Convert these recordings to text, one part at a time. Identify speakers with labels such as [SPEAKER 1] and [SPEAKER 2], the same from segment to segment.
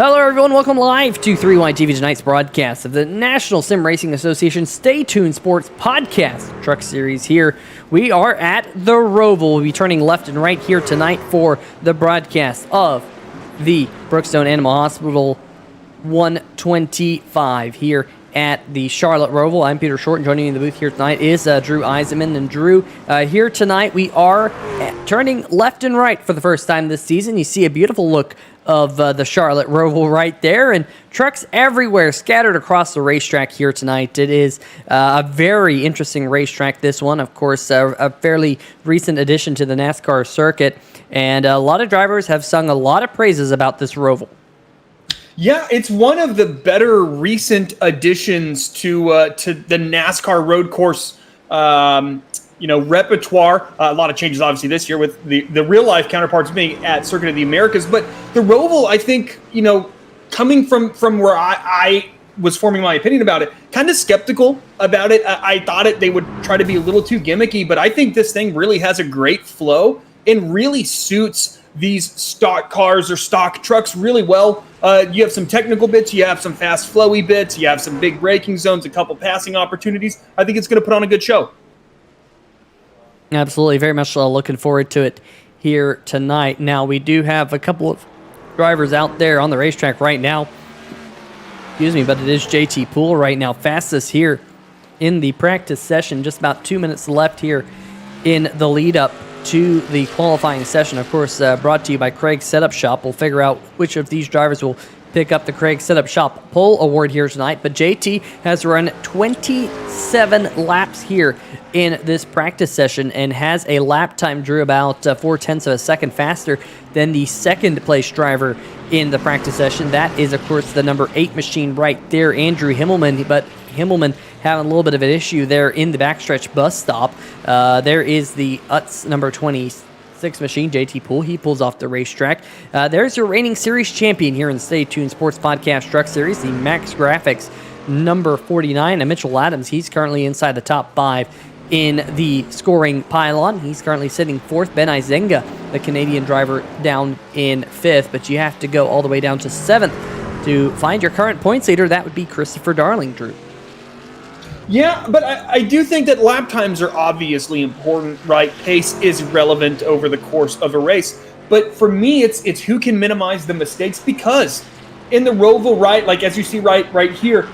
[SPEAKER 1] Hello everyone, welcome live to 3YTV tonight's broadcast of the National Sim Racing Association Stay Tuned Sports Podcast Truck Series here. We are at the Roval. We'll be turning left and right here tonight for the broadcast of the Brookstone Animal Hospital 125 here at the Charlotte Roval. I'm Peter Short, and joining me in the booth here tonight is Drew Eisenman. And Drew, here tonight we are turning left and right for the first time this season. You see a beautiful look of the Charlotte Roval right there, and trucks everywhere scattered across the racetrack here tonight. It is a very interesting racetrack, this one. Of course, a fairly recent addition to the NASCAR circuit, and a lot of drivers have sung a lot of praises about this Roval.
[SPEAKER 2] Yeah, it's one of the better recent additions to the NASCAR road course repertoire. A lot of changes, obviously, this year with the real life counterparts being at Circuit of the Americas. But the Roval, I think, coming from where I was forming my opinion about it, kind of skeptical about it. I thought they would try to be a little too gimmicky, but I think this thing really has a great flow and really suits these stock cars or stock trucks really well. You have some technical bits, you have some fast flowy bits, you have some big braking zones, a couple passing opportunities. I think it's going to put on a good show.
[SPEAKER 1] Absolutely, very much looking forward to it here tonight. Now, we do have a couple of drivers out there on the racetrack right now. Excuse me, but it is JT Poole right now, fastest here in the practice session. Just about 2 minutes left here in the lead up to the qualifying session. Of course, brought to you by Craig Setup Shop. We'll figure out which of these drivers will pick up the Craig Setup Shop pole award here tonight. But JT has run 27 laps here in this practice session and has a lap time, Drew, about 0.4 of a second faster than the second place driver in the practice session. That is, of course, the number 8 machine right there, Andrew Himmelman. But Himmelman having a little bit of an issue there in the backstretch bus stop. There is the Utz number 26 machine, JT Poole. He pulls off the racetrack. There's your reigning series champion here in the Stay Tuned Sports Podcast Truck Series, the MaxGrafix number 49. And Mitchell Adams, he's currently inside the top 5 in the scoring pylon. He's currently sitting 4th. Ben Izenga, the Canadian driver, down in 5th. But you have to go all the way down to 7th to find your current points leader. That would be Christopher Darling, Drew.
[SPEAKER 2] Yeah, but I do think that lap times are obviously important, right? Pace is relevant over the course of a race. But for me, it's who can minimize the mistakes, because in the Roval, right, like as you see right here,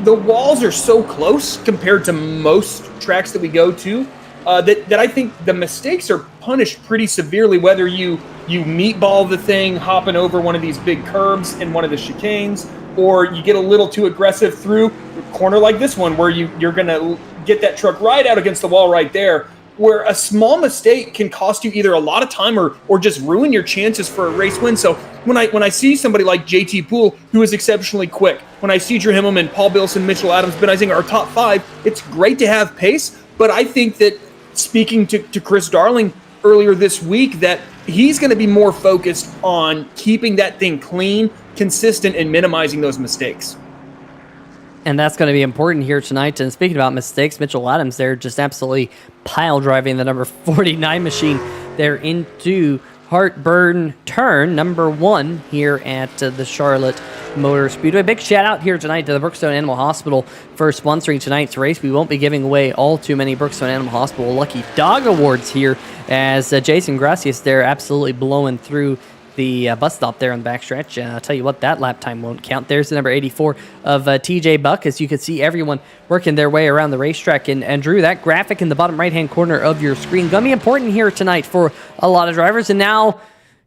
[SPEAKER 2] the walls are so close compared to most tracks that we go to that I think the mistakes are punished pretty severely, whether you meatball the thing, hopping over one of these big curbs in one of the chicanes, or you get a little too aggressive through a corner like this one where you're going to get that truck right out against the wall right there, where a small mistake can cost you either a lot of time or just ruin your chances for a race win. So when I see somebody like JT Poole, who is exceptionally quick, when I see Drew Himmelman, Paul Bilson, Mitchell Adams, Ben Izenga, our top 5, it's great to have pace, but I think that speaking to Chris Darling earlier this week, that he's going to be more focused on keeping that thing clean, consistent, and minimizing those mistakes.
[SPEAKER 1] And that's going to be important here tonight. And speaking about mistakes, Mitchell Adams there just absolutely pile driving the number 49 machine there into Heartburn turn number 1 here at the Charlotte Motor Speedway. Big shout out here tonight to the Brookstone Animal Hospital for sponsoring tonight's race. We won't be giving away all too many Brookstone Animal Hospital Lucky Dog Awards here, as Jason Gracias there absolutely blowing through the bus stop there on the backstretch. I'll tell you what, that lap time won't count. There's the number 84 of TJ Buck, as you can see everyone working their way around the racetrack. And Drew, that graphic in the bottom right-hand corner of your screen going to be important here tonight for a lot of drivers. And now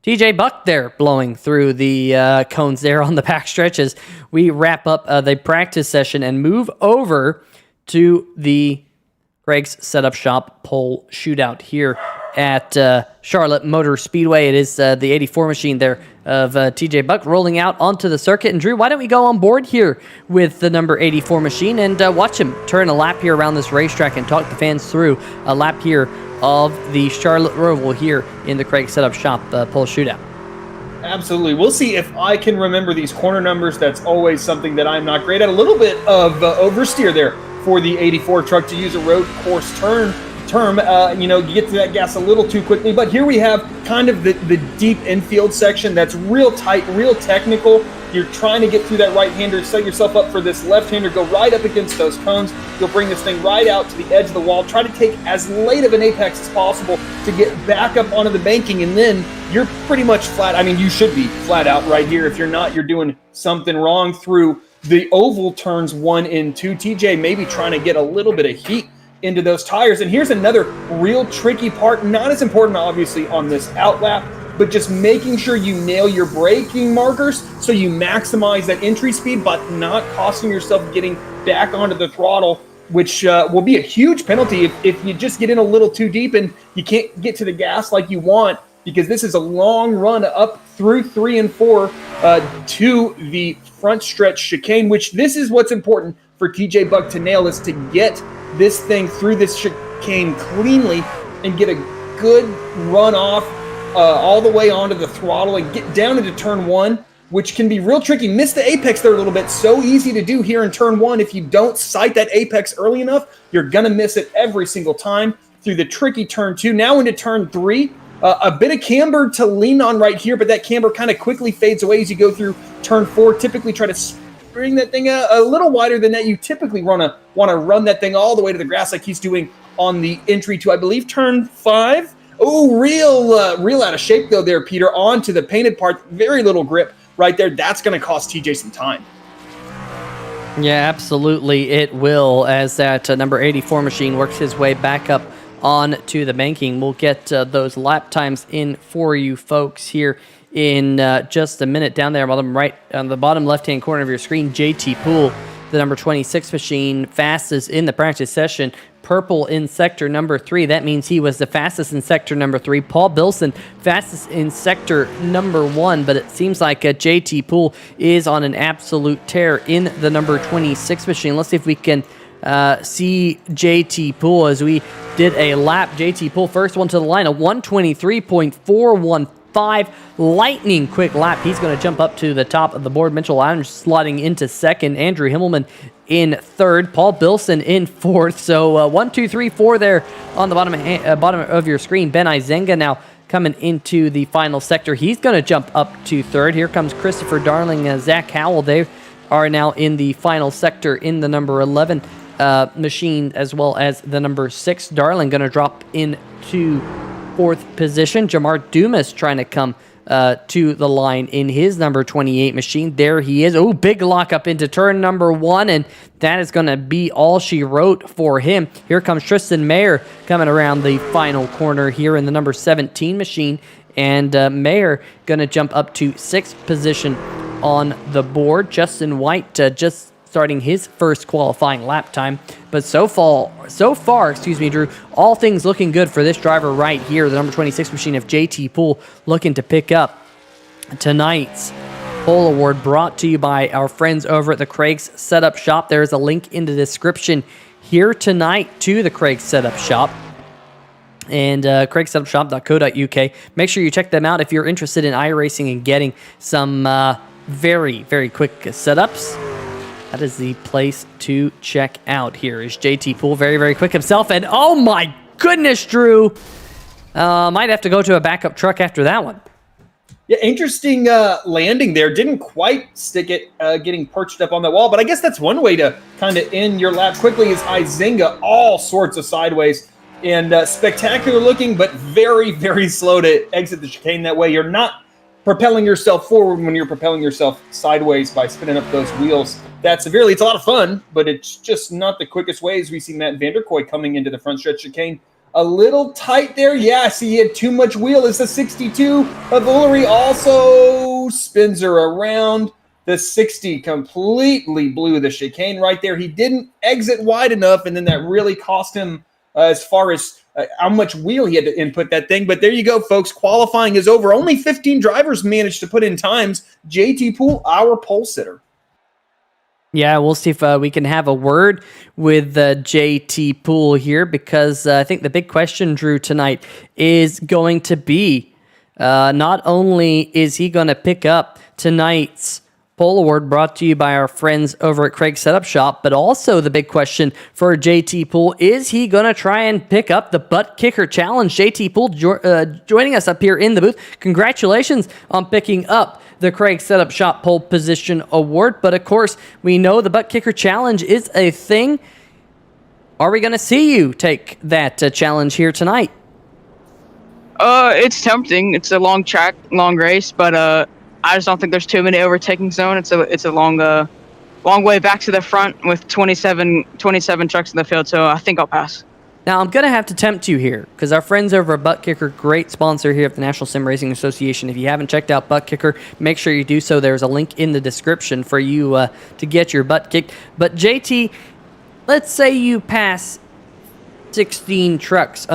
[SPEAKER 1] TJ Buck there blowing through the cones there on the backstretch as we wrap up the practice session and move over to the Craig's Setup Shop pole shootout here at Charlotte Motor Speedway. It is the 84 machine there of TJ Buck rolling out onto the circuit. And Drew, why don't we go on board here with the number 84 machine and watch him turn a lap here around this racetrack and talk the fans through a lap here of the Charlotte Roval here in the Craig Setup Shop pole shootout.
[SPEAKER 2] Absolutely. We'll see if I can remember these corner numbers. That's always something that I'm not great at. A little bit of oversteer there for the 84 truck to use a road course turn. term, you get to that gas a little too quickly. But here we have kind of the deep infield section that's real tight, real technical. You're trying to get through that right-hander, set yourself up for this left-hander, go right up against those cones. You'll bring this thing right out to the edge of the wall. Try to take as late of an apex as possible to get back up onto the banking, and then you're pretty much flat. I mean, you should be flat out right here. If you're not, you're doing something wrong through the oval turns 1 and 2. TJ maybe trying to get a little bit of heat into those tires. And here's another real tricky part, not as important obviously on this outlap, but just making sure you nail your braking markers so you maximize that entry speed, but not costing yourself getting back onto the throttle, which will be a huge penalty if you just get in a little too deep and you can't get to the gas like you want, because this is a long run up through 3 and 4 to the front stretch chicane, which this is what's important for TJ Buck to nail, is to get this thing through this chicane cleanly and get a good run off all the way onto the throttle and get down into turn 1, which can be real tricky. Miss the apex there a little bit. So easy to do here in turn 1. If you don't sight that apex early enough, you're going to miss it every single time through the tricky turn 2. Now into turn 3. A bit of camber to lean on right here, but that camber kind of quickly fades away as you go through turn 4. Typically try to bring that thing a little wider than that. You typically want to run that thing all the way to the grass like he's doing on the entry to, I believe, turn 5. Oh, real out of shape though there, Peter, onto the painted part. Very little grip right there. That's going to cost TJ some time.
[SPEAKER 1] Yeah, absolutely it will, as that number 84 machine works his way back up on to the banking. We'll get those lap times in for you folks here in just a minute. Down there on the bottom left-hand corner of your screen, JT Poole, the number 26 machine, fastest in the practice session. Purple in sector number 3. That means he was the fastest in sector number 3. Paul Bilson, fastest in sector number 1. But it seems like JT Poole is on an absolute tear in the number 26 machine. Let's see if we can see JT Poole as we did a lap. JT Poole, first one to the line, a 123.415. Lightning quick lap. He's going to jump up to the top of the board. Mitchell Adams slotting into second. Andrew Himmelman in third. Paul Bilson in fourth. So 1, 2, 3, 4 there on the bottom of your screen. Ben Izenga now coming into the final sector. He's going to jump up to third. Here comes Christopher Darling, Zach Howell. They are now in the final sector in the number 11 machine, as well as the number 6. Darling going to drop into fourth position. Jamar Dumas trying to come to the line in his number 28 machine. There he is. Oh, big lock up into turn number 1, and that is going to be all she wrote for him. Here comes Tristan Mayer coming around the final corner here in the number 17 machine, and Mayer going to jump up to 6th position on the board. Justin White just starting his first qualifying lap time. But so far, Drew, all things looking good for this driver right here, the number 26 machine of JT Poole, looking to pick up tonight's pole award, brought to you by our friends over at the Craig's Setup Shop. There's a link in the description here tonight to the Craig's Setup Shop and craigsetupshop.co.uk. Make sure you check them out if you're interested in iRacing and getting some very, very quick setups. That is the place to check out. Here is JT Poole, very, very quick himself. And oh my goodness, Drew. Might have to go to a backup truck after that one.
[SPEAKER 2] Yeah, interesting landing there. Didn't quite stick it getting perched up on the wall. But I guess that's one way to kind of end your lap quickly is Izinga all sorts of sideways. And spectacular looking, but very, very slow to exit the chicane that way. You're not propelling yourself forward when you're propelling yourself sideways by spinning up those wheels that severely. It's a lot of fun, but it's just not the quickest way, as we see Matt Vanderkoy coming into the front stretch chicane. A little tight there. Yeah, I see he had too much wheel. It's the 62 of Ullery also spins her around. The 60 completely blew the chicane right there. He didn't exit wide enough, and then that really cost him as far as how much wheel he had to input that thing. But there you go, folks. Qualifying is over. Only 15 drivers managed to put in times. JT Poole, our pole sitter.
[SPEAKER 1] Yeah, we'll see if we can have a word with JT Poole here, because I think the big question, Drew, tonight is going to be not only is he going to pick up tonight's Pole Award brought to you by our friends over at Craig's Setup Shop, but also the big question for JT Poole, is he going to try and pick up the Buttkicker Challenge? JT Poole joining us up here in the booth. Congratulations on picking up the Craig's Setup Shop Pole Position Award, but of course, we know the Buttkicker Challenge is a thing. Are we going to see you take that challenge here tonight?
[SPEAKER 3] It's tempting. It's a long track, long race, but I just don't think there's too many overtaking zone. It's a long way back to the front with 27 trucks in the field, so I think I'll pass.
[SPEAKER 1] Now, I'm going to have to tempt you here, because our friends over at Buttkicker, great sponsor here at the National Sim Racing Association. If you haven't checked out Buttkicker, make sure you do so. There's a link in the description for you to get your butt kicked. But JT, let's say you pass 16 trucks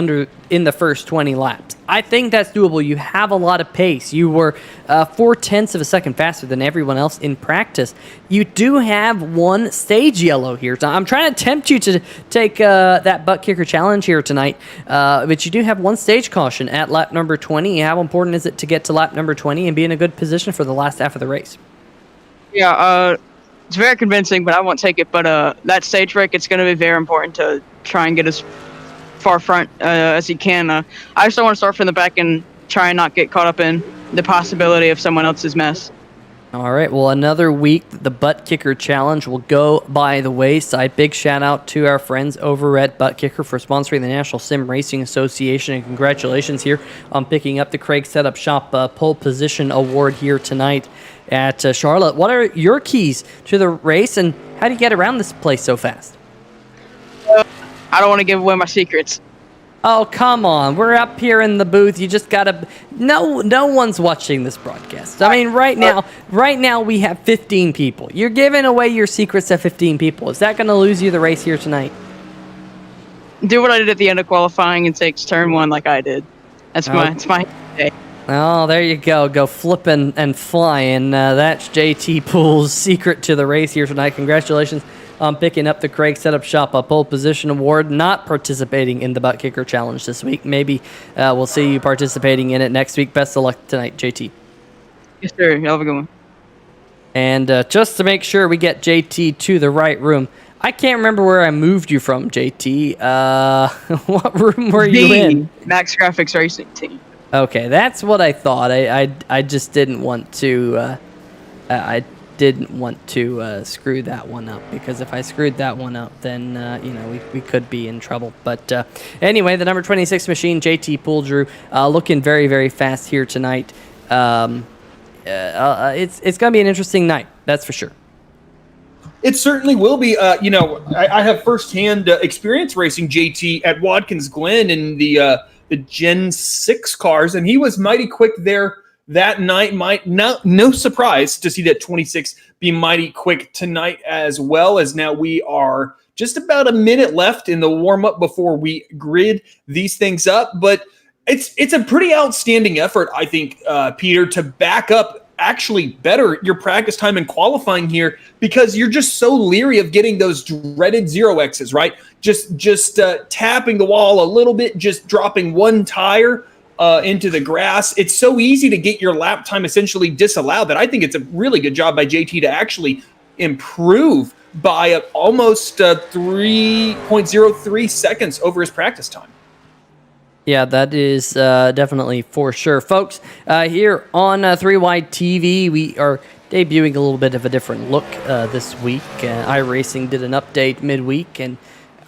[SPEAKER 1] in the first 20 laps. I think that's doable. You have a lot of pace. You were 0.4 of a second faster than everyone else in practice. You do have one stage yellow here. So I'm trying to tempt you to take that Buttkicker Challenge here tonight, but you do have one stage caution at lap number 20. How important is it to get to lap number 20 and be in a good position for the last half of the race?
[SPEAKER 3] Yeah, it's very convincing, but I won't take it. But that stage break, it's going to be very important to try and get as far front as he can. I just don't want to start from the back and try and not get caught up in the possibility of someone else's mess.
[SPEAKER 1] All right, well, another week, the Buttkicker Challenge will go by the wayside. Big shout out to our friends over at Buttkicker for sponsoring the National Sim Racing Association, and congratulations here on picking up the Craig Setup Shop Pole Position Award here tonight at Charlotte. What are your keys to the race, and how do you get around this place so fast?
[SPEAKER 3] I don't want to give away my secrets.
[SPEAKER 1] Oh, come on. We're up here in the booth. You just got to... No one's watching this broadcast. I mean, right now we have 15 people. You're giving away your secrets to 15 people. Is that going to lose you the race here tonight?
[SPEAKER 3] Do what I did at the end of qualifying and take turn one like I did. It's my day.
[SPEAKER 1] Oh, there you go. Go flipping and flying. That's JT Poole's secret to the race here tonight. Congratulations on picking up the Craig Setup Shop Pole Position Award. Not participating in the Buttkicker Challenge this week. Maybe we'll see you participating in it next week. Best of luck tonight, JT.
[SPEAKER 3] Yes, sir. Y'all have a good one.
[SPEAKER 1] And just to make sure we get JT to the right room, I can't remember where I moved you from, JT. What room were you in?
[SPEAKER 3] MaxGrafix Racing Team.
[SPEAKER 1] Okay, that's what I thought. I just didn't want to... I didn't want to screw that one up, because if I screwed that one up, then we could be in trouble. But anyway, the number 26 machine, JT Poole, Drew, looking very, very fast here tonight. It's going to be an interesting night, that's for sure.
[SPEAKER 2] It certainly will be. I have firsthand experience racing JT at Watkins Glen in the Gen 6 cars, and he was mighty quick there that night. No surprise to see that 26 be mighty quick tonight as well, as now we are just about a minute left in the warm-up before we grid these things up. But it's a pretty outstanding effort, I think, Peter, to back up actually better your practice time in qualifying here, because you're just so leery of getting those dreaded 0Xs, right? Just tapping the wall a little bit, just dropping one tire into the grass. It's so easy to get your lap time essentially disallowed that I think it's a really good job by JT to actually improve by almost 3.03 seconds over his practice time.
[SPEAKER 1] Yeah, that is definitely for sure. Folks, here on 3Wide TV, we are debuting a little bit of a different look this week. iRacing did an update midweek, and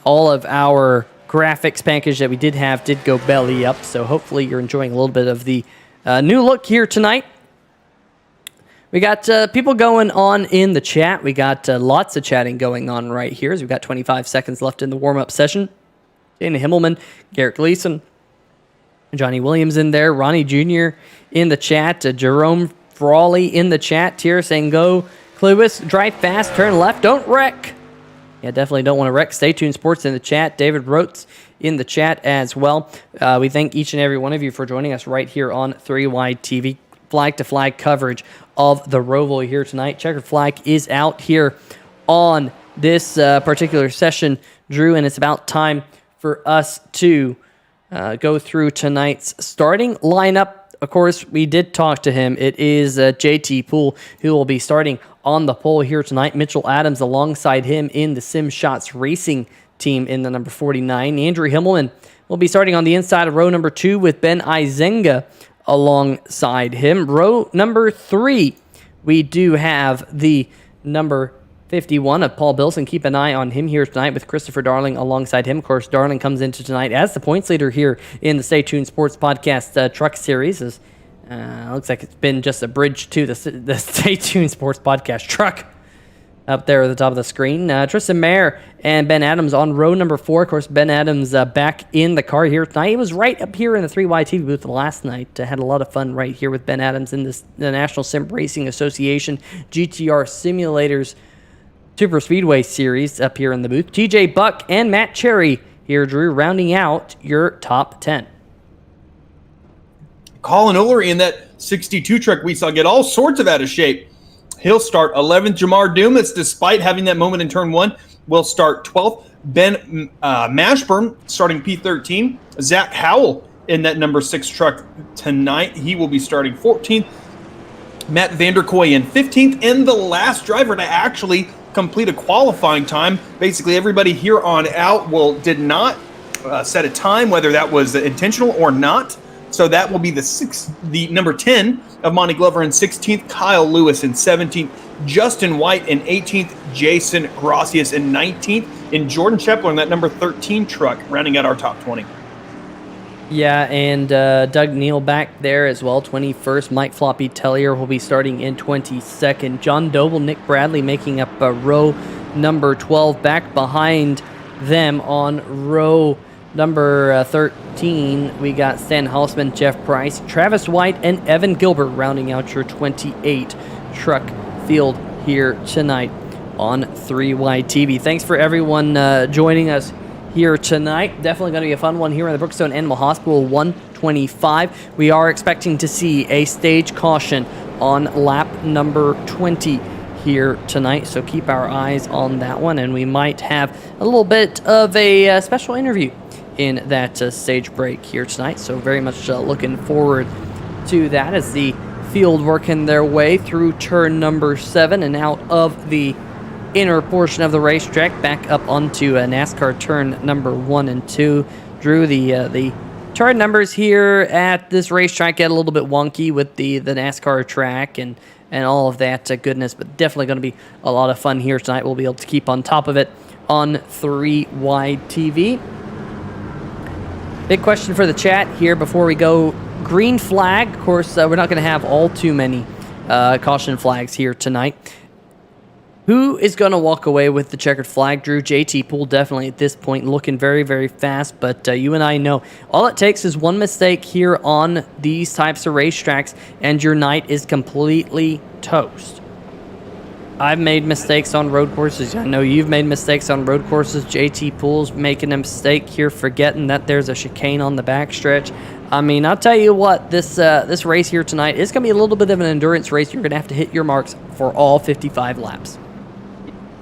[SPEAKER 1] all of our graphics package that we did have did go belly up, so hopefully you're enjoying a little bit of the new look here tonight. We got people going on in the chat. We got lots of chatting going on right here, as we've got 25 seconds left in the warm-up session. Dana Himmelman, Garrett Gleason, Johnny Williams in there, Ronnie Jr. in the chat, Jerome Frawley in the chat here saying, go, Cluis, drive fast, turn left, don't wreck. Yeah, definitely don't want to wreck. Stay tuned Sports in the chat. David Rotes in the chat as well. We thank each and every one of you for joining us right here on 3Wide TV. Flag-to-flag coverage of the Roval here tonight. Checkered flag is out here on this particular session, Drew, and it's about time for us to go through tonight's starting lineup of course, we did talk to him. It is JT Poole who will be starting on the pole here tonight. Mitchell Adams alongside him in the Sim Shots Racing team in the number 49. Andrew Himmelman will be starting on the inside of row number 2 with Ben Izenga alongside him. Row number 3, we do have the number 51 of Paul Bilson. Keep an eye on him here tonight with Christopher Darling alongside him. Of course, Darling comes into tonight as the points leader here in the Stay Tuned Sports Podcast Truck Series. Looks like it's been just a bridge to the Stay Tuned Sports Podcast Truck up there at the top of the screen. Tristan Mayer and Ben Adams on row number 4. Of course, Ben Adams back in the car here tonight. He was right up here in the 3YT booth last night. Had a lot of fun right here with Ben Adams in the National Sim Racing Association GTR Simulators Super Speedway Series up here in the booth. TJ Buck and Matt Cherry here, Drew, rounding out your top 10.
[SPEAKER 2] Colin Ullery in that 62 truck we saw get all sorts of out of shape. He'll start 11th. Jamar Dumas, despite having that moment in turn 1, will start 12th. Ben Mashburn starting P13. Zach Howell in that number 6 truck tonight. He will be starting 14th. Matt Vanderkoy in 15th. And the last driver to actually complete a qualifying time. Basically, everybody here on out did not set a time, whether that was intentional or not. So that will be the number 10 of Monty Glover in 16th, Kyle Lewis in 17th, Justin White in 18th, Jason Gracias in 19th, and Jordan Shepler in that number 13 truck, rounding out our top 20.
[SPEAKER 1] Yeah, and Doug Neal back there as well, 21st. Mike Floppy Tellier will be starting in 22nd. John Doble, Nick Bradley making up row number 12. Back behind them on row number 13, we got Stan Hausman, Jeff Price, Travis White, and Evan Gilbert rounding out your 28 truck field here tonight on 3YTV. Thanks for everyone joining us here tonight. Definitely going to be a fun one here in the Brookstone Animal Hospital 125. We are expecting to see a stage caution on lap number 20 here tonight, so keep our eyes on that one, and we might have a little bit of a special interview in that stage break here tonight, so very much looking forward to that as the field working their way through turn number 7 and out of the inner portion of the racetrack back up onto NASCAR turn number 1 and 2. Drew, the turn numbers here at this racetrack get a little bit wonky with the NASCAR track and all of that goodness, but definitely going to be a lot of fun here tonight. We'll be able to keep on top of it on 3YTV. Big question for the chat here before we go. Green flag. Of course, we're not going to have all too many caution flags here tonight. Who is going to walk away with the checkered flag? Drew, JT Poole definitely at this point looking very, very fast, but you and I know all it takes is one mistake here on these types of racetracks and your night is completely toast. I've made mistakes on road courses. I know you've made mistakes on road courses. JT Poole's making a mistake here, forgetting that there's a chicane on the backstretch. I mean, I'll tell you what, this race here tonight is going to be a little bit of an endurance race. You're going to have to hit your marks for all 55 laps.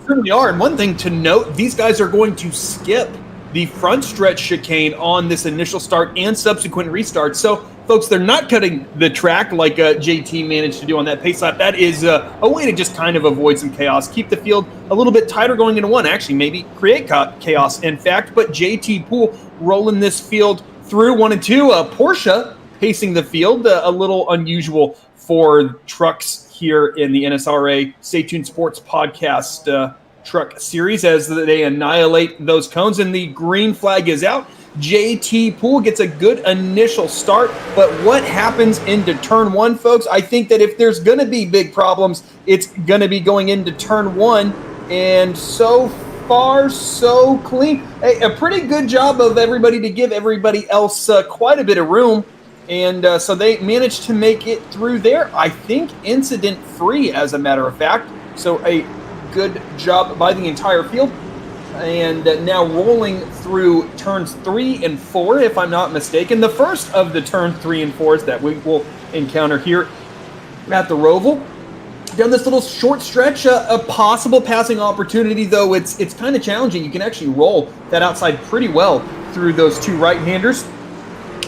[SPEAKER 2] Certainly are. And one thing to note, these guys are going to skip the front stretch chicane on this initial start and subsequent restart. So, folks, they're not cutting the track like JT managed to do on that pace lap. That is a way to just kind of avoid some chaos, keep the field a little bit tighter going into one, actually maybe create chaos, in fact. But JT Poole rolling this field through 1 and 2. Porsche pacing the field, a little unusual for trucks here in the NSRA Stay Tuned Sports Podcast truck series as they annihilate those cones, and the green flag is out. JT Poole gets a good initial start, but what happens into turn 1, folks? I think that if there's going to be big problems, it's going to be going into turn 1, and so far, so clean. Hey, a pretty good job of everybody to give everybody else quite a bit of room, and so they managed to make it through there, I think, incident-free, as a matter of fact. So a good job by the entire field. And now rolling through turns 3 and 4, if I'm not mistaken. The first of the turn 3 and 4s that we will encounter here at the Roval. Down this little short stretch, a possible passing opportunity, though it's kind of challenging. You can actually roll that outside pretty well through those two right-handers.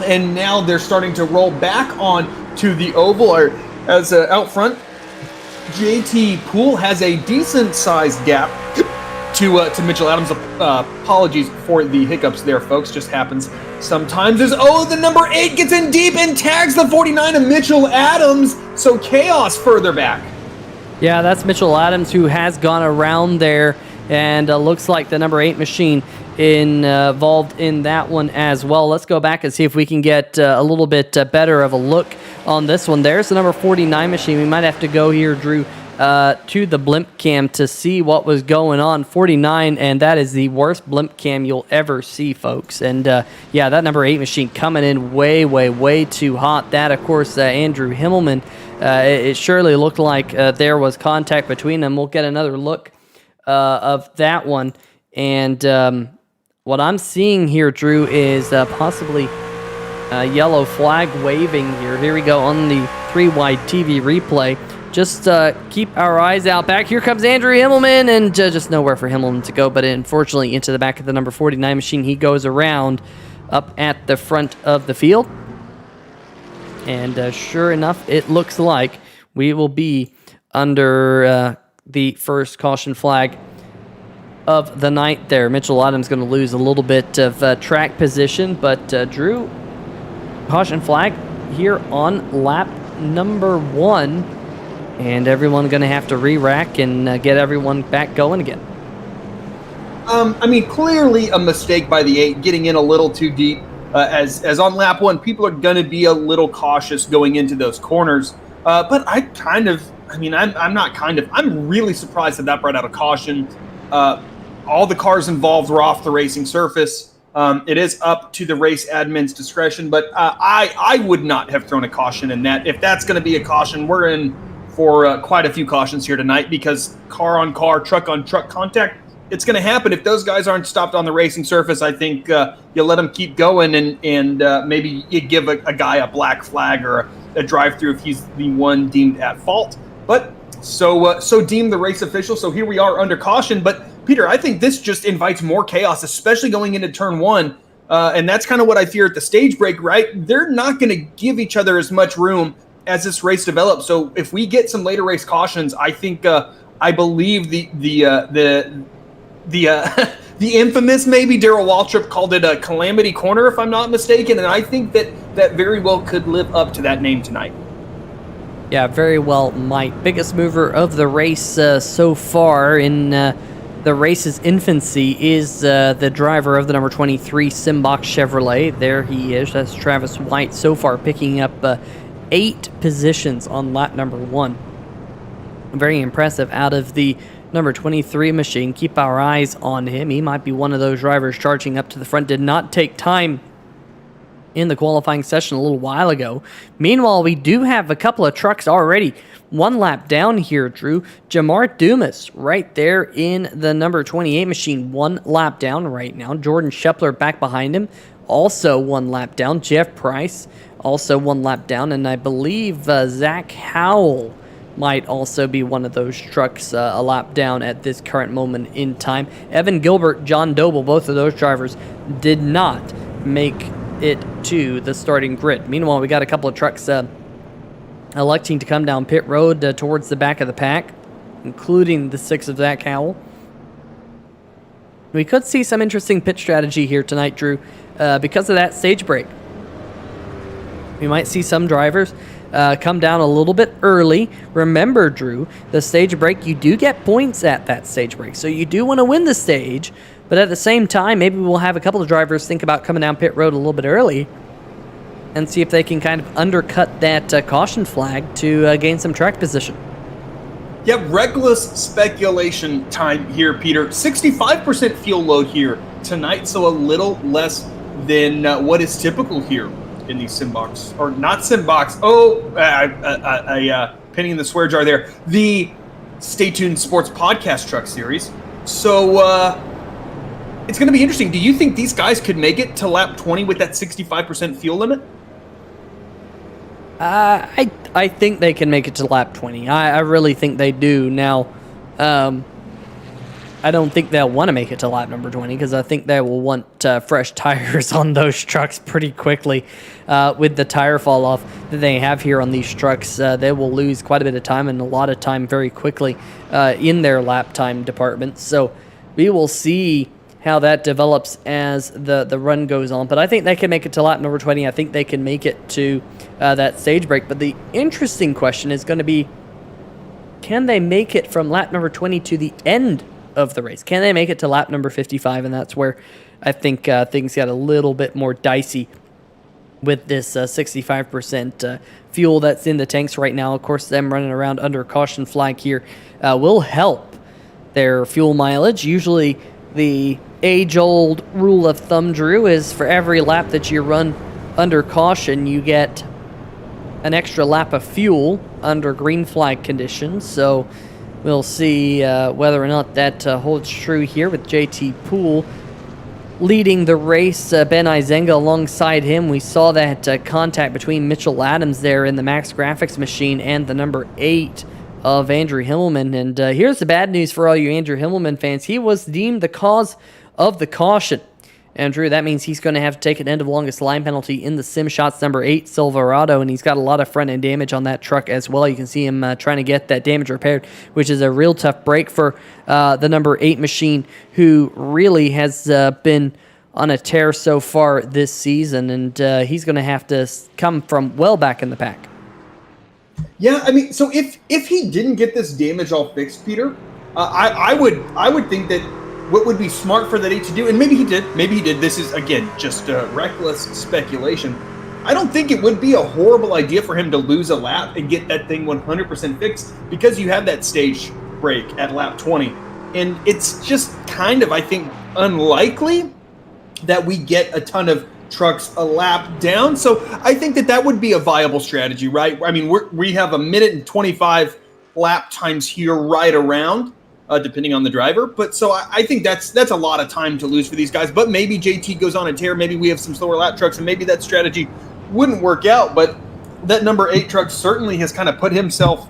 [SPEAKER 2] and now they're starting to roll back on to the oval. Or as out front, JT Poole has a decent-sized gap to Mitchell Adams. Apologies for the hiccups there, folks. Just happens sometimes. The number 8 gets in deep and tags the 49 of Mitchell Adams. So chaos further back.
[SPEAKER 1] Yeah, that's Mitchell Adams, who has gone around there, and looks like the number 8 machine involved in that one as well. Let's go back and see if we can get a little bit better of a look on this one. There's the number 49 machine. We might have to go here, Drew, to the blimp cam to see what was going on. 49, and that is the worst blimp cam you'll ever see, folks. And yeah, that number 8 machine coming in way too hot. That, of course, Andrew Himmelman, it surely looked like there was contact between them. We'll get another look of that one. And what I'm seeing here, Drew, is possibly a yellow flag waving here. Here we go on the 3-wide TV replay. Just keep our eyes out back. Here comes Andrew Himmelman, and just nowhere for Himmelman to go, but unfortunately into the back of the number 49 machine. He goes around up at the front of the field. And sure enough, it looks like we will be under the first caution flag of the night there. Mitchell Adams going to lose a little bit of track position, but Drew, caution flag here on lap number 1, and everyone going to have to re-rack and get everyone back going again.
[SPEAKER 2] I mean, clearly a mistake by the 8, getting in a little too deep. As on lap 1, people are going to be a little cautious going into those corners. But I'm really surprised that brought out a caution. All the cars involved were off the racing surface. It is up to the race admin's discretion, but I would not have thrown a caution in that. If that's going to be a caution, we're in for quite a few cautions here tonight, because car on car, truck on truck contact, it's going to happen. If those guys aren't stopped on the racing surface, I think you let them keep going, and maybe you give a guy a black flag or a drive-through if he's the one deemed at fault. But so deemed the race official. So here we are under caution. But Peter, I think this just invites more chaos, especially going into turn 1. And that's kind of what I fear at the stage break, right? They're not going to give each other as much room as this race develops. So if we get some later race cautions, I think I believe the infamous, maybe Darrell Waltrip called it a calamity corner, if I'm not mistaken, and I think that very well could live up to that name tonight.
[SPEAKER 1] Yeah, very well might. Biggest mover of the race so far in the race's infancy is the driver of the number 23 Simbach Chevrolet. There he is. That's Travis White, so far picking up 8 positions on lap number 1. Very impressive out of the number 23 machine. Keep our eyes on him. He might be one of those drivers charging up to the front. Did not take time in the qualifying session a little while ago. Meanwhile, we do have a couple of trucks already 1 lap down here, Drew. Jamar Dumas right there in the number 28 machine, 1 lap down right now. Jordan Schepler back behind him, also 1 lap down. Jeff Price also 1 lap down, and I believe Zach Howell might also be one of those trucks a lap down at this current moment in time. Evan Gilbert, John Doble, both of those drivers did not make it to the starting grid. Meanwhile, we got a couple of trucks electing to come down pit road towards the back of the pack, including the 6 of Zach Howell. We could see some interesting pit strategy here tonight, Drew, because of that stage break. We might see some drivers come down a little bit early. Remember, Drew, the stage break, you do get points at that stage break, so you do want to win the stage, but at the same time, maybe we'll have a couple of drivers think about coming down pit road a little bit early and see if they can kind of undercut that caution flag to gain some track position.
[SPEAKER 2] Yeah, reckless speculation time here, Peter. 65% fuel load here tonight, so a little less than what is typical here in these Simbachs, or not Simbachs. Penny in the swear jar there. The Stay Tuned Sports Podcast Truck Series. So it's going to be interesting. Do you think these guys could make it to lap 20 with that 65% fuel limit?
[SPEAKER 1] I think they can make it to lap 20. I really think they do. Now, I don't think they'll want to make it to lap number 20 because I think they will want fresh tires on those trucks pretty quickly. With the tire fall off that they have here on these trucks, they will lose quite a bit of time and a lot of time very quickly in their lap time department. So we will see how that develops as the run goes on. But I think they can make it to lap number 20. I think they can make it to that stage break. But the interesting question is going to be, can they make it from lap number 20 to the end of the race? Can they make it to lap number 55? And that's where I think things got a little bit more dicey with this 65% fuel that's in the tanks right now. Of course, them running around under caution flag here will help their fuel mileage. Usually the age-old rule of thumb, Drew, is for every lap that you run under caution, you get an extra lap of fuel under green flag conditions. So we'll see whether or not that holds true here with JT Poole leading the race. Ben Izenga alongside him. We saw that contact between Mitchell Adams there in the MaxGrafix machine and the number 8 of Andrew Himmelman. And here's the bad news for all you Andrew Himmelman fans. He was deemed the cause of the caution. Andrew, that means he's going to have to take an end of longest line penalty in the Sim Shots number 8 Silverado, and he's got a lot of front end damage on that truck as well. You can see him trying to get that damage repaired, which is a real tough break for the number 8 machine, who really has been on a tear so far this season, and he's going to have to come from well back in the pack.
[SPEAKER 2] Yeah, I mean, so if he didn't get this damage all fixed, Peter, I would think that what would be smart for that 8 to do, and maybe he did. This is, again, just reckless speculation. I don't think it would be a horrible idea for him to lose a lap and get that thing 100% fixed, because you have that stage break at lap 20. And it's just kind of, I think, unlikely that we get a ton of trucks a lap down. So I think that would be a viable strategy, right? I mean, we have 1 minute and 25 lap times here right around, depending on the driver. But so I think that's a lot of time to lose for these guys. But maybe JT goes on a tear. Maybe we have some slower lap trucks, and maybe that strategy wouldn't work out. But that number 8 truck certainly has kind of put himself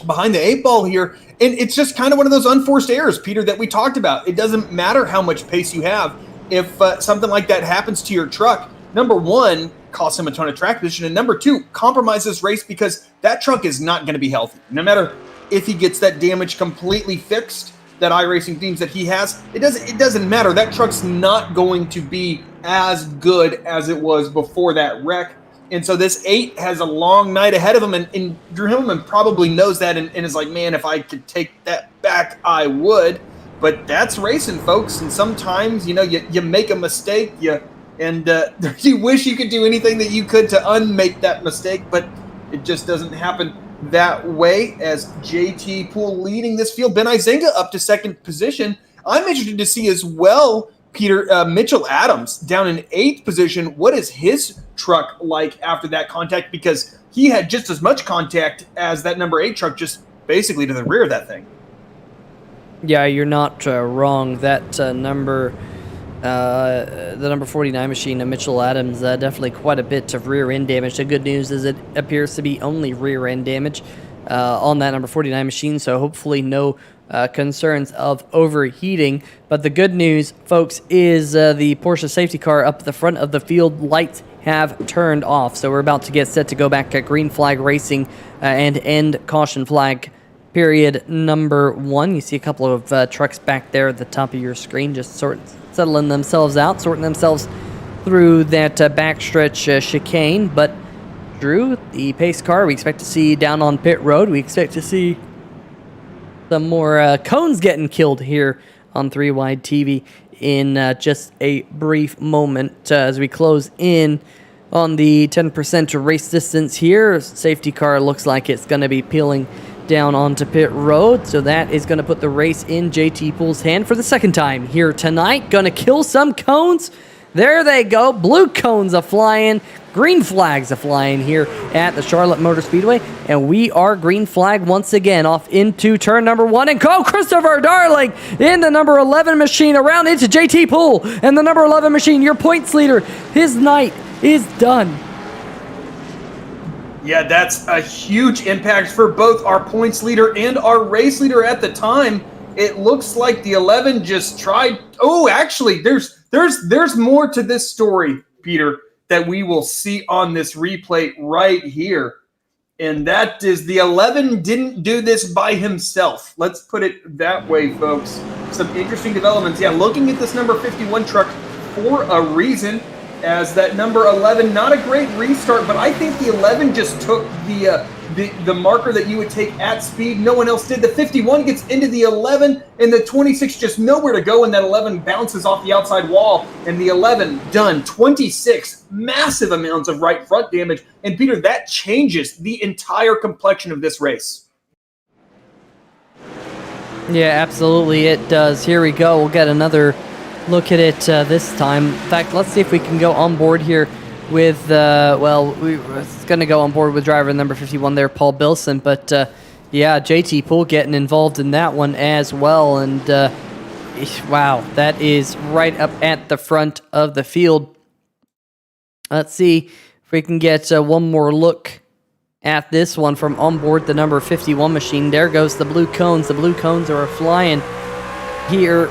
[SPEAKER 2] behind the 8 ball here. And it's just kind of one of those unforced errors, Peter, that we talked about. It doesn't matter how much pace you have. If something like that happens to your truck, number 1, costs him a ton of track position, and number 2, compromises race, because that truck is not going to be healthy. No matter if he gets that damage completely fixed, that iRacing deems that he has, it doesn't matter. That truck's not going to be as good as it was before that wreck. And so this 8 has a long night ahead of him, and Drew Himmelman probably knows that and is like, man, if I could take that back, I would. But that's racing, folks, and sometimes, you make a mistake, you wish you could do anything that you could to unmake that mistake, but it just doesn't happen that way. As JT Poole leading this field, Ben Izenga up to second position. I'm interested to see as well, Peter, Mitchell Adams down in 8th position. What is his truck like after that contact? Because he had just as much contact as that number 8 truck, just basically to the rear of that thing.
[SPEAKER 1] Yeah, you're not wrong. That number 49 machine, Mitchell Adams, definitely quite a bit of rear end damage. The good news is it appears to be only rear end damage on that number 49 machine, so hopefully no concerns of overheating. But the good news, folks, is the Porsche safety car up the front of the field lights have turned off. So we're about to get set to go back at green flag racing and end caution flag period number 1. You see a couple of trucks back there at the top of your screen just settling themselves out, sorting themselves through that backstretch chicane. But Drew, the pace car, we expect to see down on pit road. We expect to see some more cones getting killed here on 3 Wide TV in just a brief moment as we close in on the 10% race distance here. Safety car looks like it's going to be peeling down onto pit road, so that is going to put the race in JT Poole's hand for the second time here tonight. Going to kill some cones. There they go. Blue cones are flying. Green flags are flying here at the Charlotte Motor Speedway, and we are green flag once again off into turn number 1, and go Christopher Darling in the number 11 machine around into JT Poole, and the number 11 machine, your points leader, his night is done.
[SPEAKER 2] Yeah, that's a huge impact for both our points leader and our race leader at the time. it looks like the 11 just tried. Oh, actually, there's more to this story, Peter, that we will see on this replay right here. And that is the 11 didn't do this by himself. Let's put it that way, folks. Some interesting developments. Yeah, looking at this number 51 truck for a reason, as that number 11, not a great restart, but I think the 11 just took the marker that you would take at speed. No one else did. The 51 gets into the 11, and the 26 just nowhere to go, and that 11 bounces off the outside wall, and the 11 done. 26, massive amounts of right front damage, and Peter, that changes the entire complexion of this race.
[SPEAKER 1] Yeah, absolutely it does. Here we go. We'll get another look at it this time. In fact, let's see if we can go on board here with, we're going to go on board with driver number 51 there, Paul Bilson. But, yeah, JT Poole getting involved in that one as well. And, wow, that is right up at the front of the field. Let's see if we can get one more look at this one from on board the number 51 machine. There goes the blue cones. The blue cones are flying here,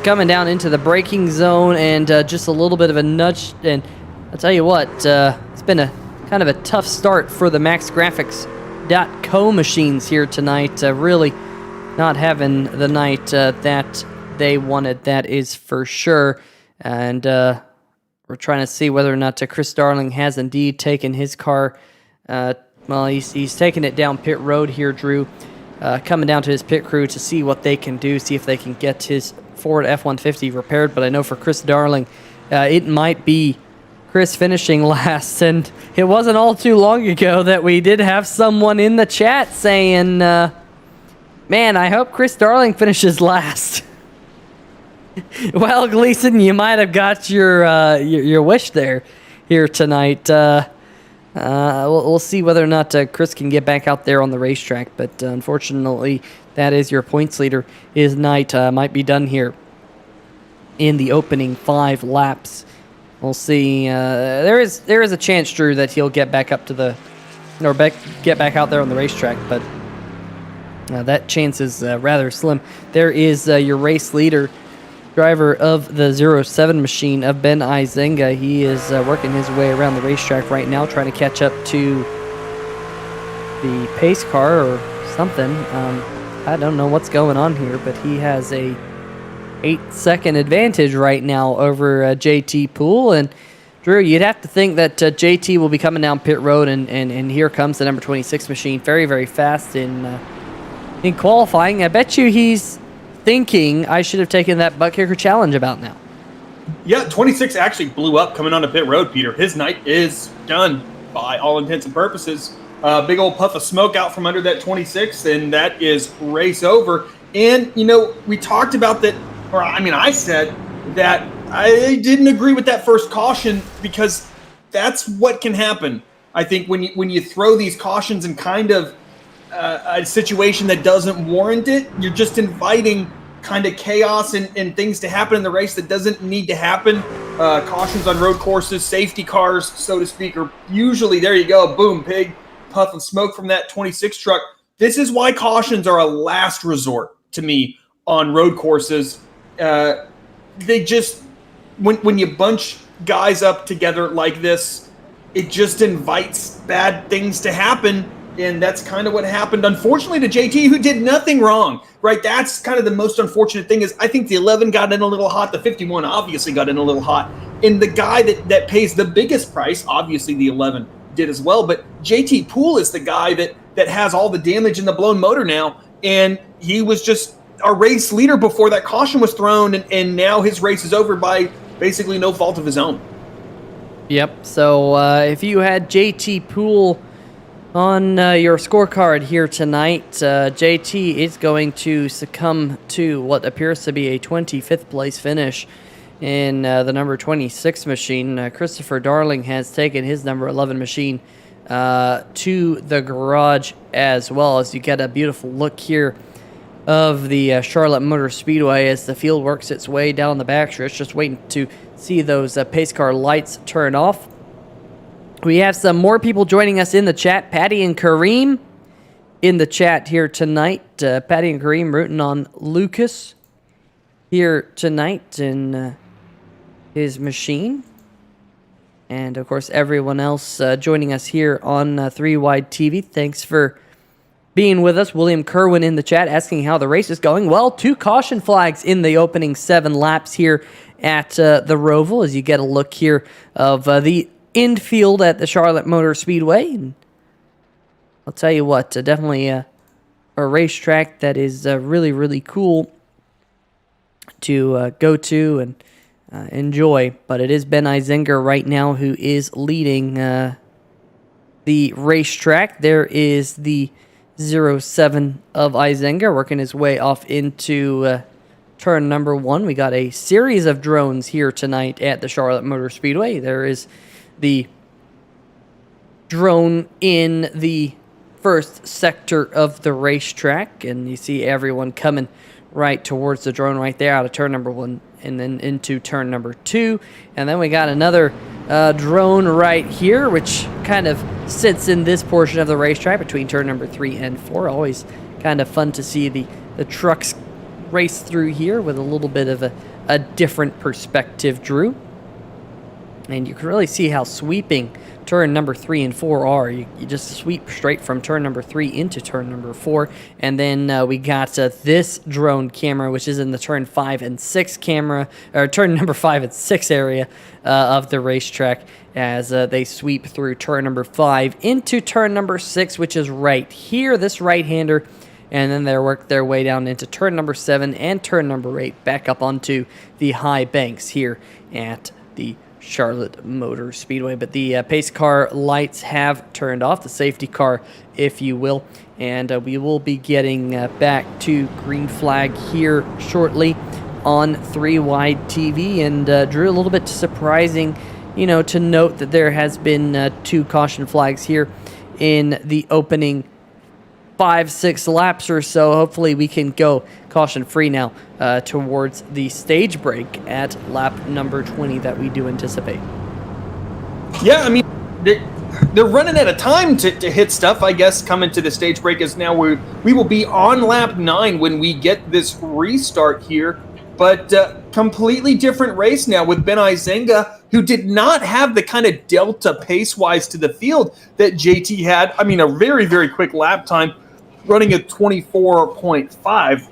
[SPEAKER 1] coming down into the braking zone, and just a little bit of a nudge. And I'll tell you what, it's been a kind of a tough start for the MaxGrafix.co machines here tonight. Really not having the night that they wanted, that is for sure. And we're trying to see whether or not Chris Darling has indeed taken his car. Well, he's taking it down pit road here, Drew. Coming down to his pit crew to see what they can do, see if they can get his Ford F-150 repaired. But I know for Chris Darling, it might be Chris finishing last. And it wasn't all too long ago that we did have someone in the chat saying, man, I hope Chris Darling finishes last. Well, Gleason, you might have got your wish here tonight. We'll see whether or not Chris can get back out there on the racetrack, but unfortunately, that is your points leader. His night might be done here in the opening 5 laps. We'll see. There is a chance, Drew, that he'll get back up to get back out there on the racetrack, but that chance is rather slim. There is your race leader, driver of the 07 machine of Ben Izenga. He is working his way around the racetrack right now, trying to catch up to the pace car or something. I don't know what's going on here, but he has a 8-second advantage right now over JT Poole. And Drew, you'd have to think that JT will be coming down pit road, and here comes the number 26 machine, very, very fast in qualifying. I bet you he's thinking I should have taken that Buttkicker challenge about now.
[SPEAKER 2] Yeah, 26 actually blew up coming onto pit road, Peter. His night is done by all intents and purposes. Big old puff of smoke out from under that 26, and that is race over. And, you know, we talked about that, or I mean, I said that I didn't agree with that first caution because that's what can happen. I think when you throw these cautions in kind of a situation that doesn't warrant it, you're just inviting kind of chaos and things to happen in the race that doesn't need to happen. Cautions on road courses, safety cars, so to speak, are usually, there you go, boom, big puff of smoke from that 26 truck. This is why cautions are a last resort to me on road courses. They just, when you bunch guys up together like this, it just invites bad things to happen. And that's kind of what happened, unfortunately, to JT, who did nothing wrong, right? That's kind of the most unfortunate thing is I think the 11 got in a little hot. The 51 obviously got in a little hot. And the guy that pays the biggest price, obviously the 11 did as well. But JT Poole is the guy that has all the damage in the blown motor now. And he was just a race leader before that caution was thrown. And now his race is over by basically no fault of his own.
[SPEAKER 1] Yep. So if you had JT Poole on your scorecard here tonight, JT is going to succumb to what appears to be a 25th place finish in the number 26 machine. Christopher Darling has taken his number 11 machine to the garage as well, as you get a beautiful look here of the Charlotte Motor Speedway as the field works its way down the backstretch, just waiting to see those pace car lights turn off. We have some more people joining us in the chat. Patty and Kareem in the chat here tonight. Patty and Kareem rooting on Lucas here tonight in his machine. And, of course, everyone else joining us here on 3 Wide TV. Thanks for being with us. William Kerwin in the chat asking how the race is going. Well, 2 caution flags in the opening 7 laps here at the Roval as you get a look here of the infield at the Charlotte Motor Speedway. And I'll tell you what, definitely a racetrack that is really, really cool to go to and enjoy. But it is Ben Isinger right now who is leading the racetrack. There is the 07 of Isinger working his way off into turn number 1. We got a series of drones here tonight at the Charlotte Motor Speedway. There is the drone in the first sector of the racetrack, and you see everyone coming right towards the drone right there out of turn number 1 and then into turn number 2. And then we got another drone right here, which kind of sits in this portion of the racetrack between turn number 3 and 4. Always kind of fun to see the trucks race through here with a little bit of a different perspective, Drew. And you can really see how sweeping turn number 3 and 4 are. You just sweep straight from turn number 3 into turn number 4. And then we got this drone camera, which is in the turn 5 and 6 camera, or turn number 5 and 6 area of the racetrack as they sweep through turn number 5 into turn number 6, which is right here, this right-hander. And then they work their way down into turn number 7 and turn number 8, back up onto the high banks here at the Charlotte Motor Speedway. But the pace car lights have turned off, the safety car, if you will. And we will be getting back to green flag here shortly on 3 Wide TV. And Drew, a little bit surprising, to note that there has been 2 caution flags here in the opening 5-6 laps or so. Hopefully we can go caution free now towards the stage break at lap number 20 that we do anticipate.
[SPEAKER 2] Yeah, I mean, they're running out of time to hit stuff, I guess. Coming to the stage break is now we will be on lap 9 when we get this restart here. But completely different race now with Ben Isinger, who did not have the kind of delta pace-wise to the field that JT had. I mean, a very, very quick lap time, running at 24.5.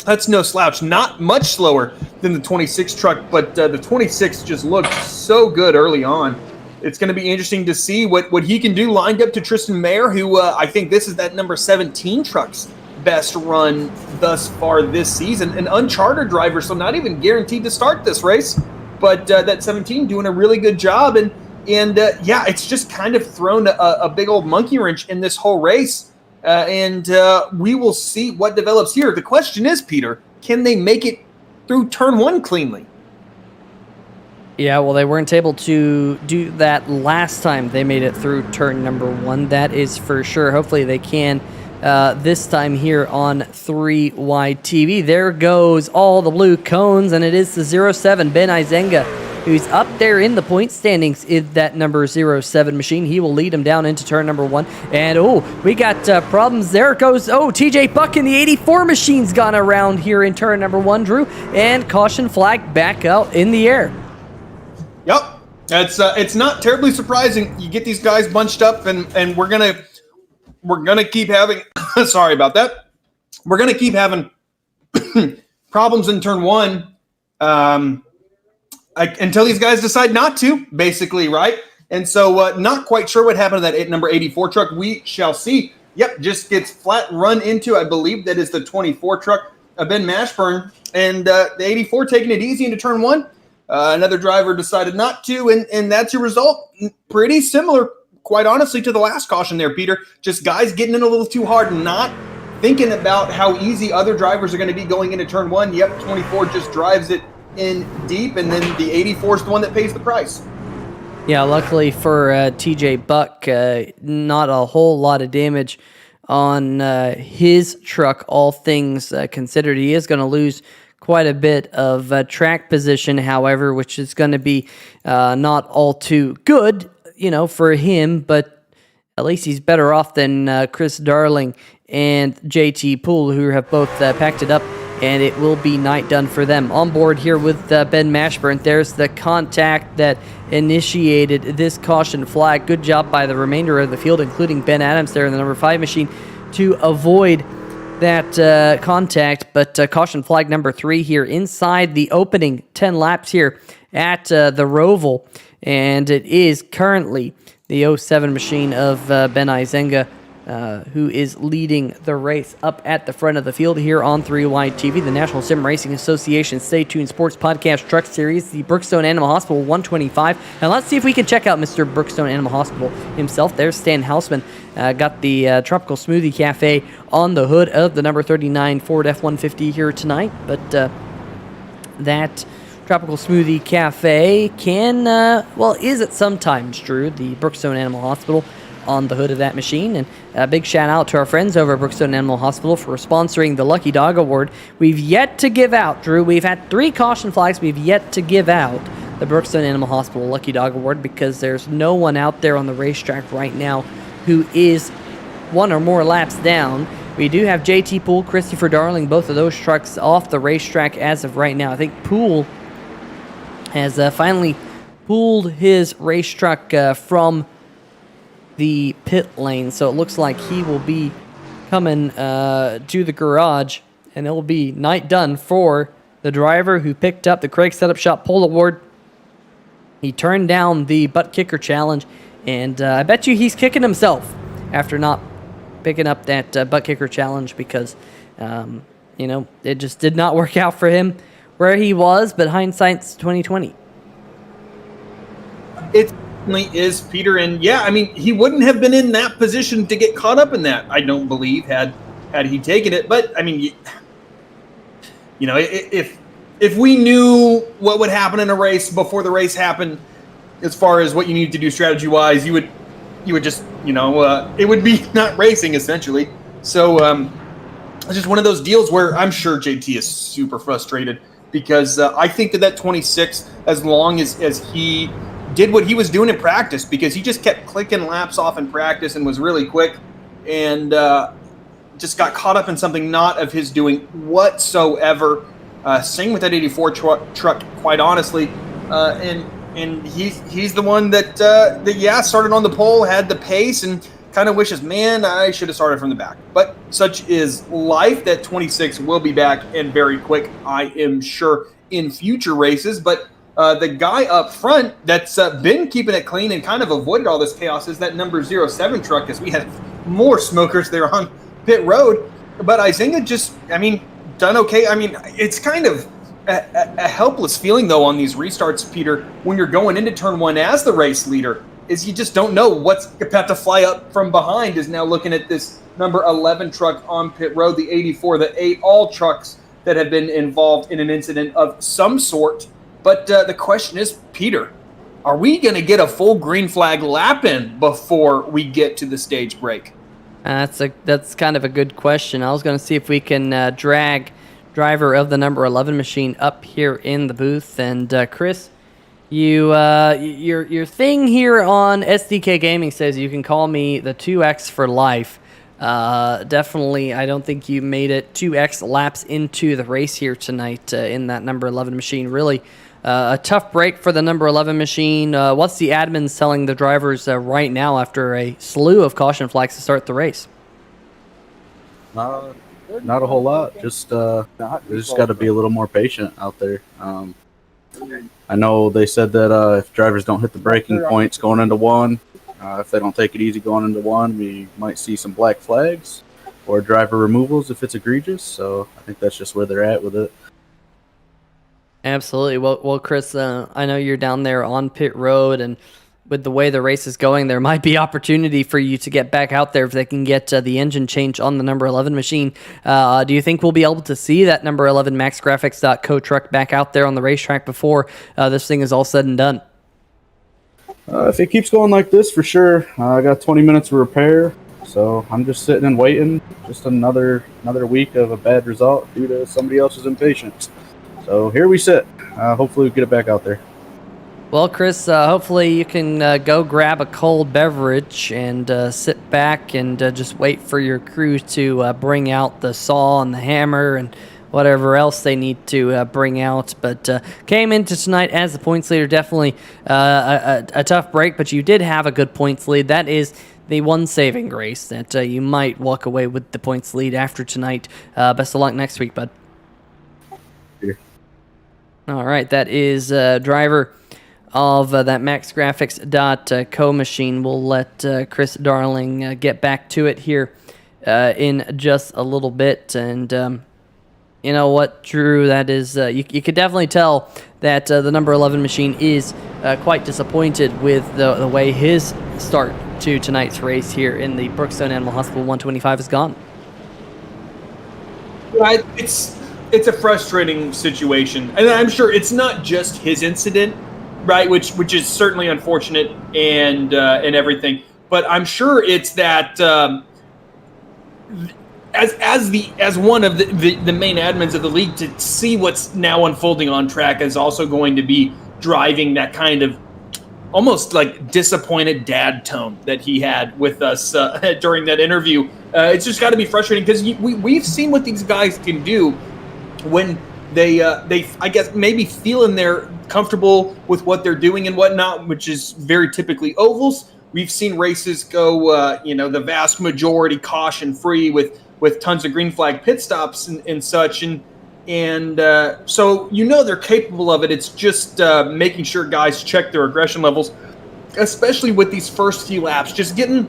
[SPEAKER 2] That's no slouch. Not much slower than the 26 truck, but the 26 just looked so good early on. It's going to be interesting to see what he can do lined up to Tristan Mayer, who I think this is that number 17 truck's best run thus far this season. An uncharted driver, so not even guaranteed to start this race. But that 17 doing a really good job. And yeah, it's just kind of thrown a big old monkey wrench in this whole race. And we will see what develops here. The question is, Peter, can they make it through turn 1 cleanly?
[SPEAKER 1] Yeah, well, they weren't able to do that last time they made it through turn number 1. That is for sure. Hopefully they can this time here on 3 Wide TV. There goes all the blue cones, and it is the 07 Ben Isinger, who's up there in the point standings in that number 07 machine. He will lead him down into turn number 1. And, we got problems. There it goes. TJ Buck in the 84 machine's gone around here in turn number 1, Drew. And caution flag back out in the air.
[SPEAKER 2] Yep. It's not terribly surprising. You get these guys bunched up, and we're gonna keep having sorry about that. We're gonna keep having problems in turn 1 until these guys decide not to, basically, right? And so not quite sure what happened to that number 84 truck. We shall see. Yep, just gets flat run into, I believe that is the 24 truck, Ben Mashburn. And the 84 taking it easy into turn 1. Another driver decided not to, and that's your result. Pretty similar, quite honestly, to the last caution there, Peter. Just guys getting in a little too hard and not thinking about how easy other drivers are going to be going into turn 1. Yep, 24 just drives it in deep, and then the 84 is the one that pays the price.
[SPEAKER 1] Yeah, luckily for TJ Buck, not a whole lot of damage on his truck, all things considered. He is going to lose quite a bit of track position, however, which is going to be not all too good, for him. But at least he's better off than Chris Darling and JT Poole, who have both packed it up, and it will be night done for them. On board here with Ben Mashburn, there's the contact that initiated this caution flag. Good job by the remainder of the field, including Ben Adams there in the number 5 machine, to avoid that contact. But caution flag number 3 here inside the opening 10 laps here at the Roval, and it is currently the 07 machine of Ben Izenga, who is leading the race up at the front of the field here on 3Wide TV, the National Sim Racing Association Stay Tuned Sports Podcast Truck Series, the Brookstone Animal Hospital 125. And let's see if we can check out Mr. Brookstone Animal Hospital himself. There's Stan Hausman, got the Tropical Smoothie Cafe on the hood of the number 39 Ford F-150 here tonight. But that Tropical Smoothie Cafe can, is it sometimes, Drew, the Brookstone Animal Hospital on the hood of that machine. And a big shout out to our friends over at Brookstone Animal Hospital for sponsoring the Lucky Dog Award. We've yet to give out, Drew, we've had 3 caution flags. We've yet to give out the Brookstone Animal Hospital Lucky Dog Award because there's no one out there on the racetrack right now who is 1 or more laps down. We do have JT Poole, Christopher Darling, both of those trucks off the racetrack as of right now. I think Poole has finally pulled his race truck from the pit lane, so it looks like he will be coming to the garage, and it will be night done for the driver who picked up the Craig Setup Shop Pole Award. He turned down the Buttkicker challenge, and I bet you he's kicking himself after not picking up that Buttkicker challenge because, it just did not work out for him where he was, but hindsight's 2020.
[SPEAKER 2] It is, Peter, and yeah, I mean, he wouldn't have been in that position to get caught up in that, I don't believe, had he taken it. But I mean, if we knew what would happen in a race before the race happened, as far as what you need to do strategy wise, you would just it would be not racing essentially. So it's just one of those deals where I'm sure JT is super frustrated because I think that 26, as long as he did what he was doing in practice, because he just kept clicking laps off in practice and was really quick and just got caught up in something not of his doing whatsoever. Same with that 84 truck, quite honestly. And he's the one that started on the pole, had the pace, and kind of wishes, man, I should have started from the back. But such is life. That 26 will be back and very quick, I am sure, in future races. But the guy up front that's been keeping it clean and kind of avoided all this chaos is that number 07 truck, because we had more smokers there on pit road. But Izinga just, done okay. It's kind of a helpless feeling, though, on these restarts, Peter, when you're going into turn 1 as the race leader, is you just don't know what's about to fly up from behind. Is now looking at this number 11 truck on pit road, the 84, the 8, all trucks that have been involved in an incident of some sort. But the question is, Peter, are we going to get a full green flag lap in before we get to the stage break?
[SPEAKER 1] That's kind of a good question. I was going to see if we can drag driver of the number 11 machine up here in the booth. And Chris, your thing here on SDK Gaming says you can call me the 2X for life. Definitely, I don't think you made it 2X laps into the race here tonight in that number 11 machine. Really a tough break for the number 11 machine. What's the admin telling the drivers right now after a slew of caution flags to start the race?
[SPEAKER 4] Not a whole lot. Just got to be a little more patient out there. I know they said that if drivers don't hit the braking points going into one, if they don't take it easy going into one, we might see some black flags or driver removals if it's egregious. So I think that's just where they're at with it.
[SPEAKER 1] Absolutely. Well, Chris, I know you're down there on pit road, and with the way the race is going, there might be opportunity for you to get back out there if they can get the engine change on the number 11 machine. Do you think we'll be able to see that number 11 MaxGrafix.co truck back out there on the racetrack before this thing is all said and done?
[SPEAKER 4] If it keeps going like this, for sure. I got 20 minutes of repair, so I'm just sitting and waiting. Just another week of a bad result due to somebody else's impatience. So here we sit. Hopefully we get it back out there.
[SPEAKER 1] Well, Chris, hopefully you can go grab a cold beverage and sit back and just wait for your crew to bring out the saw and the hammer and whatever else they need to bring out. But came into tonight as the points leader. Definitely a tough break, but you did have a good points lead. That is the one saving grace that you might walk away with the points lead after tonight. Best of luck next week, bud.
[SPEAKER 4] Here.
[SPEAKER 1] All right, that is driver of that MaxGrafix.co machine. We'll let Chris Darling get back to it here in just a little bit. And you know what, Drew, that is, you could definitely tell that the number 11 machine is quite disappointed with the way his start to tonight's race here in the Brookstone Animal Hospital 125 has gone.
[SPEAKER 2] Right, it's a frustrating situation, and I'm sure it's not just his incident, right? Which is certainly unfortunate and everything. But I'm sure it's that as one of the main admins of the league, to see what's now unfolding on track is also going to be driving that kind of almost like disappointed dad tone that he had with us during that interview. It's just got to be frustrating because we've seen what these guys can do when they I guess maybe feeling they're comfortable with what they're doing and whatnot, which is very typically ovals. We've seen races go the vast majority caution free with tons of green flag pit stops and such, and so they're capable of it. It's just making sure guys check their aggression levels, especially with these first few laps, just getting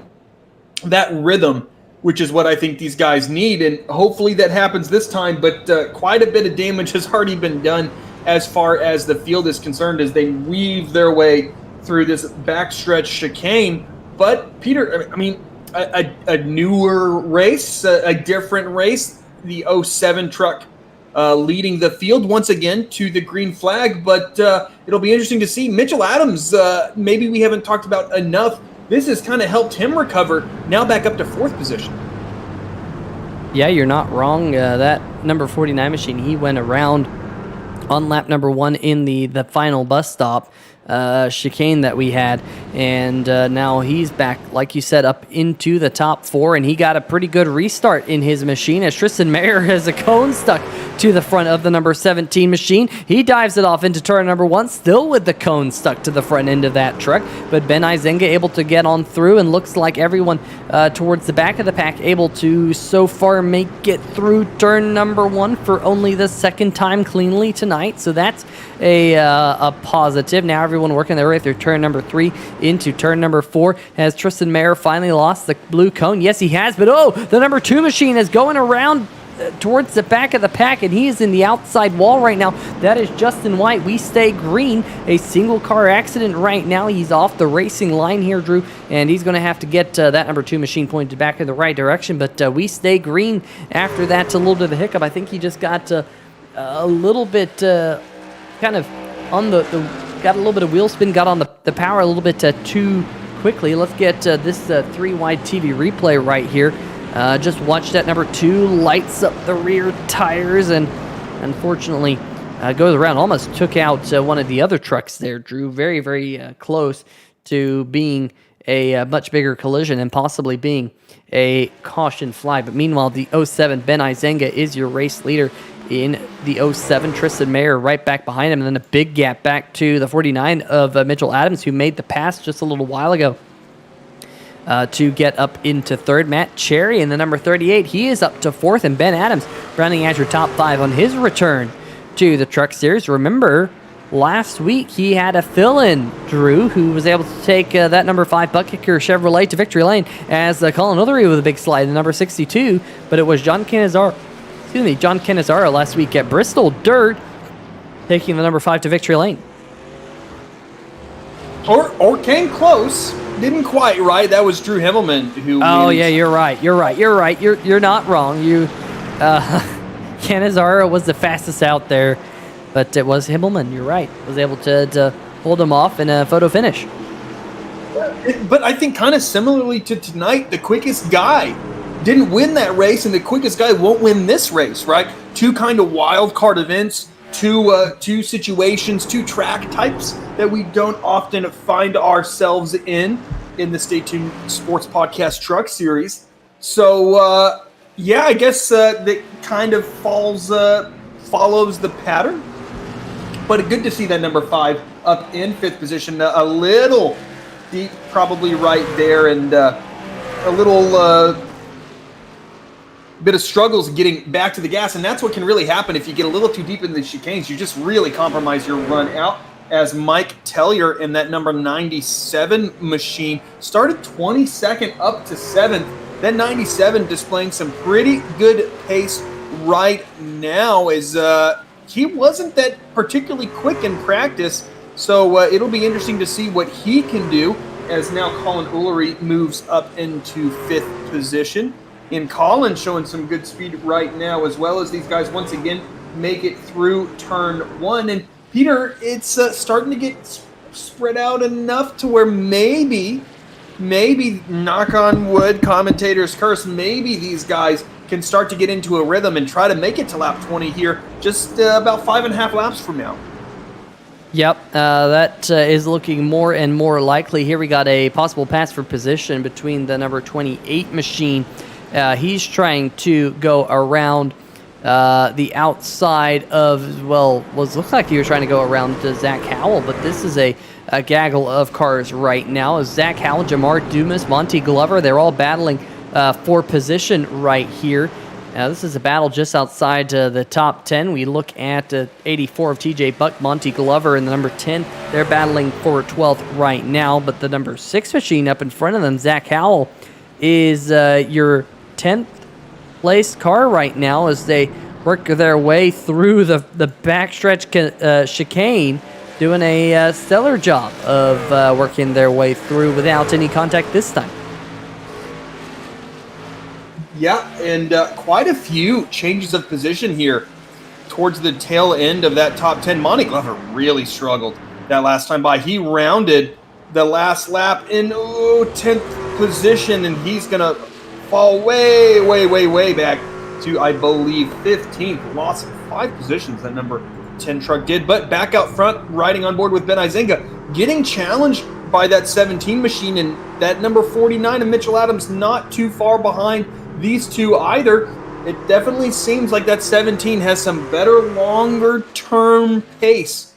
[SPEAKER 2] that rhythm, which is what I think these guys need, and hopefully that happens this time. But quite a bit of damage has already been done as far as the field is concerned as they weave their way through this backstretch chicane. But Peter, I mean, a newer race, a different race, the 07 truck leading the field once again to the green flag. But it'll be interesting to see. Mitchell Adams, maybe we haven't talked about enough. This has kind of helped him recover, now back up to 4th position.
[SPEAKER 1] Yeah, you're not wrong. That number 49 machine, he went around on lap number 1 in the final bus stop chicane that we had, and now he's back, like you said, up into the top 4, and he got a pretty good restart in his machine as Tristan Mayer has a cone stuck to the front of the number 17 machine. He dives it off into turn number 1, still with the cone stuck to the front end of that truck, but Ben Izenga able to get on through, and looks like everyone towards the back of the pack able to so far make it through turn number 1 for only the second time cleanly tonight, so that's a positive. Now everyone working their way through turn number 3 into turn number 4. Has Tristan Mayer finally lost the blue cone? Yes, he has, but the number 2 machine is going around towards the back of the pack, and he is in the outside wall right now. That is Justin White. We stay green. A single car accident right now. He's off the racing line here, Drew, and he's going to have to get that number 2 machine pointed back in the right direction, but we stay green after that. A little bit of a hiccup. I think he just got a little bit kind of on got a little bit of wheel spin, got on the power a little bit too quickly. Let's get this 3-wide TV replay right here. Just watch that number 2 lights up the rear tires and unfortunately goes around. Almost took out one of the other trucks there, Drew. Very, very close to being a much bigger collision and possibly being a caution fly. But meanwhile, the 07 Ben Izenga is your race leader in the 07. Tristan Mayer right back behind him, and then a big gap back to the 49 of Mitchell Adams, who made the pass just a little while ago to get up into 3rd. Matt Cherry in the number 38, he is up to 4th, and Ben Adams rounding out your top 5 on his return to the Truck Series. Remember, last week he had a fill-in, Drew, who was able to take that number 5 Buttkicker Chevrolet to victory lane as Colin Othery with a big slide in the number 62, but it was John Canizaro last week at Bristol Dirt taking the number 5 to victory lane.
[SPEAKER 2] Or came close. Didn't quite, right? That was Drew Himmelman who
[SPEAKER 1] Oh,
[SPEAKER 2] wins.
[SPEAKER 1] yeah, you're right. You're not wrong. Canizaro was the fastest out there, but it was Himmelman. You're right. Was able to hold him off in a photo finish.
[SPEAKER 2] But I think kind of similarly to tonight, the quickest guy didn't win that race, and the quickest guy won't win this race, right? 2 kind of wild card events two situations, two track types that we don't often find ourselves in the Stay Tuned Sports Podcast Truck Series. So, yeah, I guess that kind of follows the pattern. But good to see that number 5 up in 5th position. A little deep, probably right there, and a little bit of struggles getting back to the gas. And that's what can really happen if you get a little too deep in the chicanes. You just really compromise your run out, as Mike Tellier in that number 97 machine started 22nd up to 7th. That 97 displaying some pretty good pace right now, as he wasn't that particularly quick in practice. So it'll be interesting to see what he can do, as now Colin Ullery moves up into 5th position. And Colin showing some good speed right now, as well as these guys once again make it through turn 1. And Peter, it's starting to get spread out enough to where maybe, knock on wood, commentators curse, maybe these guys can start to get into a rhythm and try to make it to lap 20 here, just about 5.5 laps from now.
[SPEAKER 1] Yep, that is looking more and more likely. Here we got a possible pass for position between the number 28 machine. He's trying to go around the outside of, well, looks like he was trying to go around to Zach Howell, but this is a gaggle of cars right now. Zach Howell, Jamar Dumas, Monty Glover, they're all battling for position right here. Now, this is a battle just outside the top 10. We look at 84 of TJ Buck, Monty Glover, and the number 10. They're battling for 12th right now, but the number 6 machine up in front of them, Zach Howell, is your 10th place car right now as they work their way through the backstretch chicane, doing a stellar job of working their way through without any contact this time.
[SPEAKER 2] Yeah, and quite a few changes of position here towards the tail end of that top 10. Monty Glover really struggled that last time by. He rounded the last lap in 10th position, and he's going to fall way back to, I believe, 15th. Lost 5 positions, that number 10 truck did. But back out front, riding on board with Ben Izinga, getting challenged by that 17 machine, and that number 49 of Mitchell Adams not too far behind these two either. It definitely seems like that 17 has some better longer-term pace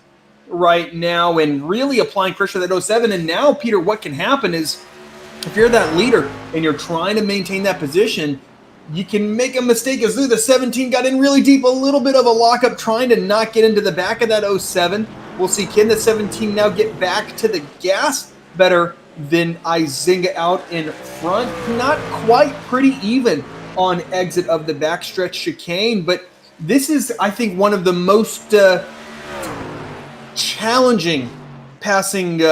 [SPEAKER 2] right now and really applying pressure to that 07. And now, Peter, what can happen is if you're that leader and you're trying to maintain that position, you can make a mistake. As the 17 got in really deep, a little bit of a lockup trying to not get into the back of that 07. We'll see, can the 17 now get back to the gas better than Izinga out in front? Not quite, pretty even on exit of the backstretch chicane, but this is, I think, one of the most challenging passing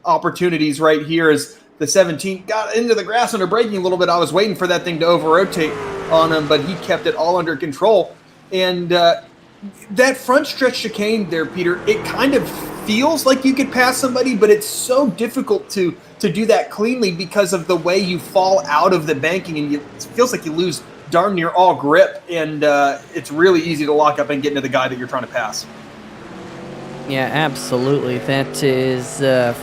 [SPEAKER 2] opportunities right here, as the 17 got into the grass under braking a little bit. I was waiting for that thing to over-rotate on him, but he kept it all under control. And that front stretch chicane there, Peter, it kind of feels like you could pass somebody, but it's so difficult to do that cleanly because of the way you fall out of the banking, and it feels like you lose darn near all grip, and it's really easy to lock up and get into the guy that you're trying to pass.
[SPEAKER 1] Yeah, absolutely. That is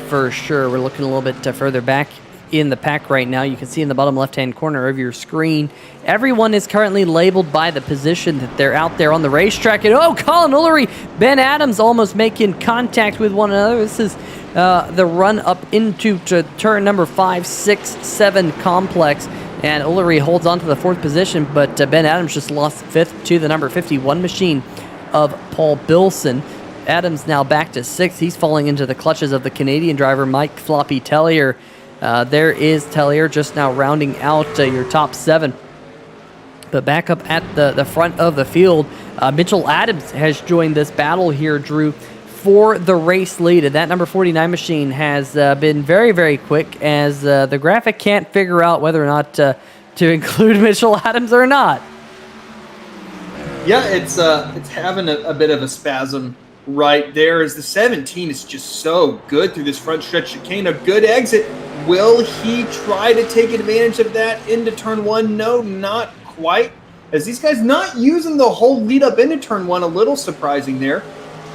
[SPEAKER 1] for sure. We're looking a little bit further back in the pack right now. You can see in the bottom left-hand corner of your screen, everyone is currently labeled by the position that they're out there on the racetrack. And Colin Ullery, Ben Adams almost making contact with one another. This is the run up into turn number 5, 6, 7 complex. And Ullery holds on to the 4th position, but Ben Adams just lost 5th to the number 51 machine of Paul Bilson. Adams now back to 6th. He's falling into the clutches of the Canadian driver, Mike Floppy Tellier. There is Tellier just now rounding out your top 7. But back up at the front of the field, Mitchell Adams has joined this battle here, Drew, for the race lead. And that number 49 machine has been very, very quick, as the graphic can't figure out whether or not to include Mitchell Adams or not.
[SPEAKER 2] Yeah, it's having a bit of a spasm right there, as the 17 is just so good through this front stretch chicane. A good exit. Will he try to take advantage of that into turn 1? No, not quite. as these guys not using the whole lead up into turn 1, a little surprising there.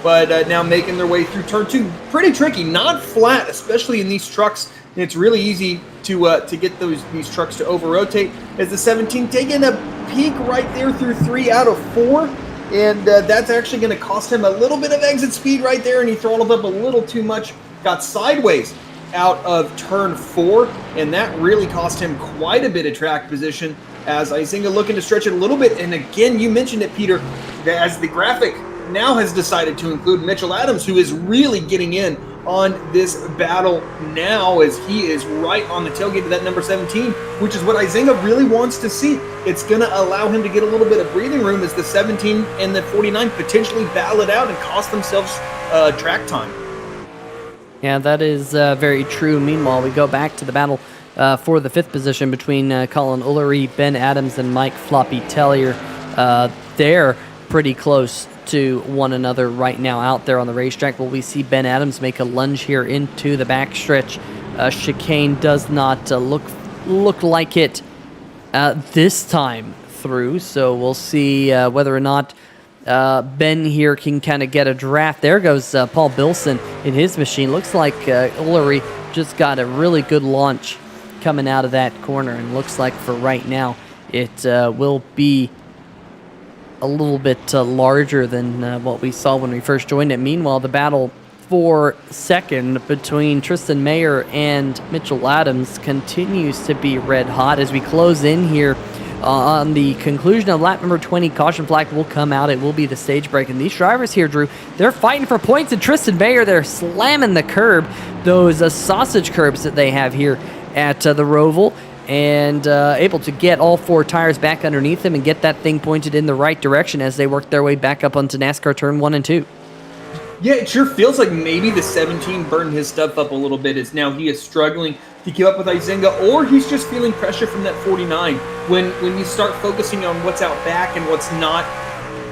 [SPEAKER 2] But now making their way through turn 2, pretty tricky, not flat, especially in these trucks. And it's really easy to get these trucks to over-rotate. As the 17 taking a peek right there through 3 out of 4. And that's actually going to cost him a little bit of exit speed right there. And he throttled up a little too much, got sideways out of turn 4. And that really cost him quite a bit of track position as Izinga looking to stretch it a little bit. And again, you mentioned it, Peter, as the graphic now has decided to include Mitchell Adams, who is really getting in on this battle now, as he is right on the tailgate of that number 17, which is what Izinga really wants to see. It's going to allow him to get a little bit of breathing room as the 17 and the 49 potentially battle it out and cost themselves track time.
[SPEAKER 1] Yeah, that is very true. Meanwhile, we go back to the battle for the 5th position between Colin Ullery, Ben Adams, and Mike Floppy Tellier. They're pretty close to one another right now out there on the racetrack. Will we see Ben Adams make a lunge here into the backstretch? Chicane does not look like it this time through, so we'll see whether or not Ben here can kind of get a draft. There goes Paul Bilson in his machine. Looks like Ullery just got a really good launch coming out of that corner, and looks like for right now it will be a little bit larger than what we saw when we first joined it. Meanwhile, the battle for second between Tristan Mayer and Mitchell Adams continues to be red hot as we close in here on the conclusion of lap number 20. Caution flag will come out. It will be the stage break. And these drivers here, Drew, they're fighting for points. And Tristan Mayer, they're slamming the curb, those sausage curbs that they have here at the Roval, and able to get all 4 tires back underneath them and get that thing pointed in the right direction as they work their way back up onto NASCAR turn 1 and 2.
[SPEAKER 2] Yeah, it sure feels like maybe the 17 burned his stuff up a little bit, as now he is struggling to keep up with Izinga, or he's just feeling pressure from that 49. When you start focusing on what's out back and what's not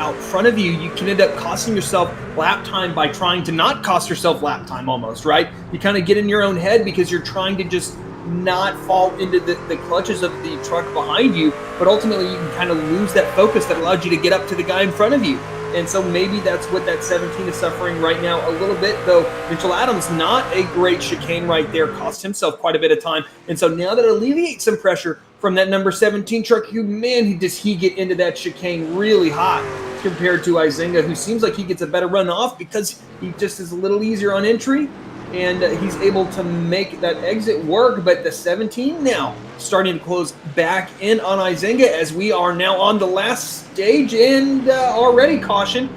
[SPEAKER 2] out front of you, you can end up costing yourself lap time by trying to not cost yourself lap time almost, right? You kind of get in your own head because you're trying to just not fall into the clutches of the truck behind you, but ultimately you can kind of lose that focus that allowed you to get up to the guy in front of you. And so maybe that's what that 17 is suffering right now a little bit, though Mitchell Adams, not a great chicane right there, cost himself quite a bit of time. And so now that alleviates some pressure from that number 17 truck, does he get into that chicane really hot compared to Izinga, who seems like he gets a better run off because he just is a little easier on entry. And he's able to make that exit work, but the 17 now starting to close back in on Izinga as we are now on the last stage, and already caution.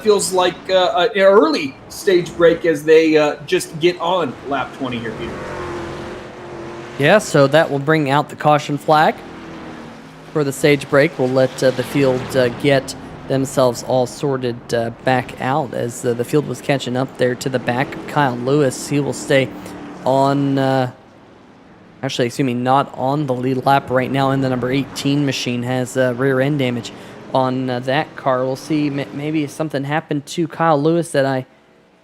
[SPEAKER 2] Feels like an early stage break as they just get on lap 20 here, Peter.
[SPEAKER 1] Yeah, so that will bring out the caution flag for the stage break. We'll let the field get themselves all sorted back out as the field was catching up there to the back of Kyle Lewis. He will stay on, not on the lead lap right now, and the number 18 machine has rear end damage on that car. We'll see, maybe something happened to Kyle Lewis that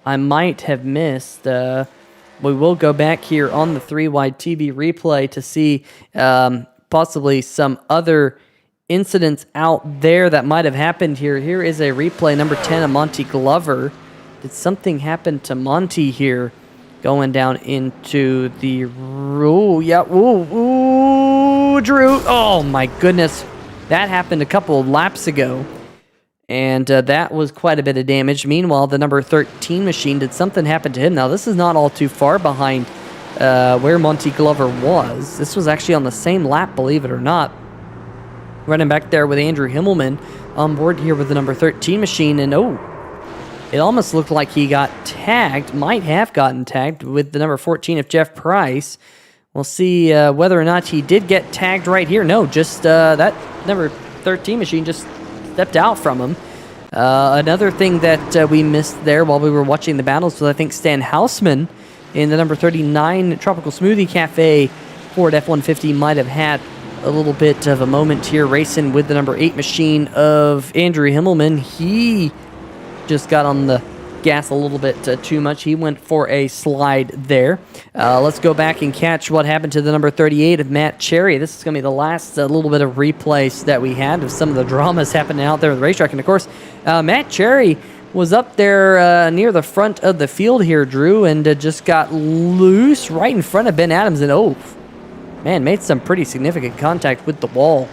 [SPEAKER 1] I might have missed. We will go back here on the 3-wide TV replay to see possibly some other incidents out there that might have happened here. Here is a replay, number 10 of Monty Glover. Did something happen to Monty here going down into the Drew. Oh my goodness. That happened a couple of laps ago. And that was quite a bit of damage. Meanwhile, the number 13 machine, did something happen to him? Now, this is not all too far behind where Monty Glover was. This was actually on the same lap, believe it or not. Running back there with Andrew Himmelman on board here with the number 13 machine. And it almost looked like he got tagged, might have gotten tagged with the number 14 of Jeff Price. We'll see whether or not he did get tagged right here. No, just that number 13 machine just stepped out from him. Another thing that we missed there while we were watching the battles was, I think, Stan Hausman in the number 39 Tropical Smoothie Cafe Ford F-150 might have had a little bit of a moment here racing with the number 8 machine of Andrew Himmelman. He just got on the gas a little bit too much. He went for a slide there. Let's go back and catch what happened to the number 38 of Matt Cherry. This is going to be the last little bit of replays that we had of some of the dramas happening out there at the racetrack. And, of course, Matt Cherry was up there near the front of the field here, Drew, and just got loose right in front of Ben Adams. And, man, made some pretty significant contact with the wall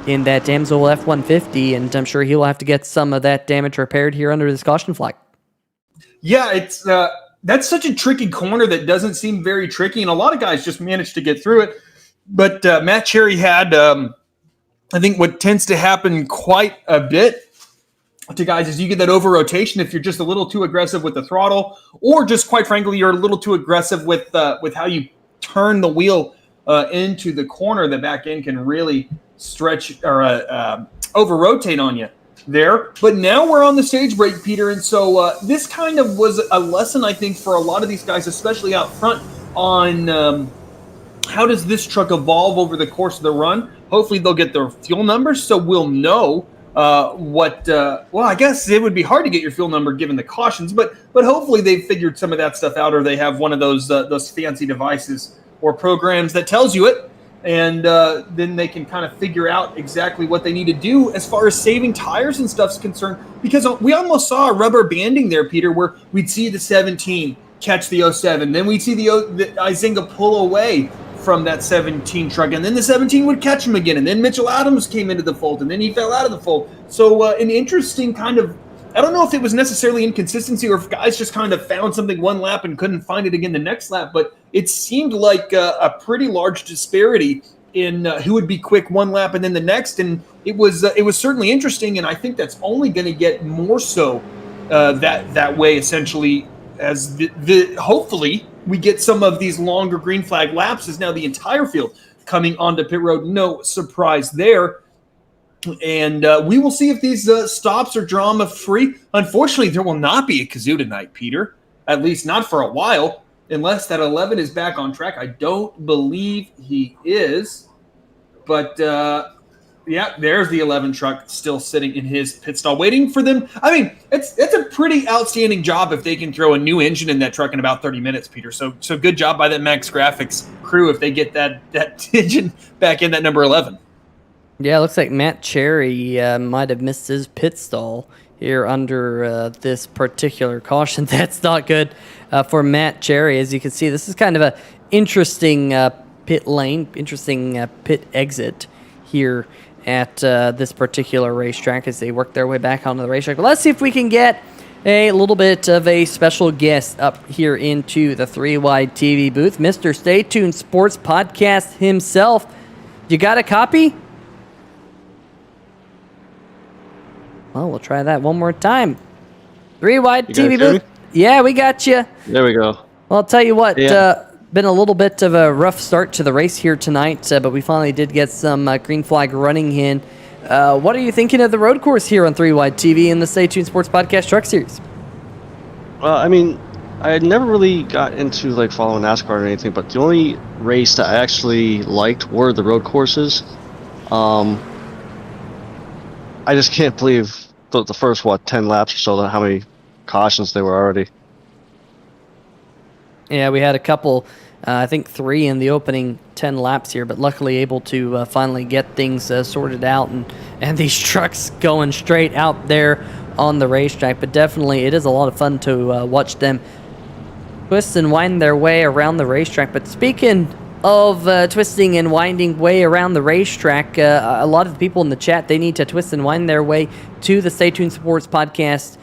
[SPEAKER 1] in that Damsel F-150, and I'm sure he'll have to get some of that damage repaired here under this caution flag.
[SPEAKER 2] Yeah, it's that's such a tricky corner that doesn't seem very tricky, and a lot of guys just managed to get through it. But Matt Cherry had, I think what tends to happen quite a bit to guys is you get that over-rotation if you're just a little too aggressive with the throttle, or just, quite frankly, you're a little too aggressive with how you turn the wheel into the corner. The back end can really stretch or over-rotate on you there. But now we're on the stage break, Peter, and so this kind of was a lesson, I think, for a lot of these guys, especially out front, on how does this truck evolve over the course of the run. Hopefully they'll get their fuel numbers, so we'll know well, I guess it would be hard to get your fuel number given the cautions, but hopefully they've figured some of that stuff out, or they have one of those fancy devices or programs that tells you it, and then they can kind of figure out exactly what they need to do as far as saving tires and stuff's concerned. Because we almost saw a rubber banding there, Peter, where we'd see the 17 catch the 07, then we'd see the Izinga pull away from that 17 truck, and then the 17 would catch him again, and then Mitchell Adams came into the fold, and then he fell out of the fold. So an interesting kind of, I don't know if it was necessarily inconsistency or if guys just kind of found something one lap and couldn't find it again the next lap, but it seemed like a pretty large disparity in who would be quick one lap and then the next, and it was certainly interesting, and I think that's only going to get more so that way, essentially, as hopefully we get some of these longer green flag laps, as now the entire field coming onto pit road. No surprise there. And we will see if these stops are drama-free. Unfortunately, there will not be a kazoo tonight, Peter, at least not for a while, unless that 11 is back on track. I don't believe he is. But, yeah, there's the 11 truck still sitting in his pit stall waiting for them. I mean, it's a pretty outstanding job if they can throw a new engine in that truck in about 30 minutes, Peter. So good job by that MaxGrafix crew if they get that engine back in that number 11.
[SPEAKER 1] Yeah, it looks like Matt Cherry might have missed his pit stall here under this particular caution. That's not good for Matt Cherry. As you can see, this is kind of a interesting pit lane, interesting pit exit here at this particular racetrack as they work their way back onto the racetrack. But let's see if we can get a little bit of a special guest up here into the 3-Wide TV booth. Mr. Stay Tuned Sports Podcast himself. You got a copy? Well, we'll try that one more time. 3-Wide TV booth. Yeah, we got you.
[SPEAKER 5] There we go.
[SPEAKER 1] Well, I'll tell you what. Been a little bit of a rough start to the race here tonight, but we finally did get some green flag running in. What are you thinking of the road course here on 3-Wide TV in the Stay Tuned Sports Podcast Truck Series?
[SPEAKER 5] Well, I mean, I had never really got into like following NASCAR or anything, but the only race that I actually liked were the road courses. I just can't believe the first 10 laps or so, how many cautions there were already.
[SPEAKER 1] Yeah, we had a couple, I think 3 in the opening 10 laps here, but luckily able to finally get things sorted out and these trucks going straight out there on the racetrack. But definitely it is a lot of fun to watch them twist and wind their way around the racetrack. But speaking of twisting and winding way around the racetrack, a lot of the people in the chat, they need to twist and wind their way to the Stay Tuned Sports Podcast.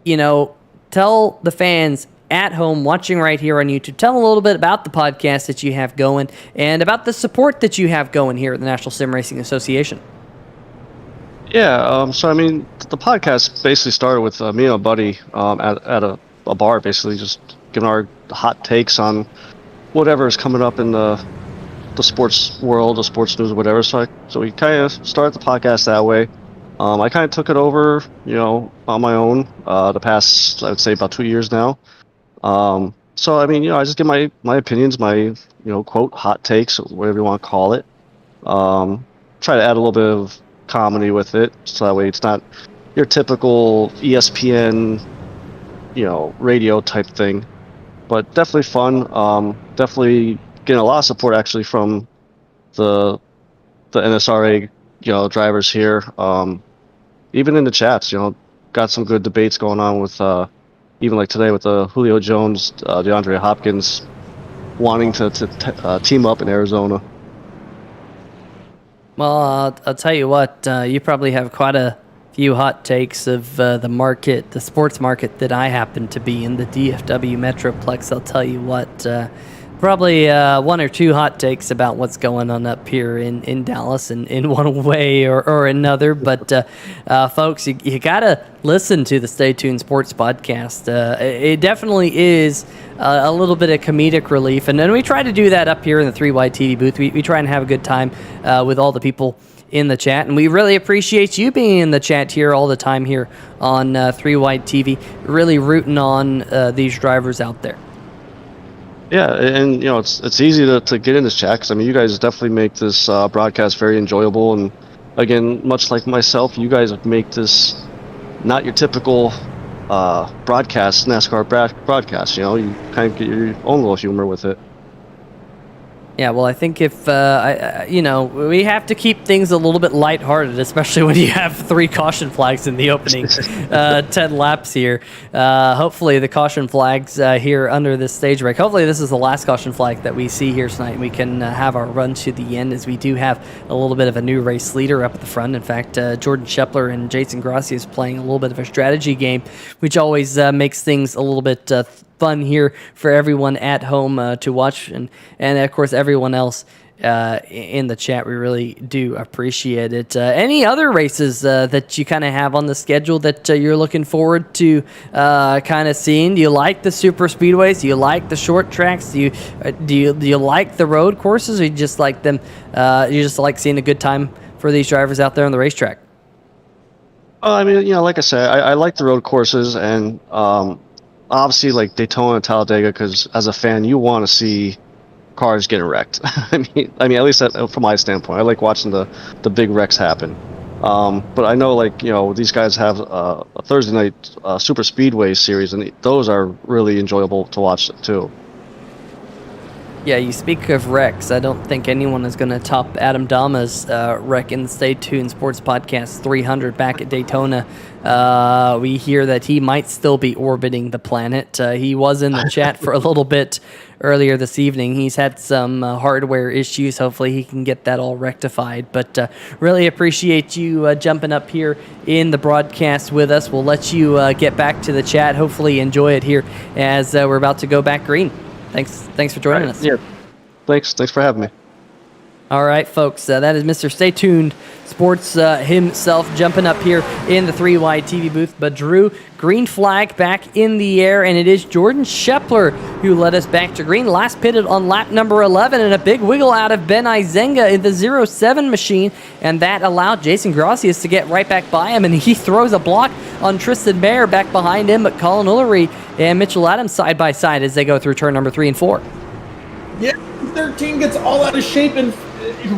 [SPEAKER 1] You know, tell the fans at home watching right here on YouTube, tell them a little bit about the podcast that you have going and about the support that you have going here at the National Sim Racing Association.
[SPEAKER 5] Yeah, so I mean, the podcast basically started with me and a buddy at a bar, basically just giving our hot takes on whatever is coming up in the sports world, the sports news, or whatever. So we kind of started the podcast that way. I kind of took it over, on my own the past, I would say, about 2 years now. So I mean, I just give my opinions, my quote hot takes, whatever you want to call it. Try to add a little bit of comedy with it, so that way it's not your typical ESPN radio type thing. But definitely fun. Definitely getting a lot of support actually from the NSRA drivers here. Even in the chats, got some good debates going on with even like today with Julio Jones, DeAndre Hopkins wanting to team up in Arizona.
[SPEAKER 1] Well, I'll tell you what, you probably have quite a few hot takes of the sports market that I happen to be in, the DFW Metroplex. I'll tell you what, probably one or two hot takes about what's going on up here in Dallas in one way or another. But folks, you got to listen to the Stay Tuned Sports Podcast. It definitely is a little bit of comedic relief. And then we try to do that up here in the 3Y TV booth. We try and have a good time with all the people in the chat, and we really appreciate you being in the chat here all the time here on 3Y TV, really rooting on these drivers out there.
[SPEAKER 5] Yeah, and it's easy to get in this chat because you guys definitely make this broadcast very enjoyable, and again, much like myself, you guys make this not your typical broadcast, NASCAR broadcast. You kind of get your own little humor with it.
[SPEAKER 1] Yeah, well, I think if, we have to keep things a little bit lighthearted, especially when you have 3 caution flags in the opening 10 laps here. Hopefully the caution flags here under this stage break, hopefully this is the last caution flag that we see here tonight. We can have our run to the end, as we do have a little bit of a new race leader up at the front. In fact, Jordan Scheffler and Jason Grossi is playing a little bit of a strategy game, which always makes things a little bit fun here for everyone at home to watch, and of course everyone else in the chat. We really do appreciate it. Any other races that you kind of have on the schedule that you're looking forward to kind of seeing? Do you like the super speedways? Do you like the short tracks? Do you like the road courses, or you just like them? You just like seeing a good time for these drivers out there on the racetrack?
[SPEAKER 5] Like I said, I like the road courses, and obviously like Daytona and Talladega, because as a fan you want to see cars getting wrecked. I mean at least from my standpoint, I like watching the big wrecks happen. But I know these guys have a Thursday night super speedway series, and those are really enjoyable to watch too.
[SPEAKER 1] Yeah, you speak of wrecks. I don't think anyone is going to top Adam Dama's wreck in the Stay Tuned Sports Podcast 300 back at Daytona. We hear that he might still be orbiting the planet. He was in the chat for a little bit earlier this evening. He's had some hardware issues. Hopefully he can get that all rectified. But really appreciate you jumping up here in the broadcast with us. We'll let you get back to the chat. Hopefully enjoy it here as we're about to go back green. Thanks for joining us.
[SPEAKER 5] Yeah, thanks for having me.
[SPEAKER 1] All right, folks, that is Mr. Stay Tuned Sports himself jumping up here in the 3Y TV booth. But Drew, green flag back in the air, and it is Jordan Scheffler who led us back to green. Last pitted on lap number 11, and a big wiggle out of Ben Izenga in the 07 machine, and that allowed Jason Gracias to get right back by him, and he throws a block on Tristan Mayer back behind him, but Colin Ullery and Mitchell Adams side by side as they go through turn number 3 and 4.
[SPEAKER 2] Yeah, 13 gets all out of shape, and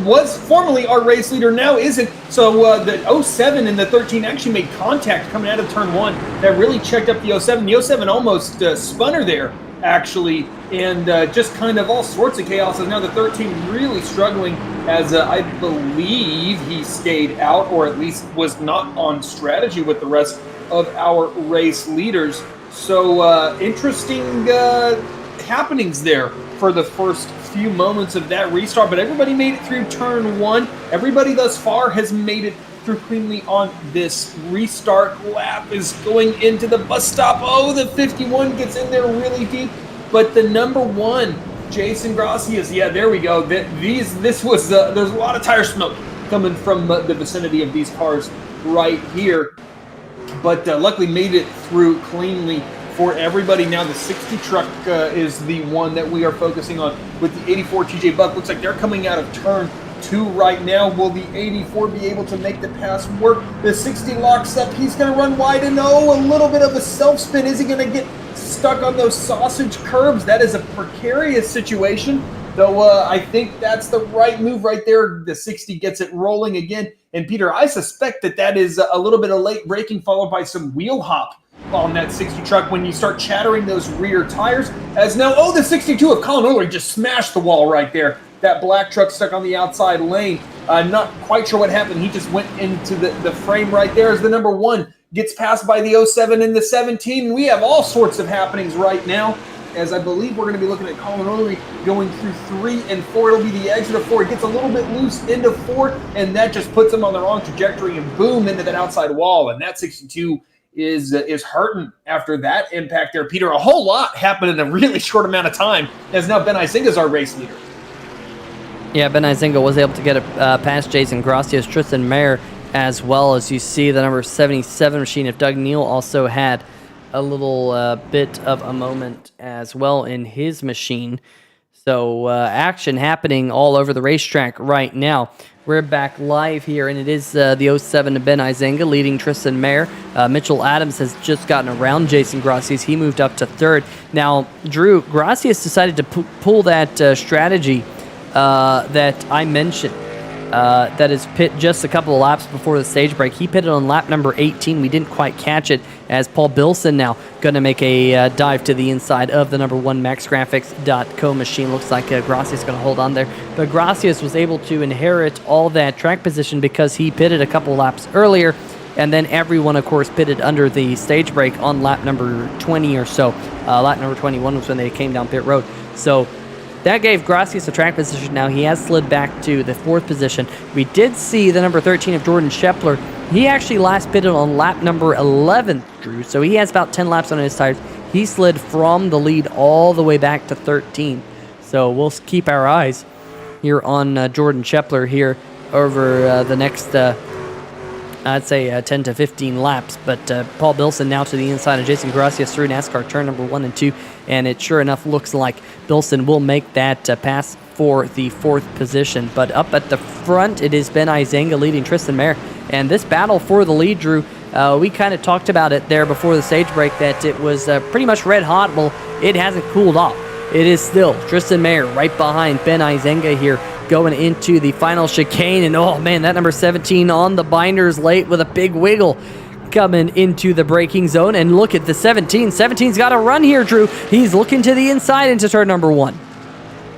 [SPEAKER 2] was formerly our race leader, now isn't. So the 07 and the 13 actually made contact coming out of turn 1. That really checked up the 07. The 07 almost spun her there, actually, and just kind of all sorts of chaos. And now the 13 really struggling, as I believe he stayed out, or at least was not on strategy with the rest of our race leaders. So interesting happenings there for the first few moments of that restart, but everybody made it through turn 1. Everybody thus far has made it through cleanly on this restart. Lap is going into the bus stop. Oh, the 51 gets in there really deep, but the number 1, Jason Gracias, yeah, there we go. This was there's a lot of tire smoke coming from the vicinity of these cars right here, but luckily made it through cleanly for everybody. Now the 60 truck is the one that we are focusing on with the 84 TJ Buck. Looks like they're coming out of turn 2 right now. Will the 84 be able to make the pass work? The 60 locks up. He's going to run wide, and a little bit of a self-spin. Is he going to get stuck on those sausage curbs? That is a precarious situation, though I think that's the right move right there. The 60 gets it rolling again. And Peter, I suspect that is a little bit of late braking followed by some wheel hop on that 60 truck when you start chattering those rear tires. As now, the 62 of Colin Olerud just smashed the wall right there. That black truck stuck on the outside lane. Not quite sure what happened. He just went into the frame right there as the number 1 gets passed by the 07 and the 17. We have all sorts of happenings right now, as I believe we're going to be looking at Colin Olerud going through 3 and 4. It'll be the exit of 4. It gets a little bit loose into 4, and that just puts him on the wrong trajectory and boom into that outside wall. And that 62 is hurting after that impact there, Peter. A whole lot happened in a really short amount of time, as now Ben Izinga's our race leader.
[SPEAKER 1] Yeah, Ben Izinga was able to get it past Jason Gracias, Tristan Mayer, as well as you see the number 77 machine of Doug Neal also had a little bit of a moment as well in his machine. So action happening all over the racetrack right now. We're back live here, and it is the 07 to Ben Izinga leading Tristan Mayer. Mitchell Adams has just gotten around Jason Gracias. He moved up to 3rd. Now, Drew, Gracias decided to pull that strategy that I mentioned. That is pit just a couple of laps before the stage break. He pitted on lap number 18. We didn't quite catch it, as Paul Bilson now going to make a dive to the inside of the number 1 MaxGrafix.co machine. Looks like Gracias going to hold on there. But Gracias was able to inherit all that track position because he pitted a couple laps earlier, and then everyone, of course, pitted under the stage break on lap number 20 or so. Lap number 21 was when they came down pit road. So that gave Gracias a track position. Now he has slid back to the 4th position. We did see the number 13 of Jordan Scheffler. He actually last pitted on lap number 11, Drew. So he has about 10 laps on his tires. He slid from the lead all the way back to 13. So we'll keep our eyes here on Jordan Scheffler here over the next, I'd say 10 to 15 laps. But Paul Bilson now to the inside of Jason Gracias through NASCAR turn number 1 and 2. And it sure enough looks like Bilson will make that pass for the 4th position. But up at the front, it is Ben Izinga leading Tristan Mayer. And this battle for the lead, Drew, we kind of talked about it there before the stage break, that it was pretty much red hot. Well, it hasn't cooled off. It is still Tristan Mayer right behind Ben Izinga here going into the final chicane. And oh man, that number 17 on the binders late with a big wiggle coming into the braking zone. And look at the 17. 17's got a run here, Drew. He's looking to the inside into turn number 1.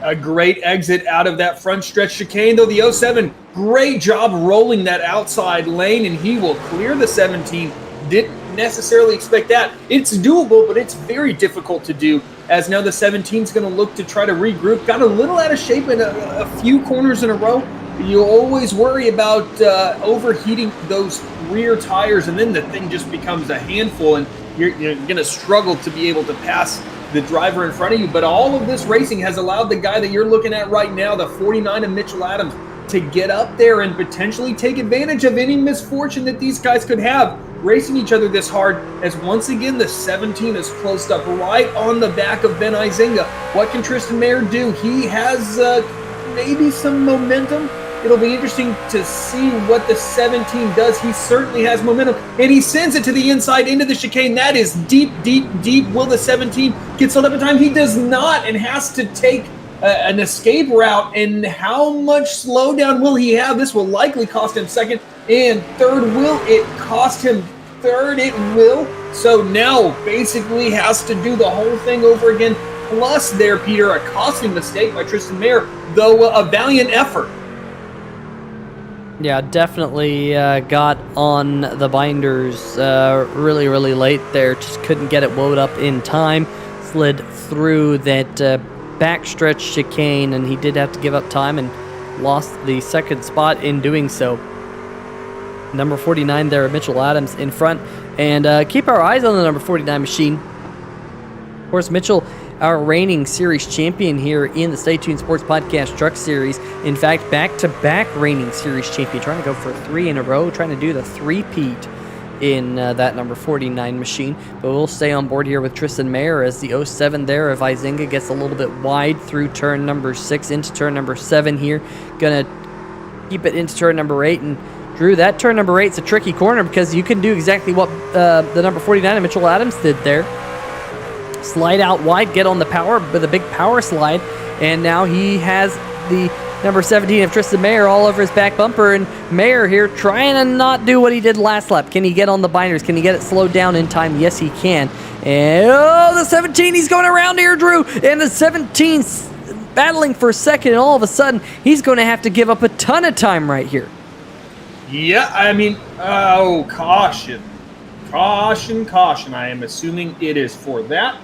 [SPEAKER 2] A great exit out of that front stretch chicane, though. The 07, great job rolling that outside lane, and he will clear the 17. Didn't necessarily expect that. It's doable, but it's very difficult to do, as now the 17's going to look to try to regroup. Got a little out of shape in a few corners in a row. You always worry about overheating those rear tires, and then the thing just becomes a handful, and you're going to struggle to be able to pass the driver in front of you. But all of this racing has allowed the guy that you're looking at right now, the 49 of Mitchell Adams, to get up there and potentially take advantage of any misfortune that these guys could have racing each other this hard, as once again the 17 is closed up right on the back of Ben Izinga. What can Tristan Mayer do? He has maybe some momentum. It'll be interesting to see what the 17 does. He certainly has momentum, and he sends it to the inside into the chicane. That is deep, deep, deep. Will the 17 get sold up in time? He does not, and has to take an escape route. And how much slowdown will he have? This will likely cost him 2nd and 3rd. Will it cost him 3rd? It will. So now basically has to do the whole thing over again. Plus there, Peter, a costly mistake by Tristan Mayer, though a valiant effort.
[SPEAKER 1] Yeah, definitely got on the binders really, really late there. Just couldn't get it wound up in time. Slid through that backstretch chicane, and he did have to give up time and lost the 2nd spot in doing so. Number 49 there, Mitchell Adams in front. And keep our eyes on the number 49 machine. Of course, Mitchell, our reigning series champion here in the Stay Tuned Sports Podcast Truck Series. In fact, back-to-back reigning series champion, trying to go for 3 in a row, trying to do the three-peat in that number 49 machine. But we'll stay on board here with Tristan Mayer as the 07 there of Izinga gets a little bit wide through turn number 6 into turn number 7 here. Gonna keep it into turn number 8. And Drew, that turn number 8 is a tricky corner because you can do exactly what the number 49 of Mitchell Adams did there. Slide out wide, get on the power with a big power slide, and now he has the number 17 of Tristan Mayer all over his back bumper, and Mayer here trying to not do what he did last lap. Can he get on the binders? Can he get it slowed down in time? Yes, he can. And the 17, he's going around here, Drew, and the 17's battling for a second, and all of a sudden, he's going to have to give up a ton of time right here.
[SPEAKER 2] Yeah, I mean, oh, caution. Caution. I am assuming it is for that.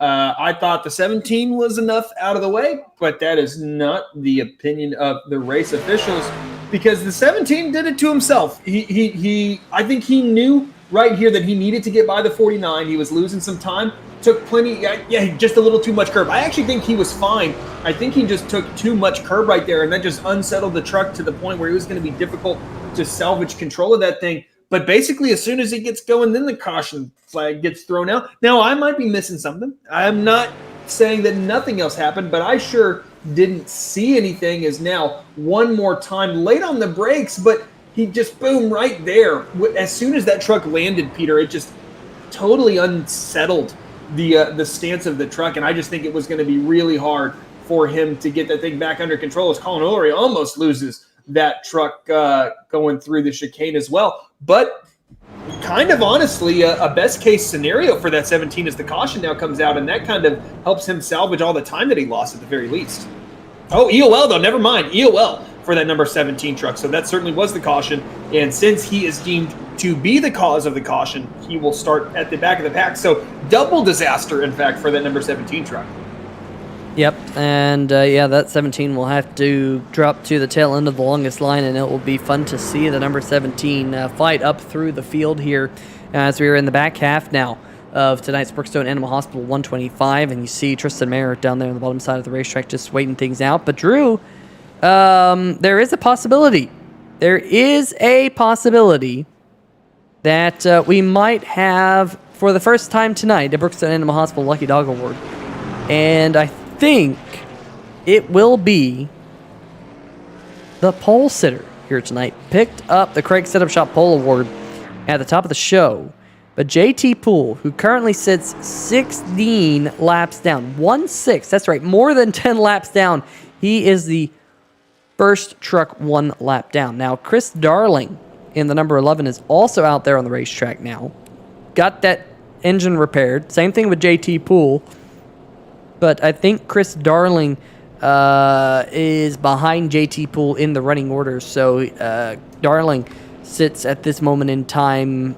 [SPEAKER 2] I thought the 17 was enough out of the way, but that is not the opinion of the race officials, because the 17 did it to himself. I think he knew right here that he needed to get by the 49. He was losing some time. Took plenty, just a little too much curb. I actually think he was fine. I think he just took too much curb right there, and that just unsettled the truck to the point where it was going to be difficult to salvage control of that thing. But basically, as soon as it gets going, then the caution flag gets thrown out. Now, I might be missing something. I'm not saying that nothing else happened, but I sure didn't see anything. As now one more time late on the brakes, but he just boom right there. As soon as that truck landed, Peter, it just totally unsettled the stance of the truck, and I just think it was going to be really hard for him to get that thing back under control, as Colin Ullery almost loses that truck going through the chicane as well. But kind of honestly, a best case scenario for that 17 is the caution now comes out, and that kind of helps him salvage all the time that he lost at the very least. Oh, EOL though, never mind, EOL for that number 17 truck. So that certainly was the caution, and since he is deemed to be the cause of the caution, he will start at the back of the pack. So double disaster, in fact, for that number 17 truck.
[SPEAKER 1] Yep, and that 17 will have to drop to the tail end of the longest line, and it will be fun to see the number 17 fight up through the field here as we are in the back half now of tonight's Brookstone Animal Hospital 125, and you see Tristan Mayer down there on the bottom side of the racetrack just waiting things out. But Drew, there is a possibility. There is a possibility that we might have, for the first time tonight, a Brookstone Animal Hospital Lucky Dog Award. And I think it will be the pole sitter here tonight. Picked up the Craig Setup Shop Pole Award at the top of the show. But JT Poole, who currently sits 16 laps down, 1-6, that's right, more than 10 laps down. He is the first truck 1 lap down. Now, Chris Darling in the number 11 is also out there on the racetrack now. Got that engine repaired. Same thing with JT Poole. But I think Chris Darling is behind JT Poole in the running order. So Darling sits at this moment in time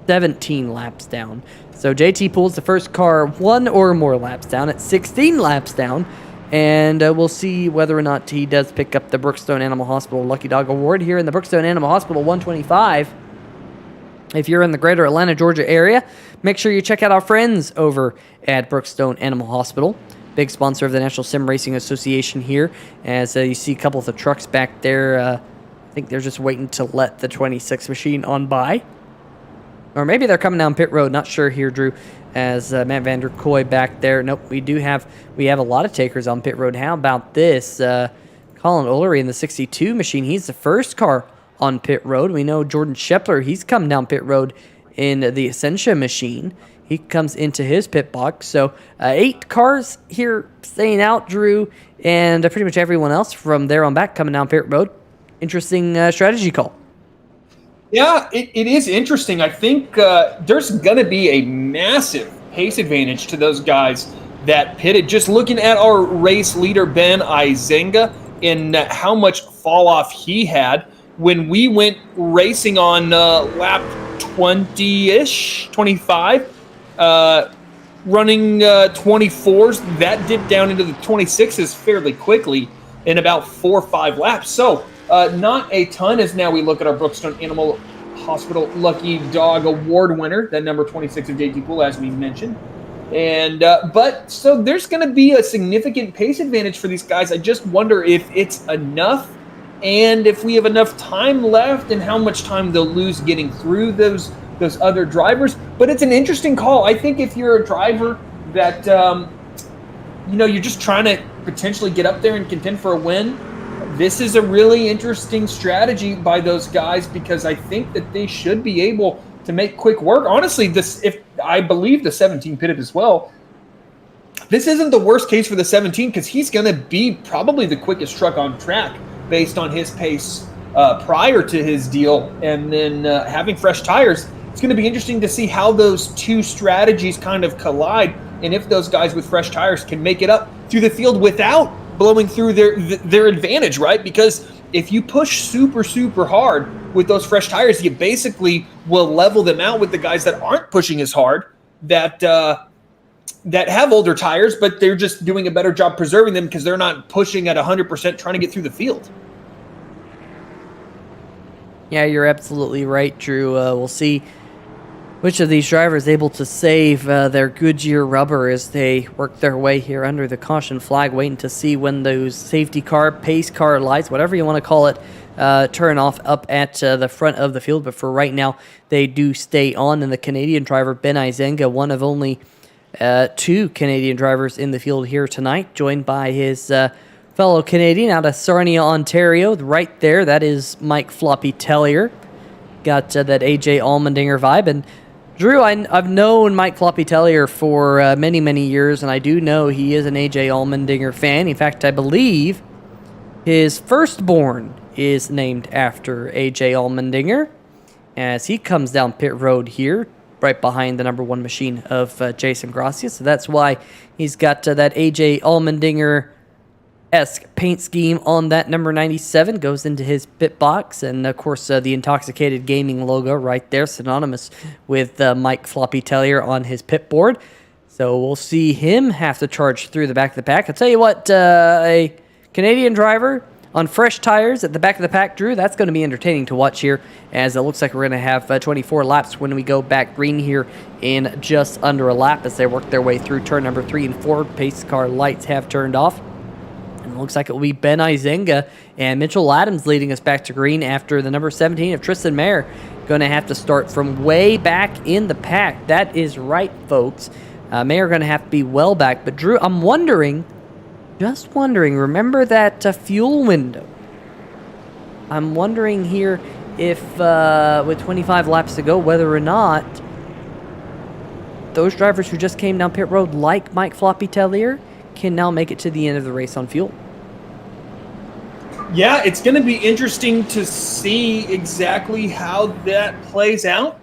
[SPEAKER 1] 17 laps down. So JT Poole's the first car 1 or more laps down at 16 laps down. And we'll see whether or not he does pick up the Brookstone Animal Hospital Lucky Dog Award here in the Brookstone Animal Hospital 125. If you're in the greater Atlanta, Georgia area, make sure you check out our friends over at Brookstone Animal Hospital, big sponsor of the National Sim Racing Association here. As you see a couple of the trucks back there, I think they're just waiting to let the 26 machine on by. Or maybe they're coming down pit road, not sure here, Drew, as Matt Vander Kooi back there. Nope, we have a lot of takers on pit road. How about this? Colin Ullery in the 62 machine, he's the first car on pit road. We know Jordan Shepler, he's come down pit road in the Essentia machine. He comes into his pit box. So 8 cars here staying out, Drew, and pretty much everyone else from there on back coming down pit road. Interesting strategy call.
[SPEAKER 2] Yeah, it is interesting. I think there's going to be a massive pace advantage to those guys that pitted. Just looking at our race leader, Ben Izenga, and how much fall off he had when we went racing on lap 20-ish, 25, running 24s. That dipped down into the 26s fairly quickly in about 4 or 5 laps. So not a ton as now we look at our Brookstone Animal Hospital Lucky Dog Award winner, that number 26 of JT Poole, as we mentioned. And but so there's going to be a significant pace advantage for these guys. I just wonder if it's enough, and if we have enough time left, and how much time they'll lose getting through those other drivers. But it's an interesting call. I think if you're a driver that you're just trying to potentially get up there and contend for a win, this is a really interesting strategy by those guys, because I think that they should be able to make quick work. Honestly, if I believe the 17 pitted as well. this isn't the worst case for the 17 because he's going to be probably the quickest truck on track based on his pace prior to his deal. And then having fresh tires, it's going to be interesting to see how those two strategies kind of collide and if those guys with fresh tires can make it up through the field without blowing through their advantage, right? Because if you push super, super hard with those fresh tires, you basically will level them out with the guys that aren't pushing as hard, that have older tires, but they're just doing a better job preserving them because they're not pushing at 100% trying to get through the field.
[SPEAKER 1] Yeah, you're absolutely right, Drew. We'll see which of these drivers is able to save their Goodyear rubber as they work their way here under the caution flag, waiting to see when those safety car, pace car lights, whatever you want to call it, turn off up at the front of the field. But for right now, they do stay on. And the Canadian driver, Ben Izenga, one of only two Canadian drivers in the field here tonight, joined by his fellow Canadian out of Sarnia, Ontario. Right there, that is Mike Floppy Tellier. Got that AJ Allmendinger vibe. And Drew, I've known Mike Floppy Tellier for many, many years, and I do know he is an AJ Allmendinger fan. In fact, I believe his firstborn is named after AJ Allmendinger as he comes down pit road here, right behind the number one machine of Jason Gracia. So that's why he's got that AJ Allmendinger-esque paint scheme on that number 97. Goes into his pit box. And, of course, the Intoxicated Gaming logo right there, synonymous with Mike Floppy Tellier on his pit board. So we'll see him have to charge through the back of the pack. I'll tell you what, a Canadian driver on fresh tires at the back of the pack, Drew, that's going to be entertaining to watch here, as it looks like we're going to have 24 laps when we go back green here in just under a lap as they work their way through turn number 3 and 4. Pace car lights have turned off. And it looks like it will be Ben Izenga and Mitchell Adams leading us back to green after the number 17 of Tristan Mayer going to have to start from way back in the pack. That is right, folks. Mayer going to have to be well back. But, Drew, I'm wondering... Just wondering, remember that fuel window? I'm wondering here if, with 25 laps to go, whether or not those drivers who just came down pit road, like Mike Floppy Tellier, can now make it to the end of the race on fuel.
[SPEAKER 2] Yeah, it's going to be interesting to see exactly how that plays out.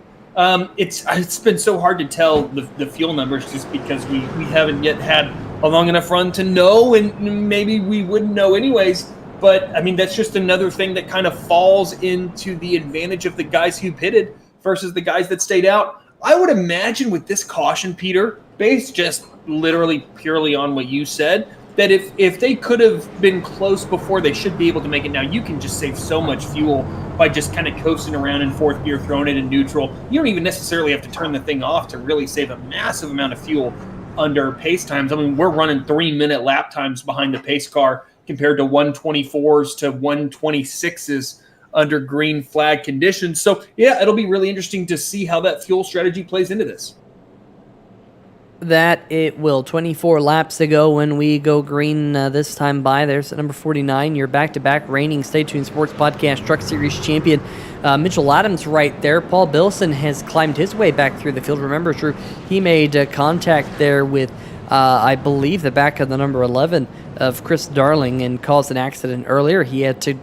[SPEAKER 2] It's been so hard to tell the fuel numbers just because we haven't yet had a long enough run to know, and maybe we wouldn't know anyways. But, I mean, that's just another thing that kind of falls into the advantage of the guys who pitted versus the guys that stayed out. I would imagine with this caution, Peter, based just literally purely on what you said, that if they could have been close before, they should be able to make it now. You can just save so much fuel by just kind of coasting around in fourth gear, throwing it in neutral. You don't even necessarily have to turn the thing off to really save a massive amount of fuel under pace times. I mean, we're running 3-minute lap times behind the pace car compared to 124s to 126s under green flag conditions. So, yeah, it'll be really interesting to see how that fuel strategy plays into this.
[SPEAKER 1] That it will. 24 laps to go when we go green this time by. There's number 49, your back-to-back reigning Stay Tuned Sports Podcast Truck Series champion, Mitchell Adams right there. Paul Billson has climbed his way back through the field. Remember, Drew, he made contact there with, I believe, the back of the number 11 of Chris Darling and caused an accident earlier. He had to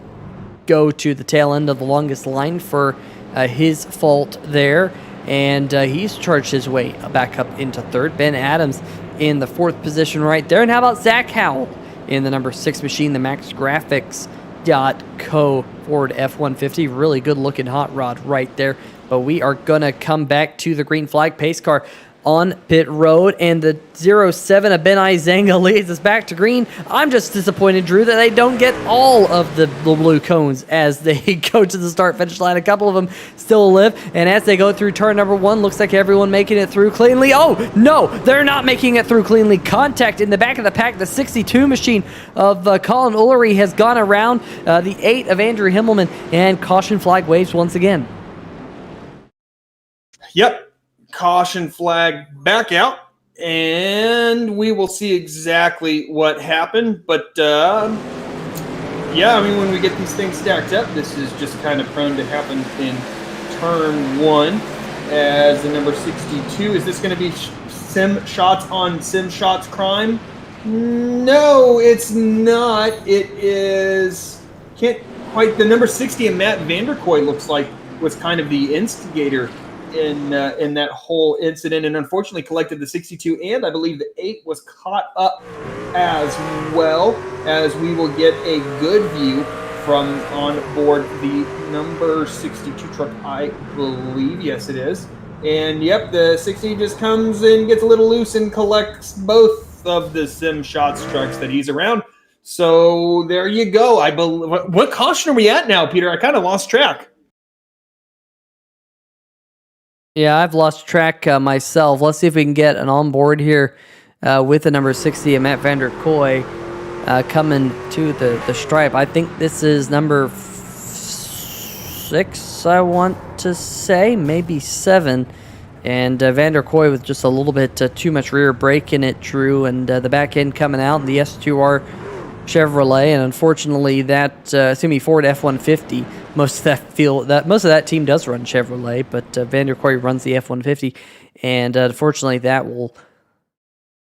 [SPEAKER 1] go to the tail end of the longest line for his fault there. And he's charged his way back up into third. Ben Adams in the fourth position right there. And how about Zach Howell in the number 6 machine, the MaxGrafix.co Ford F-150. Really good looking hot rod right there. But we are going to come back to the green flag pace car on pit road, and the 07 of Ben Izenga leads us back to green. I'm just disappointed, Drew, that they don't get all of the blue cones as they go to the start-finish line. A couple of them still live, and as they go through turn number 1, looks like everyone making it through cleanly. Oh, no, they're not making it through cleanly. Contact in the back of the pack. The 62 machine of Colin Ullery has gone around the 8 of Andrew Himmelman, and caution flag waves once again.
[SPEAKER 2] Yep. Caution flag back out, and we will see exactly what happened. But yeah, I mean, when we get these things stacked up, this is just kind of prone to happen in turn 1 as the number 62. Is this going to be Sim Shots on Sim Shots crime? No, it's not. It is, can't quite, the number 60 and Matt Vanderkoy looks like was kind of the instigator in that whole incident, and unfortunately collected the 62, and I believe the 8 was caught up as well, as we will get a good view from on board the number 62 truck, I believe. Yes, it is. And yep, the 60 just comes and gets a little loose and collects both of the Sim Shots trucks that he's around. So there you go. I believe. What caution are we at now, Peter? I kind of lost track.
[SPEAKER 1] Yeah, I've lost track myself. Let's see if we can get an onboard here with the number 60 and Matt Vanderkoy coming to the stripe. I think this is number 6, I want to say, maybe 7. And Vanderkoy with just a little bit too much rear brake in it, Drew, and the back end coming out, the S2R Chevrolet, and unfortunately that Sumi Ford F-150, most of that team does run Chevrolet, but Vanderkoy runs the F-150, and unfortunately that will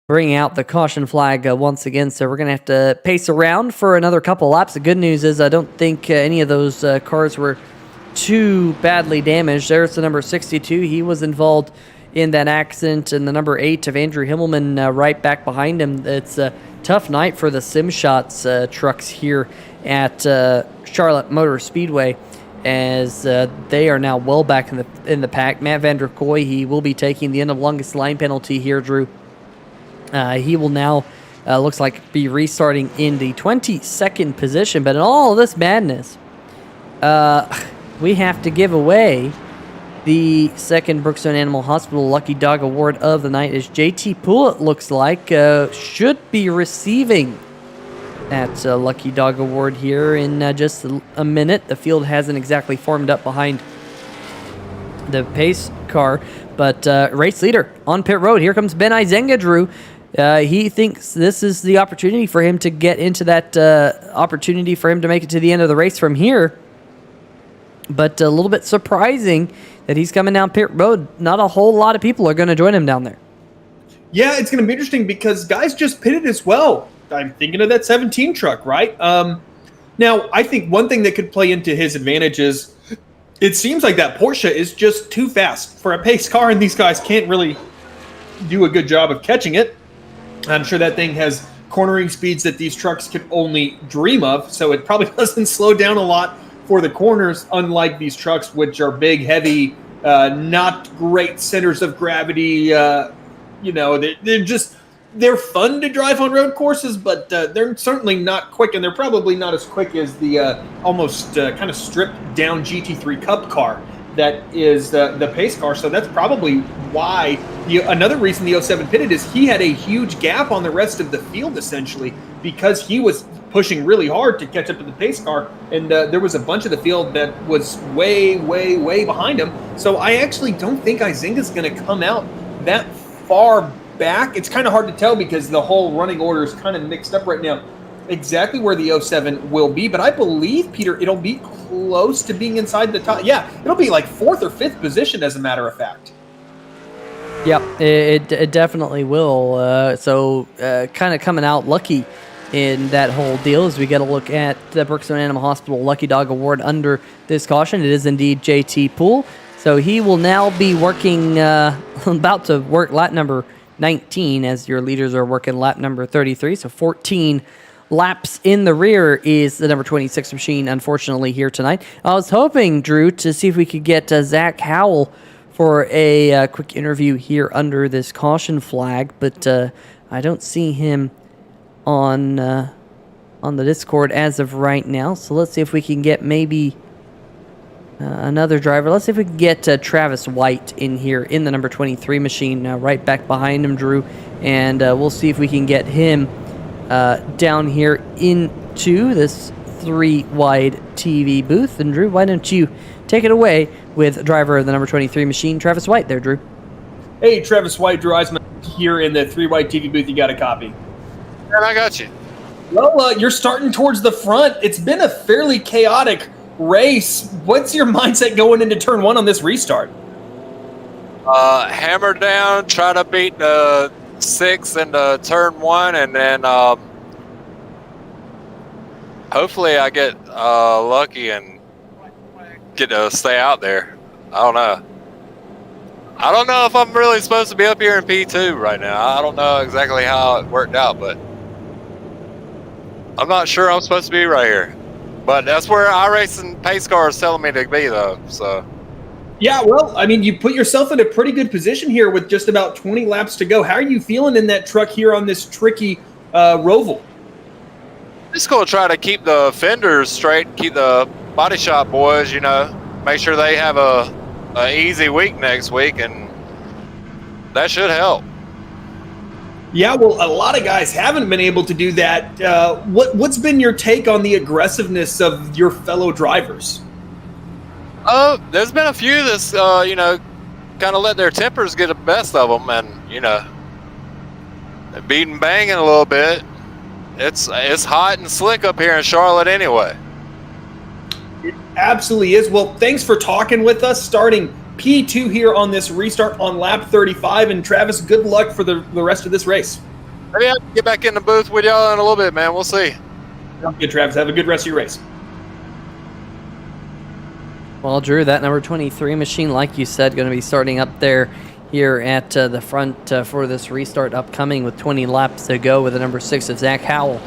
[SPEAKER 1] bring out the caution flag once again. So we're going to have to pace around for another couple laps. The good news is I don't think any of those cars were too badly damaged. There's the number 62. He was involved in that accident, and the number 8 of Andrew Himmelman right back behind him. It's a tough night for the Sim Shots trucks here at Charlotte Motor Speedway, as they are now well back in the pack. Matt Vanderkoy, he will be taking the end of longest line penalty here, Drew. He will now, looks like, be restarting in the 22nd position. But in all of this madness, we have to give away the second Brookstone Animal Hospital Lucky Dog Award of the night, as JT Poole, it looks like, should be receiving that Lucky Dog Award here in just a minute. The field hasn't exactly formed up behind the pace car, but race leader on pit road. Here comes Ben Izenga, Drew. He thinks this is the opportunity for him to get into that opportunity for him to make it to the end of the race from here. But a little bit surprising that he's coming down pit road. Not a whole lot of people are going to join him down there.
[SPEAKER 2] Yeah, it's going to be interesting because guys just pitted as well. I'm thinking of that 17 truck, right? Now, I think one thing that could play into his advantage is it seems like that Porsche is just too fast for a pace car, and these guys can't really do a good job of catching it. I'm sure that thing has cornering speeds that these trucks could only dream of, so it probably doesn't slow down a lot for the corners, unlike these trucks, which are big, heavy, not great centers of gravity. They're fun to drive on road courses, but they're certainly not quick, and they're probably not as quick as the almost kind of stripped down GT3 Cup car that is the pace car. So that's probably why another reason the 07 pitted is he had a huge gap on the rest of the field, essentially, because he was pushing really hard to catch up to the pace car, and there was a bunch of the field that was way, way, way behind him. So I actually don't think Izinga's going to come out that far back. It's kind of hard to tell because the whole running order is kind of mixed up right now, exactly where the 07 will be. But I believe, Peter, it'll be close to being inside the top. Yeah, it'll be like 4th or 5th position, as a matter of fact.
[SPEAKER 1] Yep, it definitely will. So kind of coming out lucky in that whole deal as we get a look at the Brookstone Animal Hospital Lucky Dog Award under this caution. It is indeed JT Poole. So he will now be working, about to work lap number 19, as your leaders are working lap number 33. So 14 laps in the rear is the number 26 machine, unfortunately, here tonight. I was hoping, Drew, to see if we could get Zach Howell for a quick interview here under this caution flag, but I don't see him on the Discord as of right now. So let's see if we can get maybe another driver. Let's see if we can get Travis White in here in the number 23 machine, right back behind him, Drew. And we'll see if we can get him down here into this 3-wide TV booth. And Drew, why don't you take it away with driver of the number 23 machine, Travis White there, Drew.
[SPEAKER 2] Hey, Travis White, Drew Eisman here in the 3-wide TV booth. You got a copy?
[SPEAKER 6] And I got you.
[SPEAKER 2] Well, you're starting towards the front. It's been a fairly chaotic race. What's your mindset going into turn 1 on this restart?
[SPEAKER 6] Hammer down, try to beat the 6 into turn 1, and then hopefully I get lucky and get to stay out there. I don't know. I don't know if I'm really supposed to be up here in P2 right now. I don't know exactly how it worked out, but I'm not sure I'm supposed to be right here. But that's where iRacing Pace Car is telling me to be, though. So.
[SPEAKER 2] Yeah, well, I mean, you put yourself in a pretty good position here with just about 20 laps to go. How are you feeling in that truck here on this tricky Roval?
[SPEAKER 6] Just going to try to keep the fenders straight, keep the body shop boys, you know, make sure they have a easy week next week, and that should help.
[SPEAKER 2] Yeah, well, a lot of guys haven't been able to do that. What's been your take on the aggressiveness of your fellow drivers?
[SPEAKER 6] There's been a few that's, you know, kind of let their tempers get the best of them, and, you know, beat and banging a little bit. It's hot and slick up here in Charlotte anyway.
[SPEAKER 2] It absolutely is. Well, thanks for talking with us, starting P2 here on this restart on lap 35. And Travis, good luck for the rest of this race.
[SPEAKER 6] Maybe I can get back in the booth with y'all in a little bit, man. We'll see.
[SPEAKER 2] Good, Travis. Have a good rest of your race.
[SPEAKER 1] Well, Drew, that number 23 machine, like you said, going to be starting up there here at the front for this restart upcoming with 20 laps to go with the number 6 of Zach Howell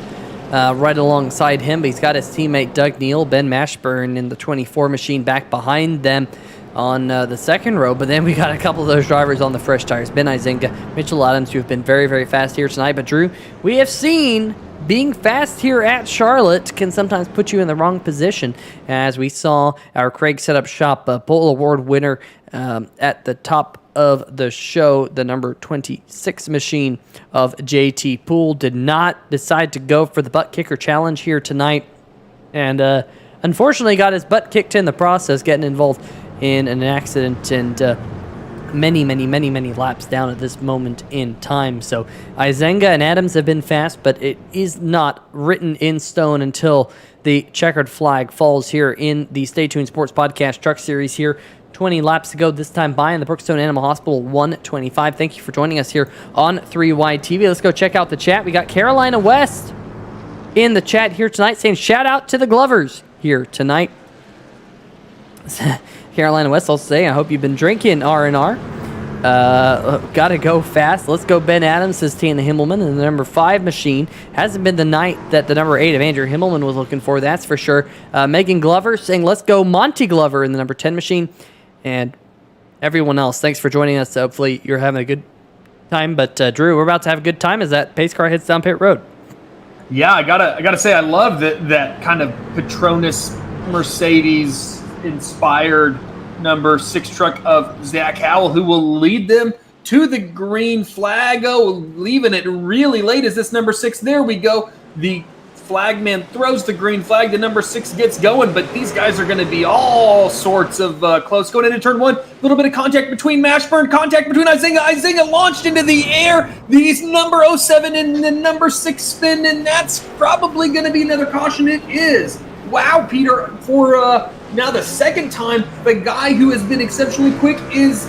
[SPEAKER 1] right alongside him. But he's got his teammate Doug Neal, Ben Mashburn in the 24 machine back behind them on the second row. But then we got a couple of those drivers on the fresh tires. Ben Izinga, Mitchell Adams, who have been very, very fast here tonight. But Drew, we have seen being fast here at Charlotte can sometimes put you in the wrong position, as we saw our Craig Setup Shop Pole Award winner at the top of the show, the number 26 machine of JT Poole, did not decide to go for the butt kicker challenge here tonight, and unfortunately got his butt kicked in the process, getting involved in an accident and many laps down at this moment in time. So Izenga and Adams have been fast, but it is not written in stone until the checkered flag falls here in the Stay Tuned Sports Podcast Truck Series here. 20 laps to go this time by in the Brookstone Animal Hospital 125. Thank you for joining us here on 3Wide TV. Let's go check out the chat. We got Carolina West in the chat here tonight saying shout out to the Glovers here tonight. Carolina West, I'll say, I hope you've been drinking R&R. Gotta go fast. Let's go Ben Adams, says Tina Himmelman. And the number 5 machine hasn't been the night that the number 8 of Andrew Himmelman was looking for, that's for sure. Megan Glover saying let's go Monty Glover in the number 10 machine. And everyone else, thanks for joining us. Hopefully you're having a good time. But Drew, we're about to have a good time as that pace car hits down pit road.
[SPEAKER 2] Yeah, I gotta say, I love that kind of Petronas Mercedes inspired number 6 truck of Zach Howell, who will lead them to the green flag. Oh, leaving it really late as this number 6. There we go. The flagman throws the green flag. The number 6 gets going, but these guys are going to be all sorts of close. Going into turn 1, a little bit of contact between Mashburn, contact between Izinga. Izinga launched into the air. These number 07 and the number 6 spin, and that's probably going to be another caution. It is. Wow, Peter, for now the second time, the guy who has been exceptionally quick is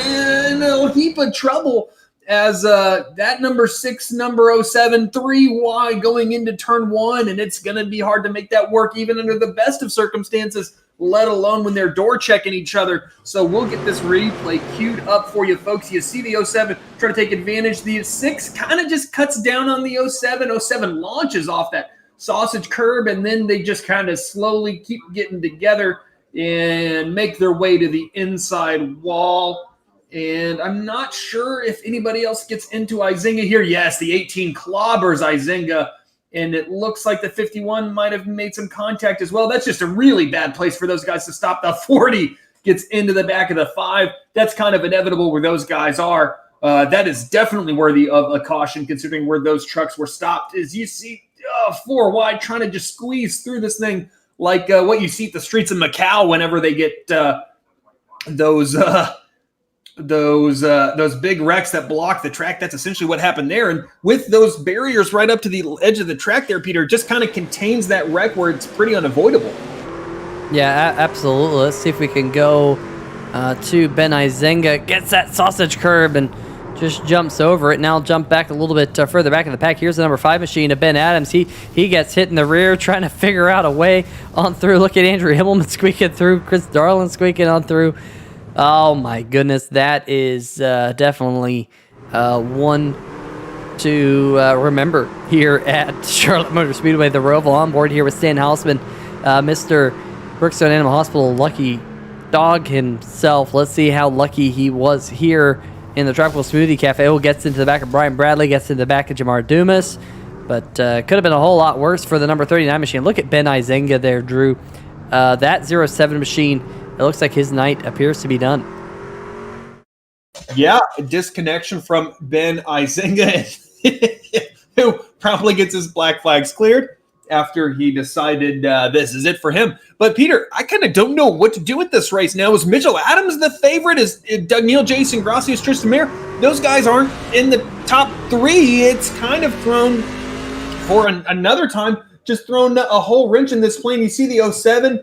[SPEAKER 2] in a heap of trouble, as that number 6, number 07, 3 wide going into turn 1, and it's going to be hard to make that work even under the best of circumstances, let alone when they're door checking each other. So we'll get this replay queued up for you folks. You see the 07 try to take advantage. The 6 kind of just cuts down on the 07. 07 launches off that sausage curb, and then they just kind of slowly keep getting together and make their way to the inside wall. And I'm not sure if anybody else gets into Izinga here. Yes, the 18 clobbers Izinga, and it looks like the 51 might have made some contact as well. That's just a really bad place for those guys to stop. The 40 gets into the back of the 5. That's kind of inevitable where those guys are. That is definitely worthy of a caution considering where those trucks were stopped. As you see, 4 wide trying to just squeeze through this thing like what you see at the streets of Macau whenever they get those big wrecks that block the track. That's essentially what happened there. And with those barriers right up to the edge of the track there, Peter, just kind of contains that wreck where it's pretty unavoidable.
[SPEAKER 1] Yeah, absolutely. Let's see if we can go to Ben Izenga. Gets that sausage curb and just jumps over it. Now jump back a little bit further back in the pack. Here's the number 5 machine of Ben Adams. He gets hit in the rear trying to figure out a way on through. Look at Andrew Himmelman squeaking through. Chris Darlin squeaking on through. Oh my goodness. That is definitely one to remember here at Charlotte Motor Speedway. The Roval on board here with Stan Hausman, Mr. Brookstone Animal Hospital lucky dog himself. Let's see how lucky he was here in the Tropical Smoothie Cafe. Oh, gets into the back of Brian Bradley, gets into the back of Jamar Dumas, but could have been a whole lot worse for the number 39 machine. Look at Ben Izenga there, Drew. That 07 machine, it looks like his night appears to be done.
[SPEAKER 2] Yeah, a disconnection from Ben Izenga, who probably gets his black flags cleared after he decided this is it for him. But Peter, I kind of don't know what to do with this race now. Is Mitchell Adams the favorite? Is Doug Neal, Jason Grossi, is Tristan Mayer? Those guys aren't in the top 3. It's kind of thrown for another time, just thrown a whole wrench in this plane. You see the 07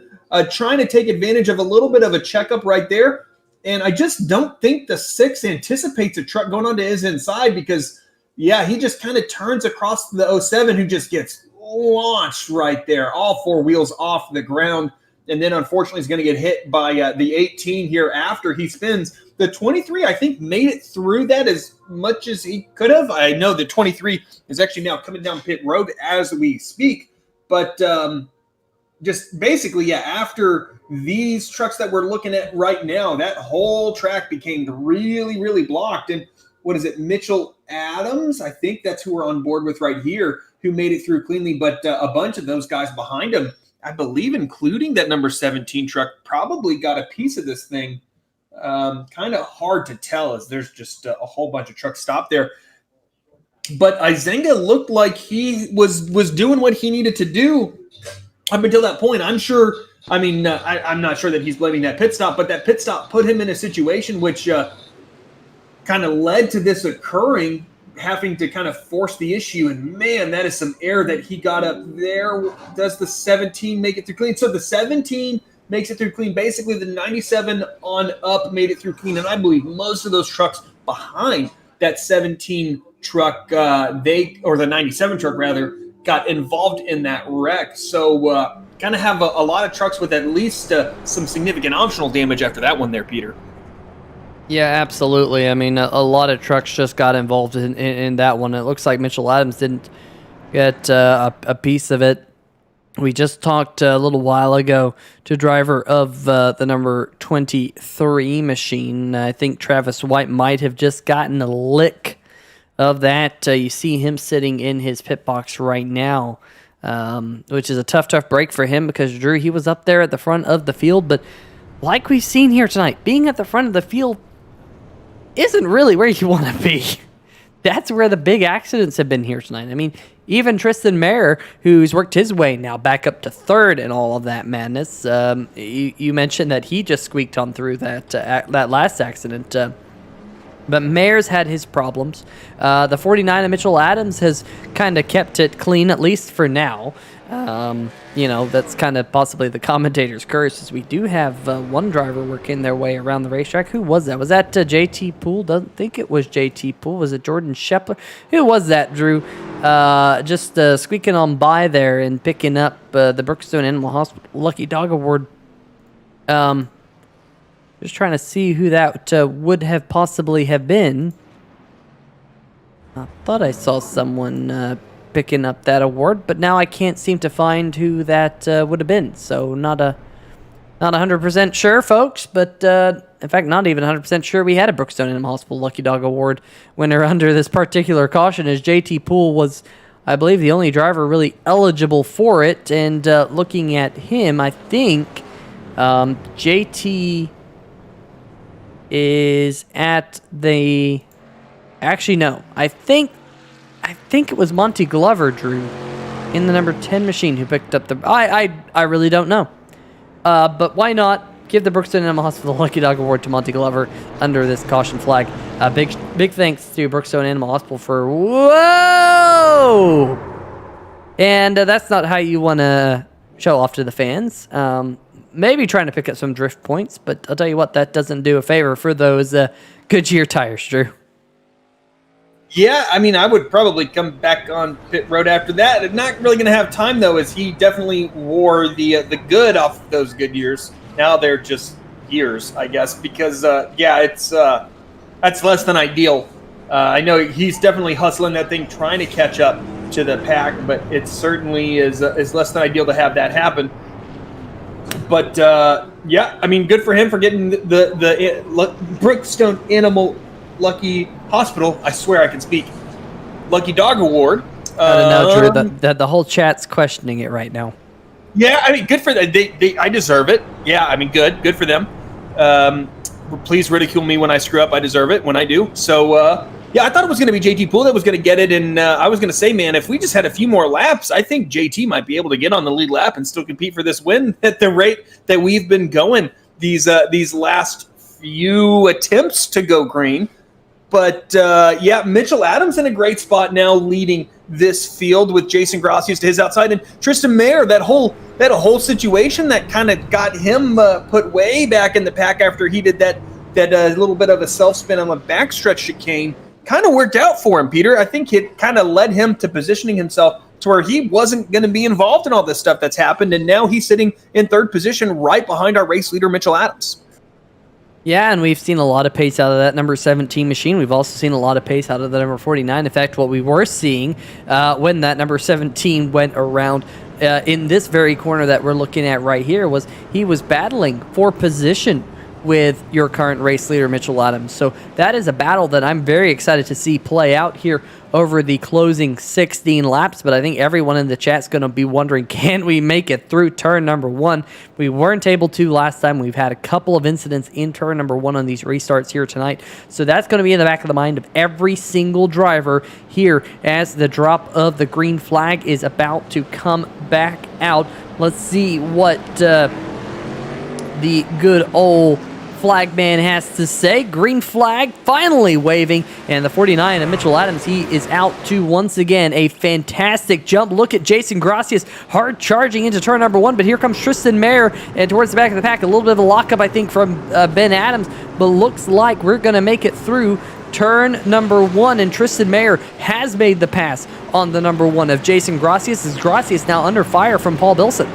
[SPEAKER 2] trying to take advantage of a little bit of a checkup right there. And I just don't think the 6 anticipates a truck going onto his inside because, yeah, he just kind of turns across the 07 who just gets launched right there, all 4 wheels off the ground, and then unfortunately is going to get hit by the 18 here after he spins. The 23, I think, made it through that as much as he could have. I know the 23 is actually now coming down pit road as we speak, but just basically, yeah, after these trucks that we're looking at right now, that whole track became really, really blocked. And what is it, Mitchell Adams? I think that's who we're on board with right here, who made it through cleanly, but a bunch of those guys behind him, I believe, including that number 17 truck, probably got a piece of this thing. Kind of hard to tell as there's just a whole bunch of trucks stopped there. But Izenga looked like he was doing what he needed to do up until that point. I'm sure, I'm not sure that he's blaming that pit stop, but that pit stop put him in a situation which kind of led to this occurring, having to kind of force the issue. And man, that is some air that he got up there. Does the 17 make it through clean? So the 17 makes it through clean. Basically, the 97 on up made it through clean. And I believe most of those trucks behind that 17 truck, or the 97 truck rather, got involved in that wreck. So kind of have a lot of trucks with at least some significant optional damage after that one there, Peter.
[SPEAKER 1] Yeah, absolutely. I mean, a lot of trucks just got involved in that one. It looks like Mitchell Adams didn't get a piece of it. We just talked a little while ago to driver of the number 23 machine. I think Travis White might have just gotten a lick of that. You see him sitting in his pit box right now, which is a tough break for him because, Drew, he was up there at the front of the field. But like we've seen here tonight, being at the front of the field isn't really where you want to be. That's where the big accidents have been here tonight. I mean, even Tristan Mayer, who's worked his way now back up to 3rd in all of that madness. You mentioned that he just squeaked on through that last accident. But Mayer's had his problems. The 49 of Mitchell Adams has kind of kept it clean, at least for now. That's kind of possibly the commentator's curse, as we do have one driver working their way around the racetrack. Who was that? Was that JT Poole? Doesn't think it was JT Poole. Was it Jordan Shepler? Who was that, Drew? Just squeaking on by there and picking up the Brookstone Animal Hospital Lucky Dog Award. Just trying to see who that would have possibly have been. I thought I saw someone picking up that award, but now I can't seem to find who that would have been. So not 100% sure, folks, but in fact, not even 100% sure we had a Brookstone Animal Hospital Lucky Dog Award winner under this particular caution, as JT Poole was, I believe, the only driver really eligible for it. And looking at him, I think JT is at the... Actually, no. I think it was Monty Glover, Drew, in the number 10 machine who picked up the... I really don't know. But why not give the Brookstone Animal Hospital Lucky Dog Award to Monty Glover under this caution flag. Big thanks to Brookstone Animal Hospital for... Whoa! And that's not how you want to show off to the fans. maybe trying to pick up some drift points, but I'll tell you what, that doesn't do a favor for those Goodyear tires, Drew.
[SPEAKER 2] Yeah, I mean, I would probably come back on pit road after that. I'm not really going to have time, though, as he definitely wore the good off of those Goodyears. Now they're just years, I guess, because, it's that's less than ideal. I know he's definitely hustling that thing, trying to catch up to the pack, but it certainly is less than ideal to have that happen. But, I mean, good for him for getting the Brookstone Animal Lucky Hospital, I swear I can speak, Lucky Dog Award.
[SPEAKER 1] I don't know, Drew. The whole chat's questioning it right now.
[SPEAKER 2] Yeah, I mean, good for them. I deserve it. Yeah, I mean, good for them. Please ridicule me when I screw up. I deserve it when I do. So, I thought it was going to be JT Poole that was going to get it, and I was going to say, man, if we just had a few more laps, I think JT might be able to get on the lead lap and still compete for this win at the rate that we've been going these last few attempts to go green. But, Mitchell Adams in a great spot now leading this field with Jason Gracias to his outside. And Tristan Mayer, that whole situation that kind of got him put way back in the pack after he did that little bit of a self-spin on the backstretch chicane kind of worked out for him, Peter. I think it kind of led him to positioning himself to where he wasn't going to be involved in all this stuff that's happened. And now he's sitting in third position right behind our race leader, Mitchell Adams.
[SPEAKER 1] Yeah, and we've seen a lot of pace out of that number 17 machine. We've also seen a lot of pace out of the number 49. In fact, what we were seeing when that number 17 went around in this very corner that we're looking at right here was he was battling for position with your current race leader, Mitchell Adams. So that is a battle that I'm very excited to see play out here over the closing 16 laps, but I think everyone in the chat's going to be wondering, can we make it through turn number 1? We weren't able to last time. We've had a couple of incidents in turn number 1 on these restarts here tonight, so that's going to be in the back of the mind of every single driver here as the drop of the green flag is about to come back out. Let's see what the good old flagman has to say. Green flag finally waving, and the 49 of Mitchell Adams, he is out to once again a fantastic jump. Look at Jason Gracias hard charging into turn number 1, but here comes Tristan Mayer and towards the back of the pack, a little bit of a lockup I think from Ben Adams, but looks like we're going to make it through turn number 1, and Tristan Mayer has made the pass on the number 1 of Jason Gracias, as Gracias now under fire from Paul Bilson.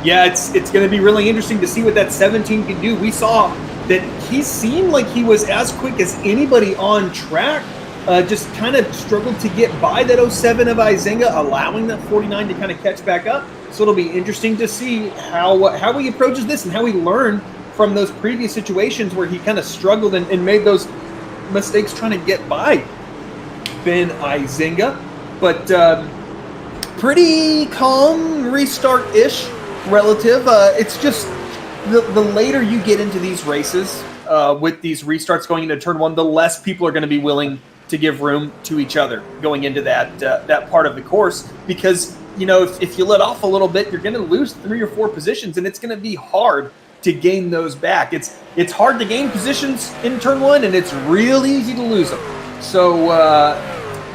[SPEAKER 2] Yeah, it's going to be really interesting to see what that 17 can do. We saw that he seemed like he was as quick as anybody on track, just kind of struggled to get by that 07 of Izinga, allowing that 49 to kind of catch back up. So it'll be interesting to see how he approaches this and how he learned from those previous situations where he kind of struggled and made those mistakes trying to get by Ben Izinga. But pretty calm restart-ish relative. It's just the later you get into these races with these restarts going into turn 1, the less people are going to be willing to give room to each other going into that part of the course, because if you let off a little bit, you're going to lose 3 or 4 positions, and it's going to be hard to gain those back. It's hard to gain positions in turn 1, and it's real easy to lose them. So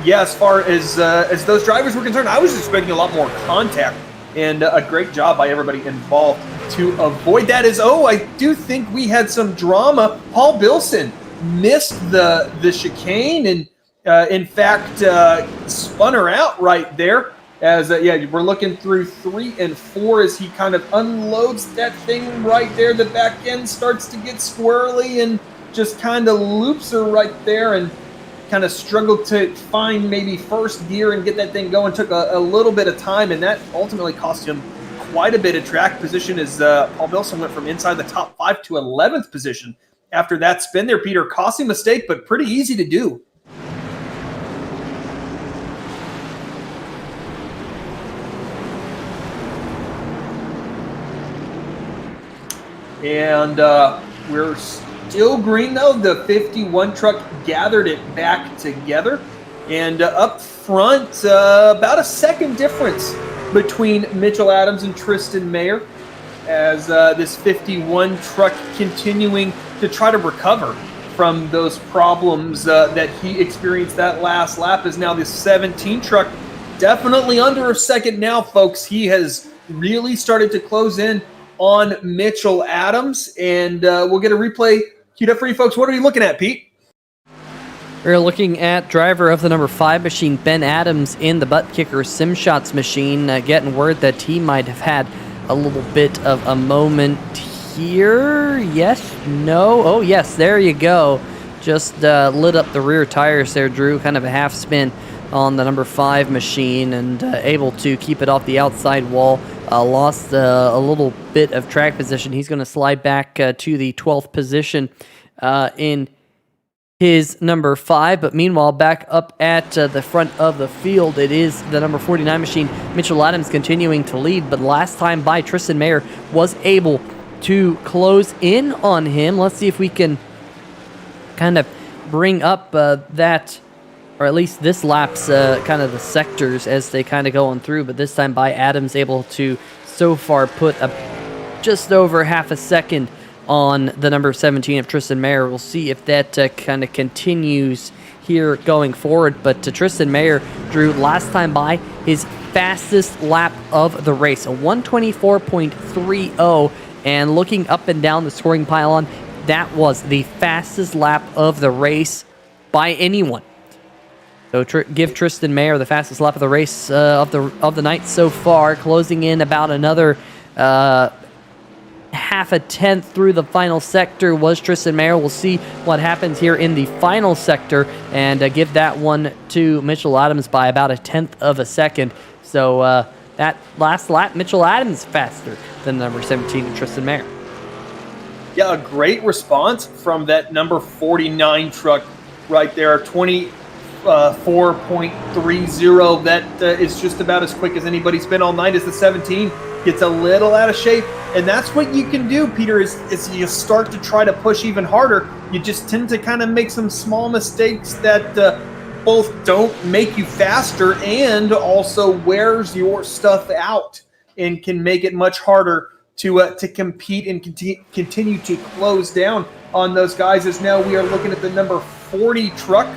[SPEAKER 2] as far as those drivers were concerned, I was expecting a lot more contact, and a great job by everybody involved to avoid that. I do think we had some drama. Paul Bilson missed the chicane and, in fact, spun her out right there. As we're looking through 3 and 4 as he kind of unloads that thing right there. The back end starts to get squirrely and just kind of loops her right there, and kind of struggled to find maybe first gear and get that thing going. Took a little bit of time, and that ultimately cost him quite a bit of track position as Paul Bilson went from inside the top 5 to 11th position after that spin there, Peter. Costly mistake, but pretty easy to do. And we're still green, though. The 51 truck gathered it back together. And up front, about a second difference between Mitchell Adams and Tristan Mayer, as this 51 truck continuing to try to recover from those problems that he experienced that last lap, is now the 17 truck definitely under a second now, folks. He has really started to close in on Mitchell Adams. And we'll get a replay queued up for you folks. What are we looking at, Pete?
[SPEAKER 1] We're looking at driver of the number 5 machine, Ben Adams, in the Buttkicker Sim Shots machine, getting word that he might have had a little bit of a moment here. Yes? No? Oh, yes, there you go. Just lit up the rear tires there, Drew. Kind of a half spin on the number 5 machine and able to keep it off the outside wall. Lost a little bit of track position. He's going to slide back to the 12th position in his number 5, but meanwhile, back up at the front of the field, it is the number 49 machine, Mitchell Adams, continuing to lead, but last time by, Tristan Mayer was able to close in on him. Let's see if we can kind of bring up that, or at least this lap's kind of the sectors as they kind of go on through, but this time by, Adams able to so far put just over half a second on the number 17 of Tristan Mayer. We'll see if that kind of continues here going forward. But Tristan Mayer, Drew, last time by, his fastest lap of the race, a 124.30. And looking up and down the scoring pylon, that was the fastest lap of the race by anyone. So give Tristan Mayer the fastest lap of the race of the night so far, closing in about another half a tenth through the final sector was Tristan Mayer. We'll see what happens here in the final sector and give that one to Mitchell Adams by about a tenth of a second. So that last lap, Mitchell Adams faster than number 17, Tristan Mayer.
[SPEAKER 2] Yeah, a great response from that number 49 truck right there, 24.30. That is just about as quick as anybody's been all night as the 17. Gets a little out of shape, and that's what you can do, Peter, is you start to try to push even harder. You just tend to kind of make some small mistakes that both don't make you faster and also wears your stuff out and can make it much harder to compete and continue to close down on those guys. As now we are looking at the number 40 truck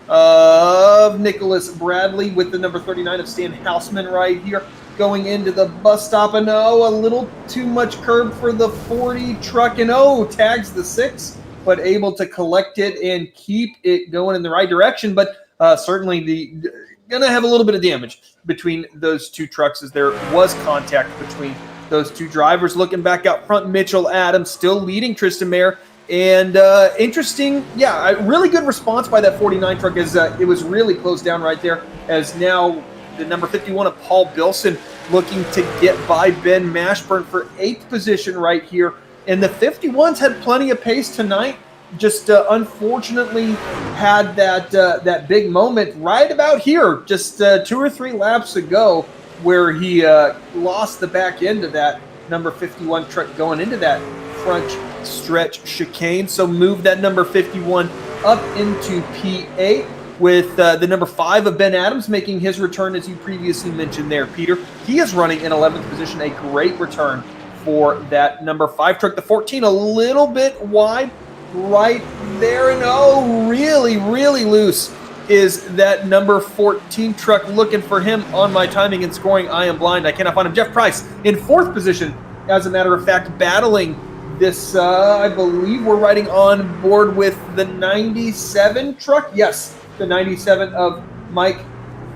[SPEAKER 2] of Nicholas Bradley with the number 39 of Stan Houseman right here, going into the bus stop, and a little too much curb for the 40 truck, and tags the 6, but able to collect it and keep it going in the right direction. But certainly gonna have a little bit of damage between those two trucks as there was contact between those two drivers. Looking back out front, Mitchell Adams still leading Tristan Mayer. And interesting, a really good response by that 49 truck as it was really closed down right there, as now the number 51 of Paul Bilson looking to get by Ben Mashburn for 8th position right here. And the 51s had plenty of pace tonight, just unfortunately had that big moment right about here, just 2 or 3 laps ago, where he lost the back end of that number 51 truck going into that front stretch chicane. So move that number 51 up into P8 with the number 5 of Ben Adams making his return, as you previously mentioned there, Peter. He is running in 11th position, a great return for that number 5 truck. The 14 a little bit wide right there, and really, really loose is that number 14 truck. Looking for him on my timing and scoring. I am blind. I cannot find him. Jeff Price in 4th position, as a matter of fact, battling this, I believe we're riding on board with the 97 truck. Yes, the 97 of Mike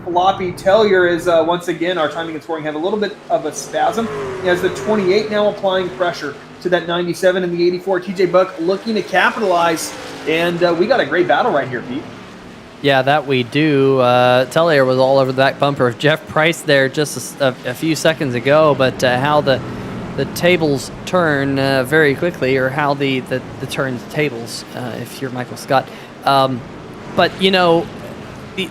[SPEAKER 2] Floppy Tellier is once again, our timing and scoring have a little bit of a spasm. As the 28 now applying pressure to that 97, and the 84 TJ Buck looking to capitalize. And we got a great battle right here, Pete.
[SPEAKER 1] Yeah, that we do. Tellier was all over the back bumper of Jeff Price there just a few seconds ago, but how the tables turn very quickly, or how the turns tables, if you're Michael Scott. But,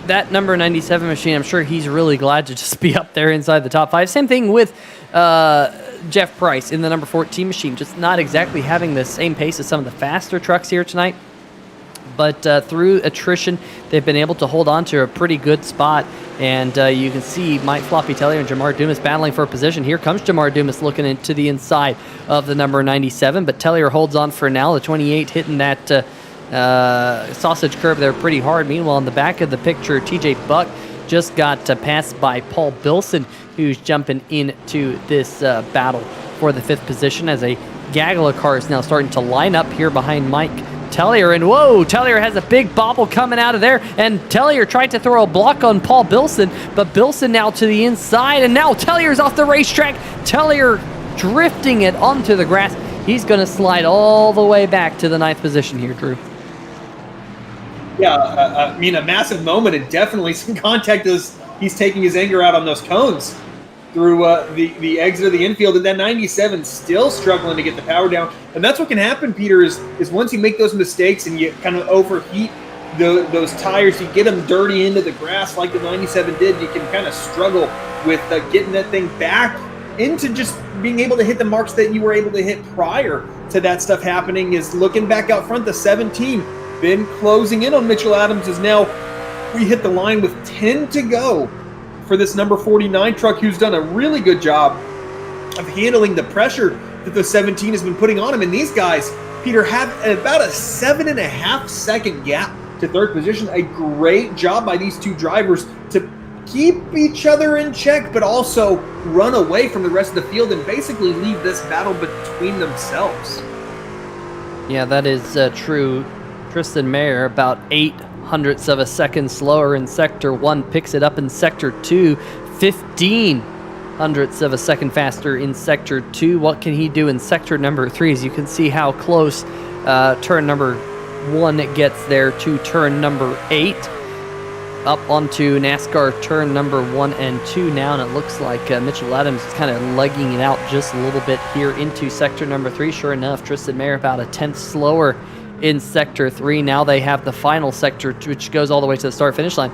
[SPEAKER 1] that number 97 machine, I'm sure he's really glad to just be up there inside the top 5. Same thing with Jeff Price in the number 14 machine, just not exactly having the same pace as some of the faster trucks here tonight. But through attrition, they've been able to hold on to a pretty good spot. And you can see Mike Floppy Tellier and Jamar Dumas battling for a position. Here comes Jamar Dumas looking into the inside of the number 97. But Tellier holds on for now. The 28 hitting that sausage curb there pretty hard. Meanwhile, in the back of the picture, TJ Buck just got passed by Paul Bilson who's jumping into this battle for the 5th position as a gaggle of cars now starting to line up here behind Mike Tellier. And whoa, Tellier has a big bobble coming out of there, and Tellier tried to throw a block on Paul Bilson, but Bilson now to the inside, and now Tellier's off the racetrack. Tellier drifting it onto the grass. He's going to slide all the way back to the 9th position here, Drew.
[SPEAKER 2] Yeah, I mean, a massive moment, and definitely some contact as he's taking his anger out on those cones through the exit of the infield, and that 97 still struggling to get the power down. And that's what can happen, Peter, is once you make those mistakes and you kind of overheat those tires, you get them dirty into the grass like the 97 did, you can kind of struggle with getting that thing back into just being able to hit the marks that you were able to hit prior to that stuff happening. Is looking back out front, the 17 been closing in on Mitchell Adams, as now we hit the line with 10 to go for this number 49 truck, who's done a really good job of handling the pressure that the 17 has been putting on him. And these guys, Peter, have about a 7.5 second gap to 3rd position. A great job by these two drivers to keep each other in check, but also run away from the rest of the field and basically leave this battle between themselves.
[SPEAKER 1] Yeah, that is true. Tristan Mayer, about 0.08 of a second slower in Sector 1, picks it up in Sector 2, 0.15 of a second faster in Sector 2. What can he do in Sector number 3? As you can see how close turn number 1 gets there to turn number 8. Up onto NASCAR turn number 1 and 2 now, and it looks like Mitchell Adams is kind of legging it out just a little bit here into Sector number 3. Sure enough, Tristan Mayer about a 10th slower in Sector 3. Now they have the final sector, which goes all the way to the start-finish line.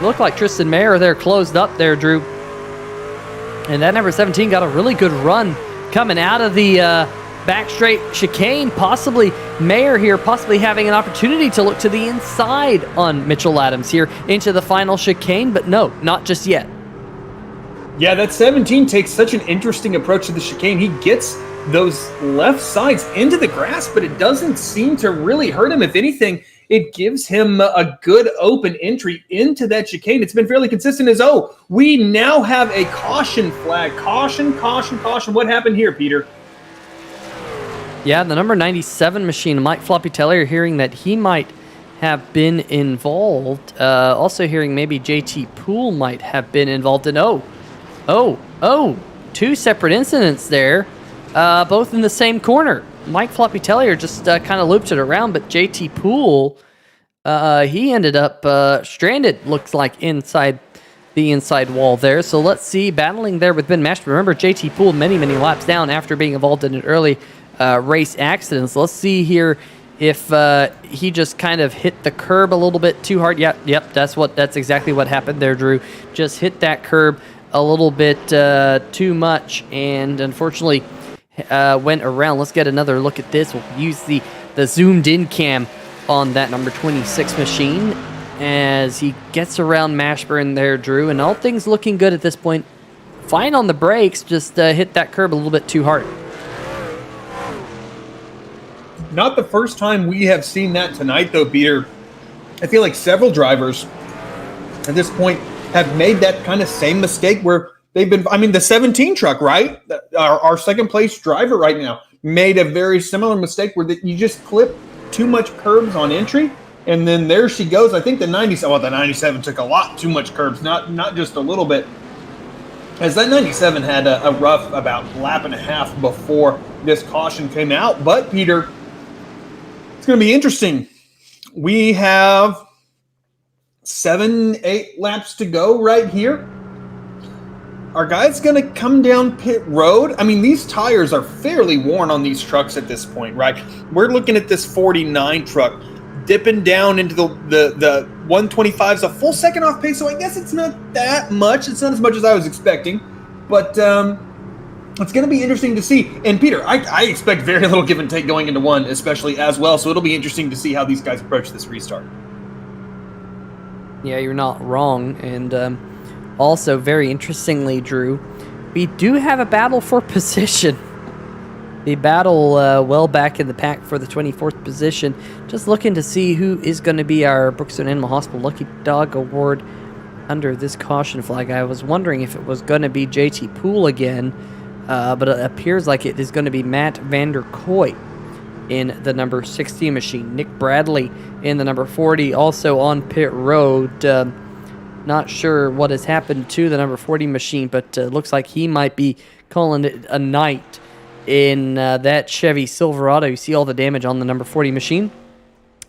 [SPEAKER 1] Looked like Tristan Mayer there closed up there, Drew. And that number 17 got a really good run coming out of the back straight chicane. Possibly Mayer here, possibly having an opportunity to look to the inside on Mitchell Adams here into the final chicane, but no, not just yet.
[SPEAKER 2] Yeah, that 17 takes such an interesting approach to the chicane. He gets those left sides into the grass, but it doesn't seem to really hurt him. If anything, it gives him a good open entry into that chicane. It's been fairly consistent as, we now have a caution flag. Caution, caution, caution. What happened here, Peter?
[SPEAKER 1] Yeah, the number 97 machine, Mike Floppy Tellier, hearing that he might have been involved. Also hearing maybe JT Poole might have been involved in, two separate incidents there. Both in the same corner. Mike Floppy Tellier just kind of looped it around, but JT Poole, he ended up stranded, looks like, inside the inside wall there. So let's see, battling there with Ben Mashburn. Remember, JT Poole many laps down after being involved in an early race accident. So let's see here if he just kind of hit the curb a little bit too hard. Yep, that's exactly what happened there, Drew. Just hit that curb a little bit too much, and unfortunately went around. Let's get another look at this. We'll use the zoomed in cam on that number 26 machine as he gets around Mashburn there, Drew, and all things looking good at this point. Fine on the brakes, just hit that curb a little bit too hard.
[SPEAKER 2] Not the first time we have seen that tonight, though, Peter. I feel like several drivers at this point have made that kind of same mistake where they've been, the 17 truck, right? Our second place driver right now made a very similar mistake where you just clip too much curbs on entry, and then there she goes. I think the 97 took a lot too much curbs, not just a little bit. As that 97 had a rough about lap and a half before this caution came out. But, Peter, it's going to be interesting. We have 7-8 laps to go right here. Our guy's going to come down pit road. These tires are fairly worn on these trucks at this point, right? We're looking at this 49 truck dipping down into the 125s, a full second off pace, so I guess it's not that much. It's not as much as I was expecting, but it's going to be interesting to see. And, Peter, I expect very little give and take going into one, especially as well, so it'll be interesting to see how these guys approach this restart.
[SPEAKER 1] Yeah, you're not wrong, and also, very interestingly, Drew, we do have a battle for position. The battle well back in the pack for the 24th position. Just looking to see who is going to be our Brookstone Animal Hospital Lucky Dog Award under this caution flag. I was wondering if it was going to be JT Poole again, but it appears like it is going to be Matt Vanderkooi in the number 60 machine. Nick Bradley in the number 40, also on pit road. Not sure what has happened to the number 40 machine, but looks like he might be calling it a night in that Chevy Silverado. You see all the damage on the number 40 machine.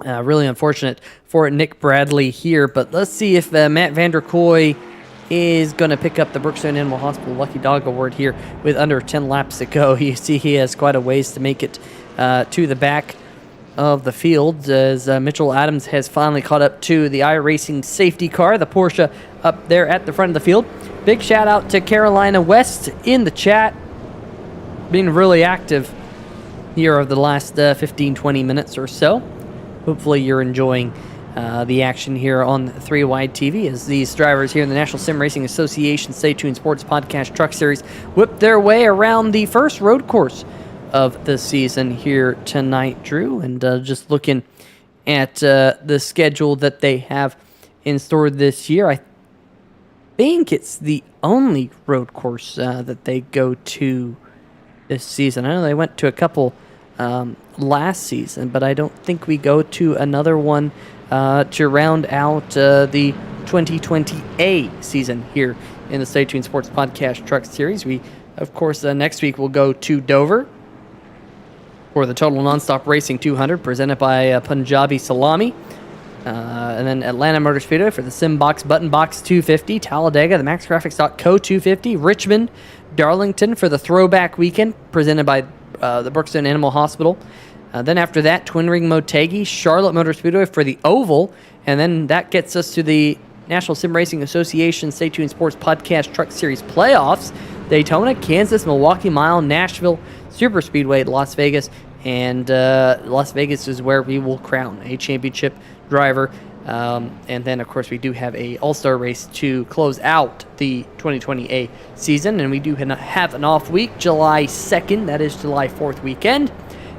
[SPEAKER 1] Really unfortunate for Nick Bradley here, but let's see if Matt Vanderkooi is going to pick up the Brookstone Animal Hospital Lucky Dog Award here with under 10 laps to go. You see he has quite a ways to make it to the back of the field as Mitchell Adams has finally caught up to the iRacing safety car, the Porsche up there at the front of the field. Big shout out to Carolina West in the chat, being really active here over the last 15-20 minutes or so. Hopefully you're enjoying the action here on 3 Wide TV as these drivers here in the National Sim Racing Association Stay Tuned Sports Podcast Truck Series whip their way around the first road course of the season here tonight, Drew. And just looking at the schedule that they have in store this year, I think it's the only road course that they go to this season. I know they went to a couple last season, but I don't think we go to another one to round out the 2020A season here in the Stay Tuned Sports Podcast Truck Series. We, of course, next week will go to Dover for the Total Nonstop Racing 200 presented by Punjabi Salami. And then Atlanta Motor Speedway for the Simbox Button Box 250. Talladega, the MaxGrafix.co 250. Richmond, Darlington for the Throwback Weekend presented by the Brookstone Animal Hospital. Then after that, Twin Ring Motegi, Charlotte Motor Speedway for the Oval. And then that gets us to the National Sim Racing Association Stay Tuned Sports Podcast Truck Series playoffs. Daytona, Kansas, Milwaukee Mile, Nashville, Super Speedway, Las Vegas. And Las Vegas is where we will crown a championship driver. And then, of course, we do have a all-star race to close out the 2020A season. And we do have an off week, July 2nd. That is July 4th weekend.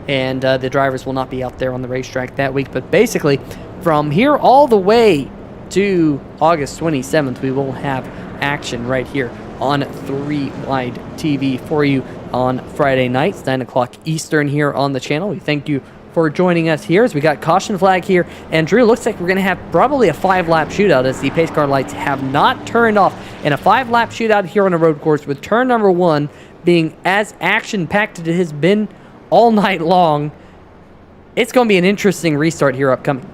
[SPEAKER 1] And the drivers will not be out there on the racetrack that week. But basically, from here all the way to August 27th, we will have action right here on 3 Wide TV for you on Friday nights, 9 o'clock Eastern here on the channel. We thank you for joining us here as we got caution flag here. And Drew, looks like we're going to have probably a 5-lap shootout as the pace car lights have not turned off. And a 5-lap shootout here on a road course with turn number 1 being as action-packed as it has been all night long. It's going to be an interesting restart here upcoming.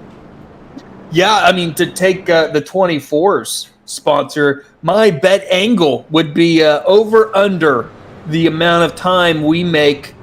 [SPEAKER 2] Yeah, I mean, to take the 24's sponsor, my bet angle would be over under the amount of time we make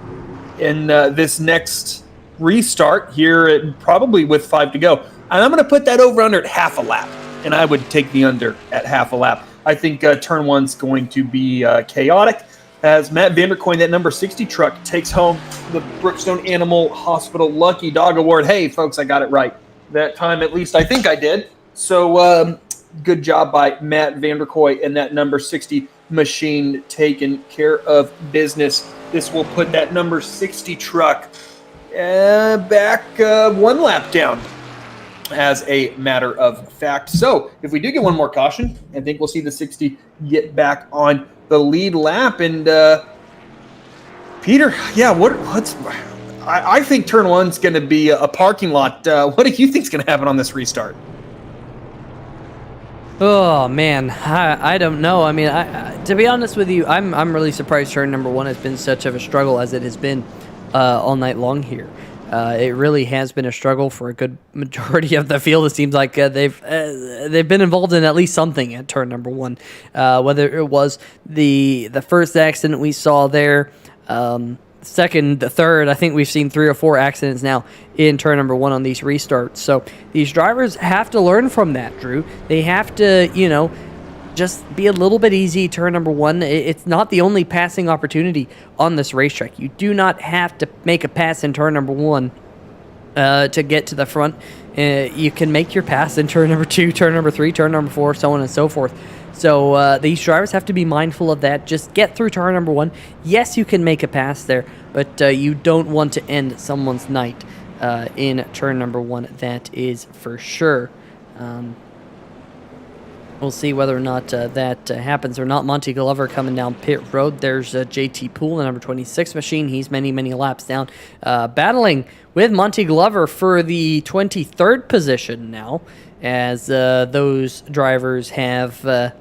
[SPEAKER 2] in this next restart here, probably with 5 to go. And I'm going to put that over under at half a lap, and I would take the under at half a lap. I think turn 1's going to be chaotic as Matt Vanderkooi, that number 60 truck, takes home the Brookstone Animal Hospital Lucky Dog Award. Hey, folks, I got it right that time, at least I think I did. So good job by Matt Vanderkooi and that number 60 machine taking care of business. This will put that number 60 truck back 1 lap down as a matter of fact. So if we do get one more caution, I think we'll see the 60 get back on the lead lap. And Peter, yeah, I think turn 1's going to be a parking lot. What do you think is going to happen on this restart?
[SPEAKER 1] Oh man, I don't know. I mean, to be honest with you, I'm really surprised turn number 1 has been such of a struggle as it has been all night long here. It really has been a struggle for a good majority of the field. It seems like they've been involved in at least something at turn number 1, whether it was the first accident we saw there, second, the third. I think we've seen 3 or 4 accidents now in turn number 1 on these restarts. So these drivers have to learn from that, Drew. They have to, just be a little bit easy turn number 1. It's not the only passing opportunity on this racetrack. You do not have to make a pass in turn number 1 to get to the front. You can make your pass in turn number 2, turn number 3, turn number 4, so on and so forth. So these drivers have to be mindful of that. Just get through turn number 1. Yes, you can make a pass there, but you don't want to end someone's night in turn number 1. That is for sure. We'll see whether or not that happens or not. Monty Glover coming down pit road. There's JT Poole, the number 26 machine. He's many laps down, battling with Monty Glover for the 23rd position now, as those drivers have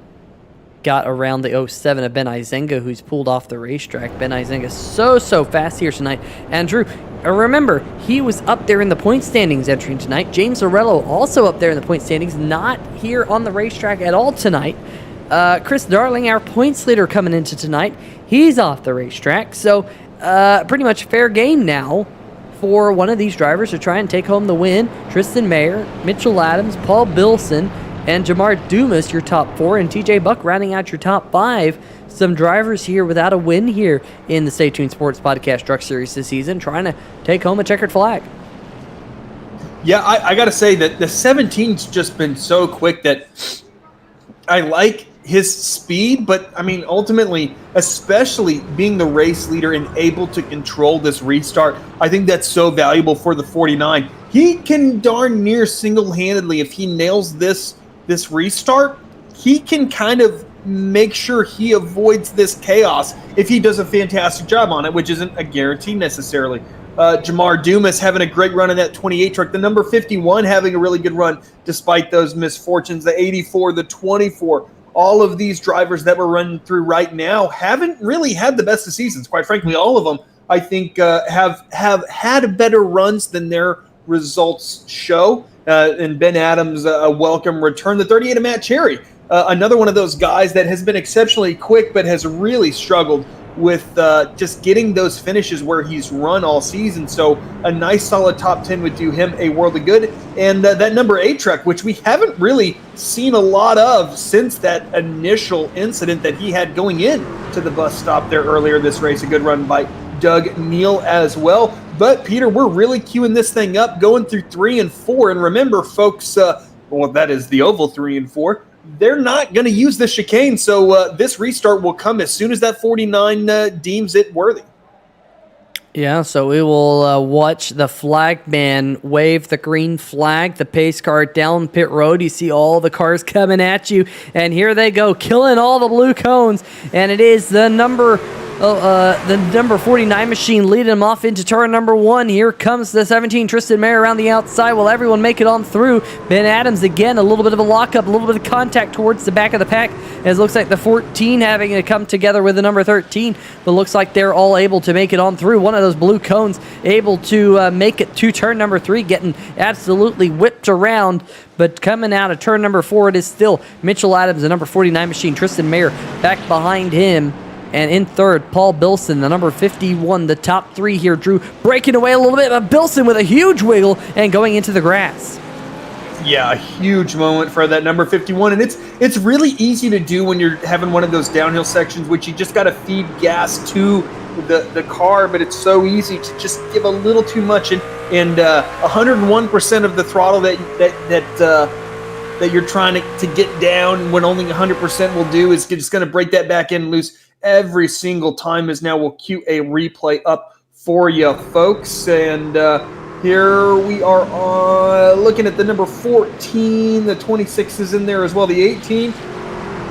[SPEAKER 1] got around the 07 of Ben Izenga, who's pulled off the racetrack. Ben Izenga so fast here tonight. And Drew, remember, he was up there in the point standings entering tonight. James Orello also up there in the point standings, not here on the racetrack at all tonight. Chris Darling, our points leader coming into tonight, he's off the racetrack. So pretty much fair game now for one of these drivers to try and take home the win. Tristan Mayer, Mitchell Adams, Paul Bilson, and Jamar Dumas, your top 4, and TJ Buck rounding out your top 5. Some drivers here without a win here in the Stay Tuned Sports Podcast Truck Series this season, trying to take home a checkered flag.
[SPEAKER 2] Yeah, I got to say that the 17's just been so quick that I like his speed, but I mean, ultimately, especially being the race leader and able to control this restart, I think that's so valuable for the 49. He can darn near single-handedly, if he nails this restart, he can kind of make sure he avoids this chaos if he does a fantastic job on it, which isn't a guarantee necessarily. Jamar Dumas having a great run in that 28 truck. The number 51 having a really good run despite those misfortunes. The 84, the 24. All of these drivers that we're running through right now haven't really had the best of seasons. Quite frankly, all of them, I think, have had better runs than their results show. And Ben Adams, a welcome return. The 38 of Matt Cherry, another one of those guys that has been exceptionally quick but has really struggled with just getting those finishes where he's run all season. So a nice solid top 10 would do him a world of good. And that number 8 truck, which we haven't really seen a lot of since that initial incident that he had going in to the bus stop there earlier this race. A good run by Doug Neal as well. But Peter, we're really queuing this thing up, going through 3 and 4. And remember, folks, well, that is the oval 3 and 4. They're not going to use the chicane, so this restart will come as soon as that 49 deems it worthy.
[SPEAKER 1] Yeah, so we will watch the flag man wave the green flag, the pace car down pit road. You see all the cars coming at you, and here they go, killing all the blue cones. And it is the number 49 machine leading them off into turn number 1. Here comes the 17, Tristan Mayer around the outside. Will everyone make it on through? Ben Adams again, a little bit of a lockup, a little bit of contact towards the back of the pack, as it looks like the 14 having to come together with the number 13, but looks like they're all able to make it on through. One of those blue cones able to make it to turn number 3, getting absolutely whipped around. But coming out of turn number 4, it is still Mitchell Adams, the number 49 machine. Tristan Mayer back behind him. And in third, Paul Bilson, the number 51, the top 3 here. Drew breaking away a little bit, but Bilson with a huge wiggle and going into the grass.
[SPEAKER 2] Yeah, a huge moment for that number 51. And it's really easy to do when you're having one of those downhill sections, which you just got to feed gas to the car, but it's so easy to just give a little too much. And 101% of the throttle that you're trying to get down when only 100% will do is just going to break that back end loose every single time. As now we'll cue a replay up for you folks. And here we are looking at the number 14. The 26 is in there as well. The 18.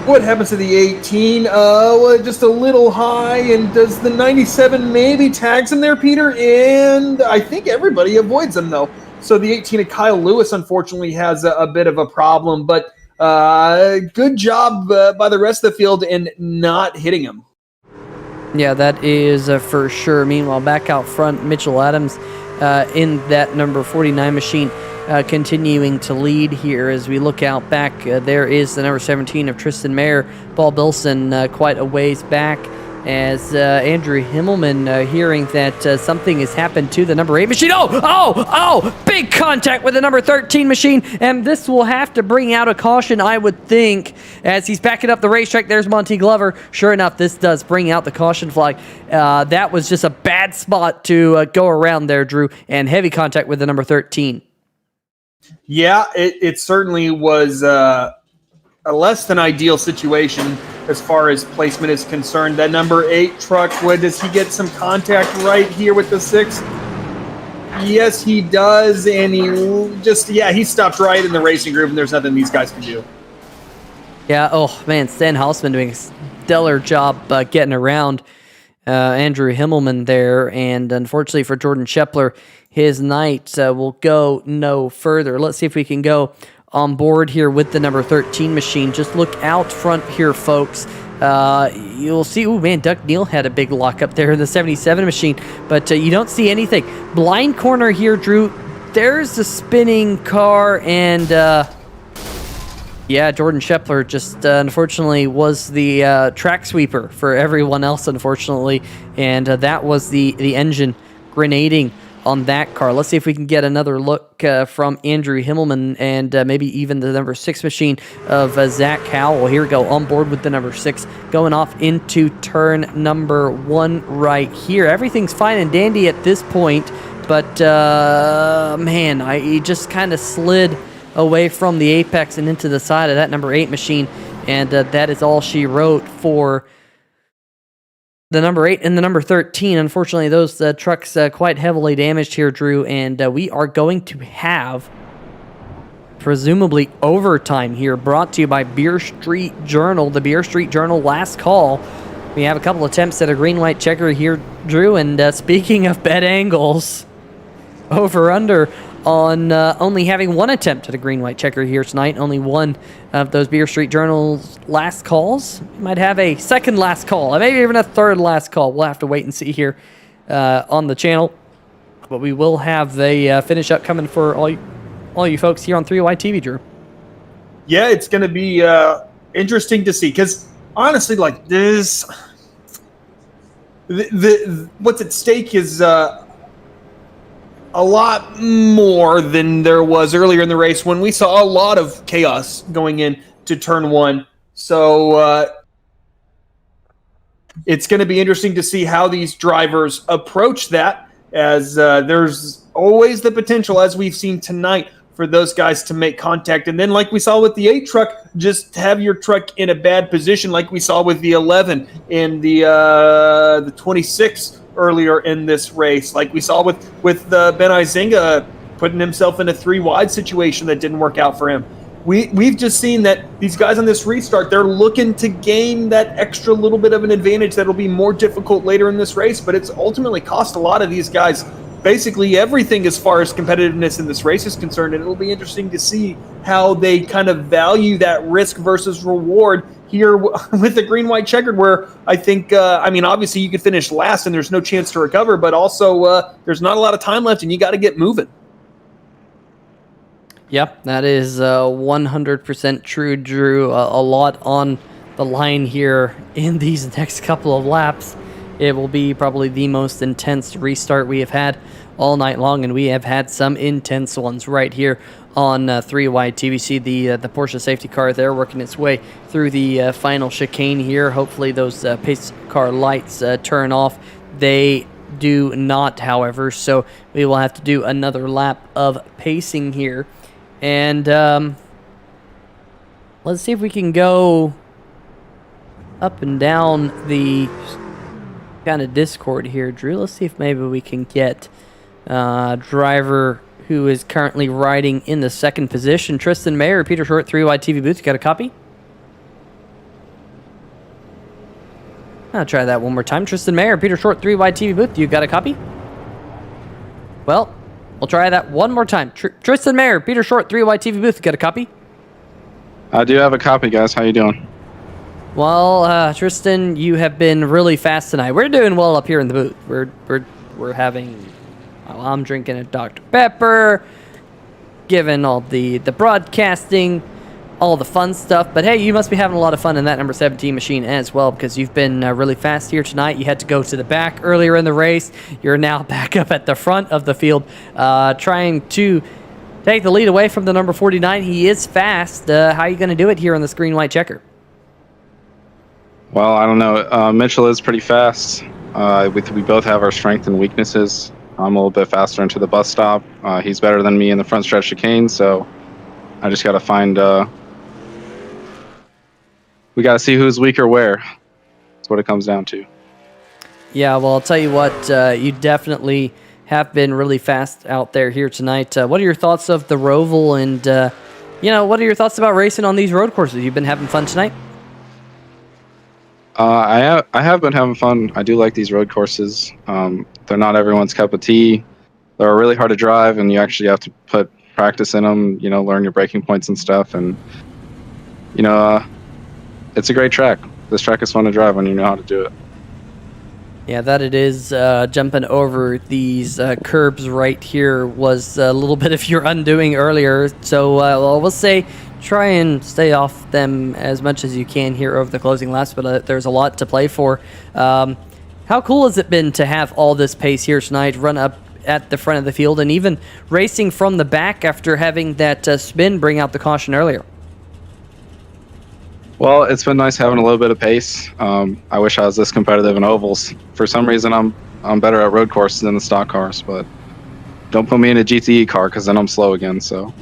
[SPEAKER 2] What happens to the 18? Well, just a little high. And does the 97 maybe tags him there, Peter? And I think everybody avoids him, though. So the 18 of Kyle Lewis, unfortunately, has a bit of a problem. But good job by the rest of the field in not hitting him.
[SPEAKER 1] Yeah, that is for sure. Meanwhile, back out front, Mitchell Adams in that number 49 machine continuing to lead here. As we look out back, there is the number 17 of Tristan Mayer. Paul Bilson quite a ways back, as Andrew Himmelman hearing that something has happened to the number 8 machine. Oh! Big contact with the number 13 machine, and this will have to bring out a caution, I would think, as he's backing up the racetrack. There's Monty Glover. Sure enough, this does bring out the caution flag. That was just a bad spot to go around there, Drew, and heavy contact with the number 13.
[SPEAKER 2] Yeah, it certainly was a less than ideal situation as far as placement is concerned. That number 8 truck, does he get some contact right here with the 6? Yes, he does, and he stopped right in the racing group, and there's nothing these guys can do.
[SPEAKER 1] Yeah, oh man, Stan Hausman doing a stellar job getting around Andrew Himmelman there, and unfortunately for Jordan Scheffler, his night will go no further. Let's see if we can go on board here with the number 13 machine. Just look out front here, folks. You'll see, oh man, Doug Neal had a big lock up there in the 77 machine, but you don't see anything. Blind corner here, Drew. There's the spinning car, and yeah, Jordan Scheffler just unfortunately was the track sweeper for everyone else, unfortunately, and that was the engine grenading on that car. Let's see if we can get another look from Andrew Himmelman and maybe even the number 6 machine of Zach Howell. Here we go, on board with the number 6, going off into turn number 1 right here. Everything's fine and dandy at this point, but man, he just kind of slid away from the apex and into the side of that number 8 machine, and that is all she wrote for the number 8 and the number 13. Unfortunately, those trucks quite heavily damaged here, Drew, and we are going to have presumably overtime here, brought to you by Beer Street Journal. The Beer Street Journal last call. We have a couple attempts at a green-white checker here, Drew, and speaking of bet angles, over-under on only having one attempt at a green-white checker here tonight. Only one of those Beer Street Journal's last calls. We might have a second last call, maybe even a third last call. We'll have to wait and see here on the channel. But we will have the finish up coming for all you folks here on 3Y TV, Drew.
[SPEAKER 2] Yeah, it's going to be interesting to see, because honestly, like this, what's at stake is a lot more than there was earlier in the race when we saw a lot of chaos going into turn 1. So it's going to be interesting to see how these drivers approach that, as there's always the potential, as we've seen tonight, for those guys to make contact. And then, like we saw with the 8 truck, just have your truck in a bad position, like we saw with the 11 and the 26 earlier in this race, like we saw with Ben Izinga putting himself in a 3 wide situation that didn't work out for him. We've just seen that these guys on this restart, they're looking to gain that extra little bit of an advantage that'll be more difficult later in this race, but it's ultimately cost a lot of these guys basically everything as far as competitiveness in this race is concerned, and it'll be interesting to see how they kind of value that risk versus reward here with the green-white checkered, where I think, I mean, obviously you could finish last and there's no chance to recover, but also there's not a lot of time left and you got to get moving.
[SPEAKER 1] Yep, that is 100% true, Drew. A lot on the line here in these next couple of laps. It will be probably the most intense restart we have had all night long, and we have had some intense ones right here on 3Y TVC. The Porsche safety car there working its way through the final chicane here. Hopefully those pace car lights turn off. They do not, however, so we will have to do another lap of pacing here. And let's see if we can go up and down the kind of Discord here, Drew. Let's see if maybe we can get driver who is currently riding in the second position, Tristan Mayer, Peter Short, 3Y TV booth. You got a copy? I'll try that one more time. Tristan Mayer, Peter Short, 3Y TV booth. You got a copy? Well, we'll try that one more time. Tristan Mayer, Peter Short, 3Y TV booth. You got a copy?
[SPEAKER 7] I do have a copy, guys. How you doing?
[SPEAKER 1] Well, Tristan, you have been really fast tonight. We're doing well up here in the booth. We're having. Well, I'm drinking a Dr. Pepper, giving all the broadcasting, all the fun stuff. But hey, you must be having a lot of fun in that number 17 machine as well, because you've been really fast here tonight. You had to go to the back earlier in the race. You're now back up at the front of the field, trying to take the lead away from the number 49. He is fast. How are you going to do it here on this green-white checker?
[SPEAKER 7] Well, I don't know. Mitchell is pretty fast. We both have our strengths and weaknesses. I'm a little bit faster into the bus stop. He's better than me in the front stretch chicane, so I just got to find... we got to see who's weaker where. That's what it comes down to.
[SPEAKER 1] Yeah, well, I'll tell you what, you definitely have been really fast out there here tonight. What are your thoughts of the Roval and what are your thoughts about racing on these road courses? You've been having fun tonight?
[SPEAKER 7] I have been having fun. I do like these road courses. They're not everyone's cup of tea. They're really hard to drive, and you actually have to put practice in them. Learn your braking points and stuff. And it's a great track. This track is fun to drive when you know how to do it.
[SPEAKER 1] Yeah, that it is. Jumping over these curbs right here was a little bit of your undoing earlier. So we'll say try and stay off them as much as you can here over the closing laps, but there's a lot to play for. How cool has it been to have all this pace here tonight, run up at the front of the field, and even racing from the back after having that spin bring out the caution earlier?
[SPEAKER 7] Well, it's been nice having a little bit of pace. I wish I was this competitive in ovals. For some reason, I'm better at road courses than the stock cars, but don't put me in a GTE car because then I'm slow again. So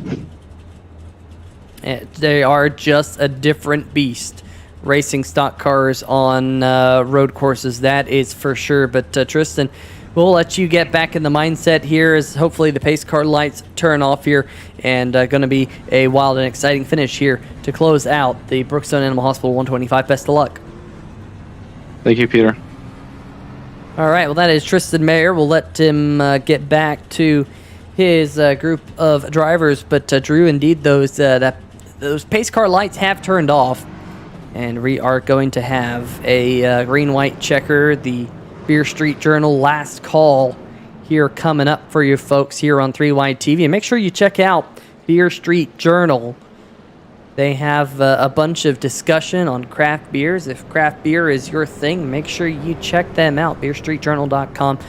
[SPEAKER 1] they are just a different beast, racing stock cars on road courses. That is for sure. But Tristan, we'll let you get back in the mindset here as hopefully the pace car lights turn off here, and going to be a wild and exciting finish here to close out the Brookstone Animal Hospital 125. Best of luck.
[SPEAKER 7] Thank you, Peter.
[SPEAKER 1] All right, well, that is Tristan Mayer. We'll let him get back to his group of drivers. But Drew, indeed, those pace car lights have turned off, and we are going to have a green-white checker, the Beer Street Journal last call here coming up for you folks here on 3Y TV. And make sure you check out Beer Street Journal. They have a bunch of discussion on craft beers. If craft beer is your thing, make sure you check them out, beerstreetjournal.com.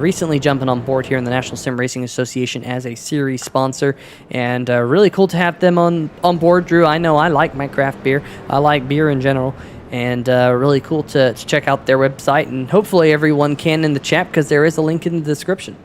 [SPEAKER 1] Recently jumping on board here in the National Sim Racing Association as a series sponsor, and really cool to have them on board, Drew. I know I like my craft beer. I like beer in general, and really cool to check out their website, and hopefully everyone can in the chat because there is a link in the description.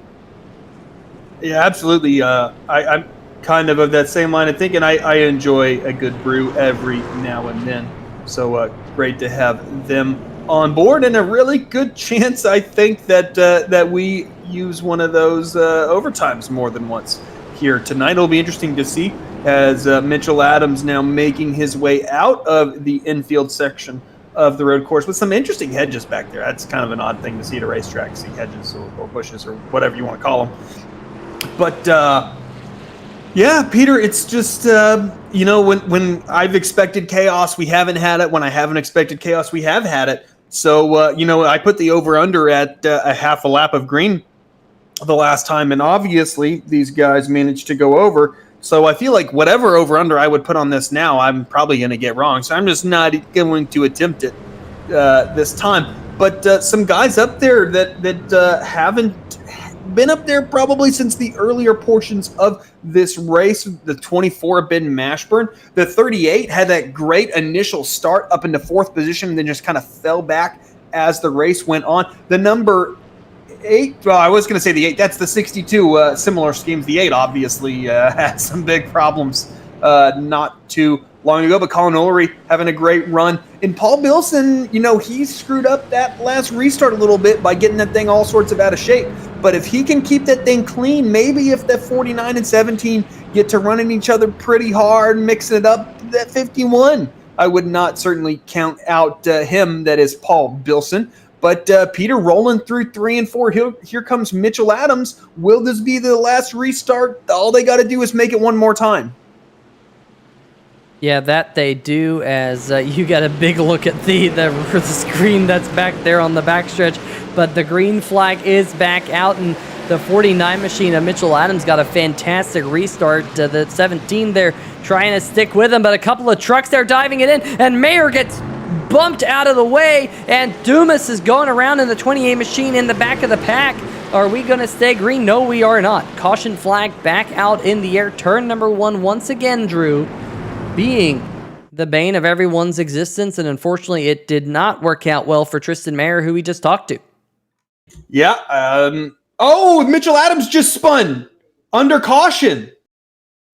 [SPEAKER 2] Yeah, absolutely. I'm kind of that same line of thinking. I enjoy a good brew every now and then. So great to have them on board, and a really good chance, I think, that we use one of those overtimes more than once here tonight. It'll be interesting to see as Mitchell Adams now making his way out of the infield section of the road course with some interesting hedges back there. That's kind of an odd thing to see at a racetrack, see hedges or bushes or whatever you want to call them. But yeah, Peter, it's just, when I've expected chaos, we haven't had it. When I haven't expected chaos, we have had it. So, I put the over-under at a half a lap of green the last time, and obviously these guys managed to go over. So I feel like whatever over-under I would put on this now, I'm probably going to get wrong. So I'm just not going to attempt it this time. But some guys up there that haven't been up there probably since the earlier portions of this race. The 24, Ben Mashburn. The 38 had that great initial start up into fourth position and then just kind of fell back as the race went on. The number 8, well, I was going to say the 8, that's the 62, similar schemes. The 8 obviously had some big problems not too long ago, but Colin Ullery having a great run. And Paul Bilson, he screwed up that last restart a little bit by getting that thing all sorts of out of shape. But if he can keep that thing clean, maybe if that 49 and 17 get to running each other pretty hard, mixing it up, that 51, I would not certainly count out him, that is Paul Bilson. But Peter, rolling through 3 and 4, here comes Mitchell Adams. Will this be the last restart? All they got to do is make it one more time.
[SPEAKER 1] Yeah, that they do, as you got a big look at the screen that's back there on the backstretch. But the green flag is back out, and the 49 machine of Mitchell Adams got a fantastic restart. The 17 there trying to stick with him, but a couple of trucks there diving it in, and Mayer gets bumped out of the way, and Dumas is going around in the 28 machine in the back of the pack. Are we going to stay green? No, we are not. Caution flag back out in the air. Turn number 1 once again, Drew, being the bane of everyone's existence, and unfortunately it did not work out well for Tristan Mayer, who we just talked to.
[SPEAKER 2] Yeah, Mitchell Adams just spun under caution.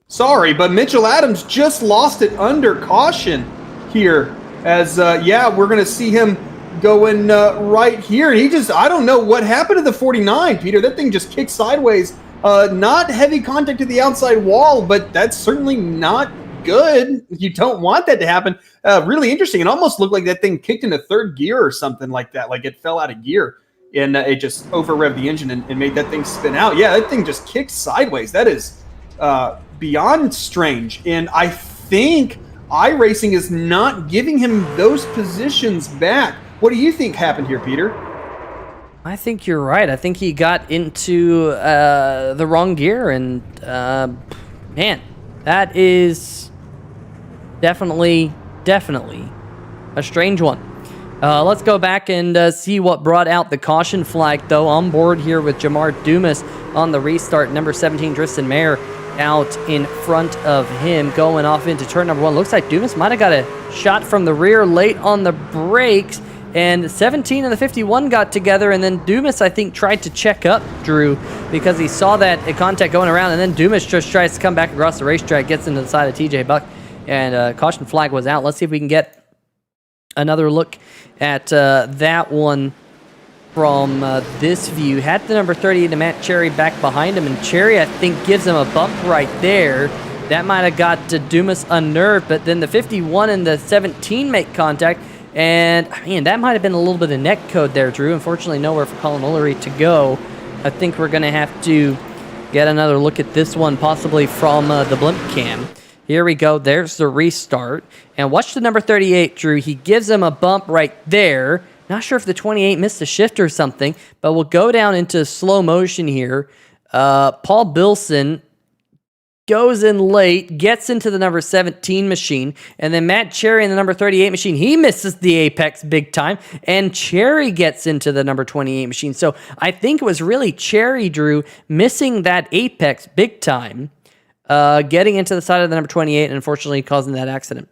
[SPEAKER 2] Sorry, but Mitchell Adams just lost it under caution here, as we're going to see him going right here. And I don't know what happened to the 49, Peter. That thing just kicked sideways. Not heavy contact to the outside wall, but that's certainly not good. You don't want that to happen. Really interesting. It almost looked like that thing kicked into third gear or something like that. Like it fell out of gear and it just over revved the engine and made that thing spin out. Yeah, that thing just kicked sideways. That is beyond strange. And I think iRacing is not giving him those positions back. What do you think happened here, Peter?
[SPEAKER 1] I think you're right. I think he got into the wrong gear, and man, that is definitely a strange one. Let's go back and see what brought out the caution flag, though. On board here with Jamar Dumas on the restart. Number 17, Tristan Mayer, out in front of him, going off into turn number 1. Looks like Dumas might have got a shot from the rear late on the brakes. And 17 and the 51 got together, and then Dumas, I think, tried to check up Drew because he saw that contact going around, and then Dumas just tries to come back across the racetrack, gets into the side of TJ Buck, and caution flag was out. Let's see if we can get another look at that one from this view. Had the number 38 to Matt Cherry back behind him, and Cherry, I think, gives him a bump right there. That might have got Dumas unnerved, but then the 51 and the 17 make contact. And, I mean, that might have been a little bit of neck code there, Drew. Unfortunately, nowhere for Colin Ullery to go. I think we're going to have to get another look at this one, possibly from the blimp cam. Here we go. There's the restart. And watch the number 38, Drew. He gives him a bump right there. Not sure if the 28 missed a shift or something, but we'll go down into slow motion here. Paul Bilson goes in late, gets into the number 17 machine, and then Matt Cherry in the number 38 machine, he misses the apex big time, and Cherry gets into the number 28 machine. So I think it was really Cherry, Drew, missing that apex big time, getting into the side of the number 28, and unfortunately causing that accident.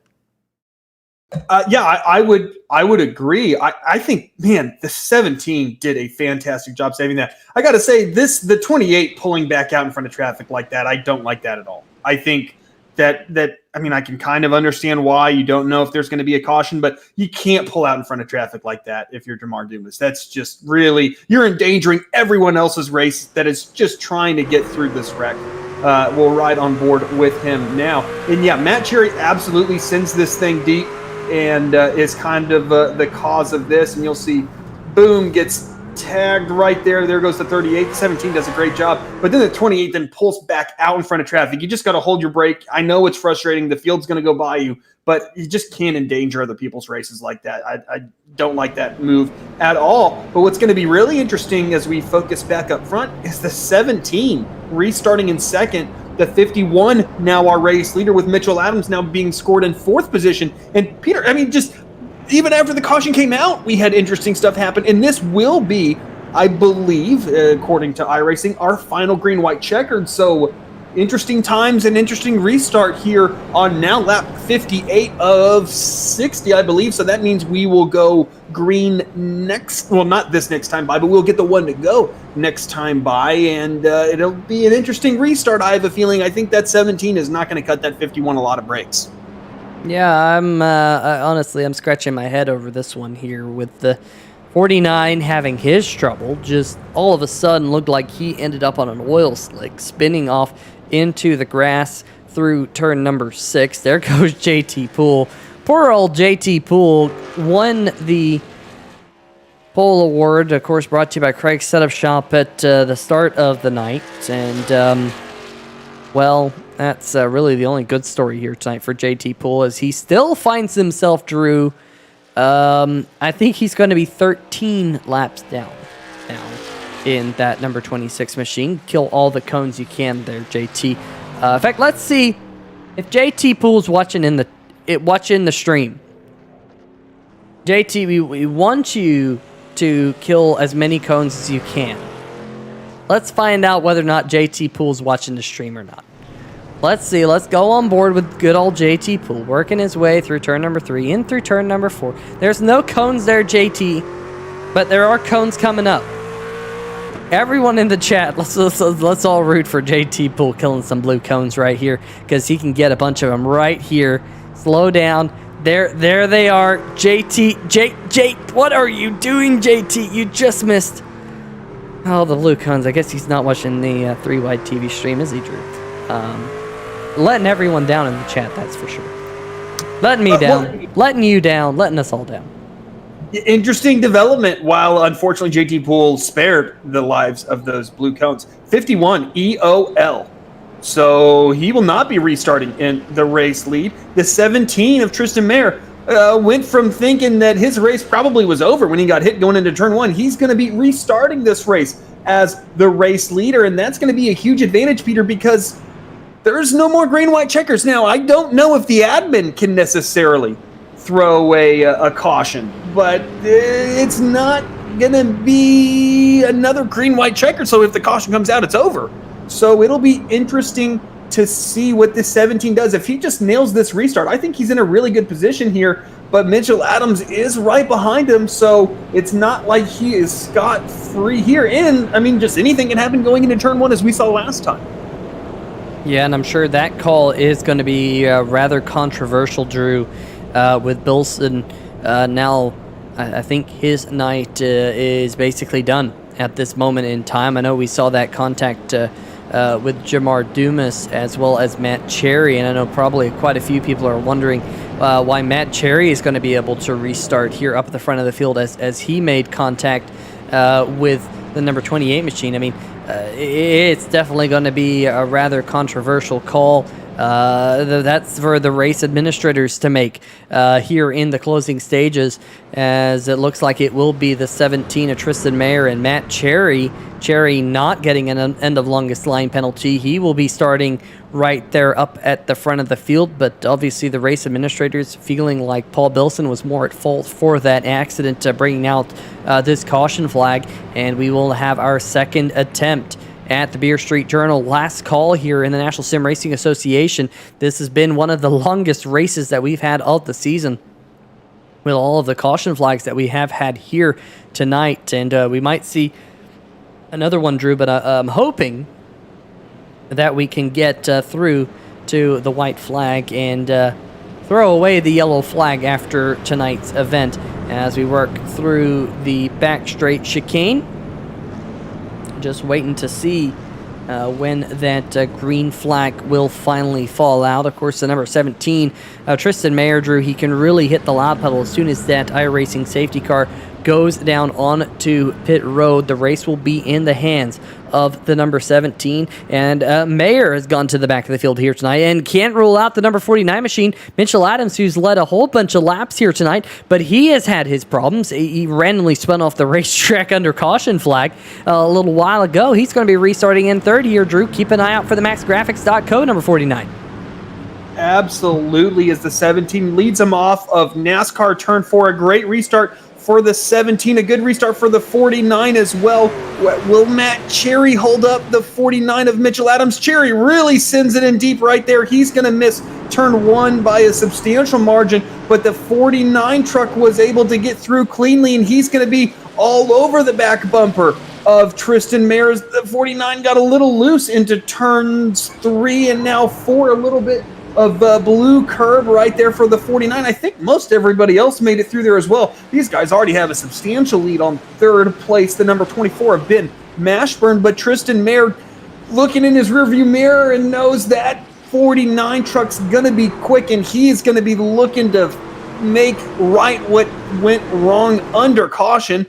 [SPEAKER 2] I would agree. I think, man, the 17 did a fantastic job saving that. I got to say, the 28 pulling back out in front of traffic like that, I don't like that at all. I think that I mean, I can kind of understand why you don't know if there's going to be a caution, but you can't pull out in front of traffic like that if you're Jamar Dumas. That's just really, you're endangering everyone else's race that is just trying to get through this wreck. We'll ride on board with him now. And yeah, Matt Cherry absolutely sends this thing deep and is kind of the cause of this. And you'll see, boom, gets tagged right there. There goes the 38. 17 does a great job. But then the 28 then pulls back out in front of traffic. You just got to hold your brake. I know it's frustrating. The field's going to go by you, but you just can't endanger other people's races like that. I don't like that move at all. But what's going to be really interesting as we focus back up front is the 17 restarting in second. The 51 now our race leader, with Mitchell Adams now being scored in fourth position. And Peter, I mean, just even after the caution came out, we had interesting stuff happen. And this will be, I believe, according to iRacing, our final green-white checkered. So interesting times and interesting restart here on now lap 58 of 60, I believe. So that means we will go green next, well, not this next time by, but we'll get the one to go next time by, and it'll be an interesting restart. I have a feeling. I think that 17 is not going to cut that 51 a lot of breaks.
[SPEAKER 1] Yeah, honestly, I'm scratching my head over this one here with the 49 having his trouble. Just all of a sudden looked like he ended up on an oil slick, spinning off into the grass through turn number 6. There goes JT Poole. Poor old JT Poole won the pole award, of course, brought to you by Craig's Setup Shop at the start of the night. And, well, that's really the only good story here tonight for JT Poole, as he still finds himself, Drew, I think he's going to be 13 laps down now in that number 26 machine. Kill all the cones you can there, JT. In fact, let's see if JT Poole's watching in the stream. JT, we want you to kill as many cones as you can. Let's find out whether or not JT Poole's watching the stream or not. Let's see. Let's go on board with good old JT Poole, working his way through turn number 3, in through turn number 4. There's no cones there, JT, but there are cones coming up. Everyone in the chat, let's all root for JT Poole killing some blue cones right here, because he can get a bunch of them right here. Slow down. There they are. JT, what are you doing, JT? You just missed. Oh, the blue cones. I guess he's not watching the 3-wide TV stream, is he, Drew? letting everyone down in the chat, that's for sure. Letting me down, letting you down, letting us all down.
[SPEAKER 2] Interesting development. While unfortunately JT Poole spared the lives of those blue cones, 51 EOL. So he will not be restarting in the race lead. The 17 of Tristan Mayer went from thinking that his race probably was over when he got hit going into turn 1. He's going to be restarting this race as the race leader, and that's going to be a huge advantage, Peter, because there's no more green-white checkers. Now, I don't know if the admin can necessarily throw away a caution, but it's not going to be another green-white checker, so if the caution comes out, it's over. So it'll be interesting to see what this 17 does. If he just nails this restart, I think he's in a really good position here, but Mitchell Adams is right behind him, so it's not like he is scot-free here. And, I mean, just anything can happen going into turn 1 as we saw last time.
[SPEAKER 1] Yeah, and I'm sure that call is going to be rather controversial, Drew, with Bilson. Now, I think his night is basically done at this moment in time. I know we saw that contact with Jamar Dumas as well as Matt Cherry, and I know probably quite a few people are wondering why Matt Cherry is going to be able to restart here up at the front of the field as he made contact with the number 28 machine. I mean, it's definitely going to be a rather controversial call. That's for the race administrators to make here in the closing stages, as it looks like it will be the 17 of Tristan Mayer and Matt Cherry. Cherry not getting an end of longest line penalty. He will be starting right there up at the front of the field, but obviously the race administrators feeling like Paul Bilson was more at fault for that accident, bringing out this caution flag, and we will have our second attempt at the Beer Street Journal. Last call here in the National Sim Racing Association. This has been one of the longest races that we've had of the season, with all of the caution flags that we have had here tonight, and we might see another one, Drew, but I'm hoping that we can get through to the white flag and throw away the yellow flag after tonight's event as we work through the back straight chicane. Just waiting to see when that green flag will finally fall out. Of course, the number 17, Tristan Mayer, Drew, he can really hit the loud pedal as soon as that iRacing safety car goes down onto pit road. The race will be in the hands of the number 17, and Mayer has gone to the back of the field here tonight and can't rule out the number 49 machine, Mitchell Adams, who's led a whole bunch of laps here tonight, but he has had his problems. He randomly spun off the racetrack under caution flag a little while ago. He's going to be restarting in third here, Drew. Keep an eye out for the MaxGrafix.co number 49.
[SPEAKER 2] Absolutely, as the 17 leads him off of NASCAR turn 4. A great restart for the 17, a good restart for the 49 as well. Will Matt Cherry hold up the 49 of Mitchell Adams? Cherry really sends it in deep right there. He's going to miss turn 1 by a substantial margin, but the 49 truck was able to get through cleanly, and he's going to be all over the back bumper of Tristan Mayer. The 49 got a little loose into turns 3 and now 4, a little bit of blue curb right there for the 49. I think most everybody else made it through there as well. These guys already have a substantial lead on third place, the number 24 of Ben Mashburn, but Tristan Mayer looking in his rearview mirror and knows that 49 truck's going to be quick, and he's going to be looking to make right what went wrong under caution,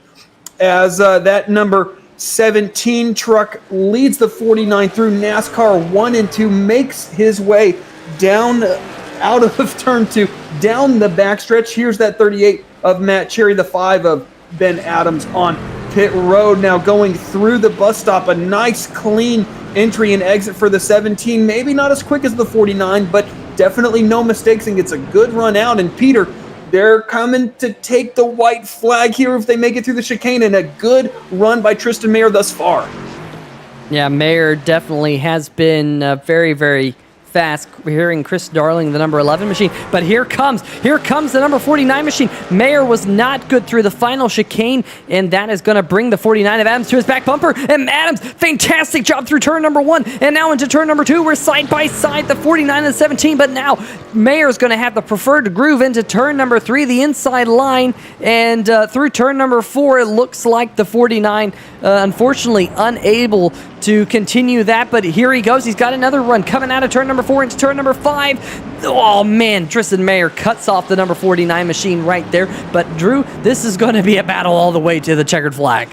[SPEAKER 2] as that number 17 truck leads the 49 through NASCAR 1 and 2, makes his way down out of turn 2, down the backstretch. Here's that 38 of Matt Cherry, the 5 of Ben Adams on pit road. Now going through the bus stop, a nice clean entry and exit for the 17. Maybe not as quick as the 49, but definitely no mistakes, and gets a good run out. And Peter, they're coming to take the white flag here if they make it through the chicane, and a good run by Tristan Mayer thus far.
[SPEAKER 1] Yeah, Mayer definitely has been very, very fast. We're hearing Chris Darling, the number 11 machine, but here comes the number 49 machine. Mayer was not good through the final chicane, and that is going to bring the 49 of Adams to his back bumper, and Adams, fantastic job through turn number 1, and now into turn number 2. We're side by side, the 49 and 17, but now Mayer's going to have the preferred groove into turn number 3, the inside line, and through turn number 4, it looks like the 49 unfortunately unable to continue that, but here he goes. He's got another run coming out of turn number number 4 into turn number 5. Oh man, Tristan Mayer cuts off the number 49 machine right there. But Drew, this is going to be a battle all the way to the checkered flag.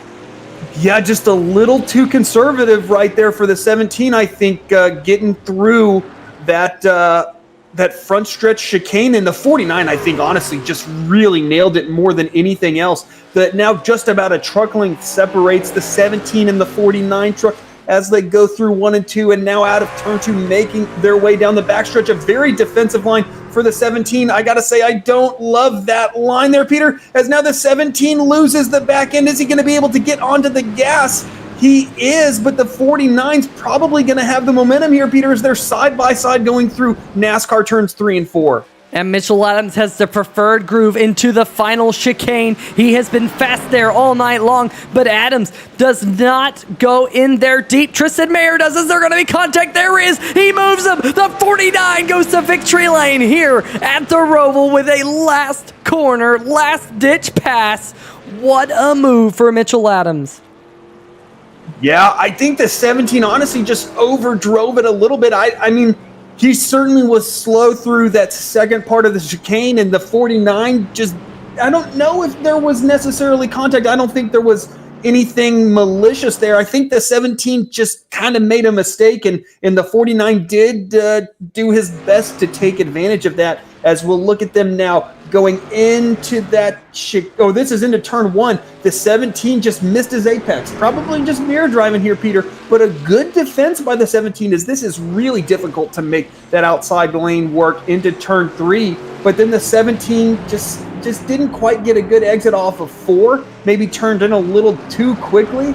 [SPEAKER 2] Yeah, just a little too conservative right there for the 17. I think getting through that front stretch chicane, and the 49, I think, honestly, just really nailed it more than anything else. That now just about a truck length separates the 17 and the 49 truck as they go through 1 and 2, and now out of turn 2, making their way down the backstretch. A very defensive line for the 17. I gotta say, I don't love that line there, Peter, as now the 17 loses the back end. Is he gonna be able to get onto the gas? He is, but the 49's probably going to have the momentum here, Peter, as they're side-by-side going through NASCAR turns 3 and 4.
[SPEAKER 1] And Mitchell Adams has the preferred groove into the final chicane. He has been fast there all night long, but Adams does not go in there deep. Tristan Mayer does. Is there going to be contact? There is. He moves him. The 49 goes to victory lane here at the Roval with a last corner, last-ditch pass. What a move for Mitchell Adams.
[SPEAKER 2] Yeah, I think the 17 honestly just overdrove it a little bit. I mean, he certainly was slow through that second part of the chicane, and the 49 just, I don't know if there was necessarily contact. I don't think there was anything malicious there. I think the 17 just kind of made a mistake, and the 49 did do his best to take advantage of that, as we'll look at them now going into that this is into turn 1. The 17 just missed his apex. Probably just mirror driving here, Peter, but a good defense by the 17, as this is really difficult to make that outside lane work into turn 3. But then the 17 just didn't quite get a good exit off of 4, maybe turned in a little too quickly,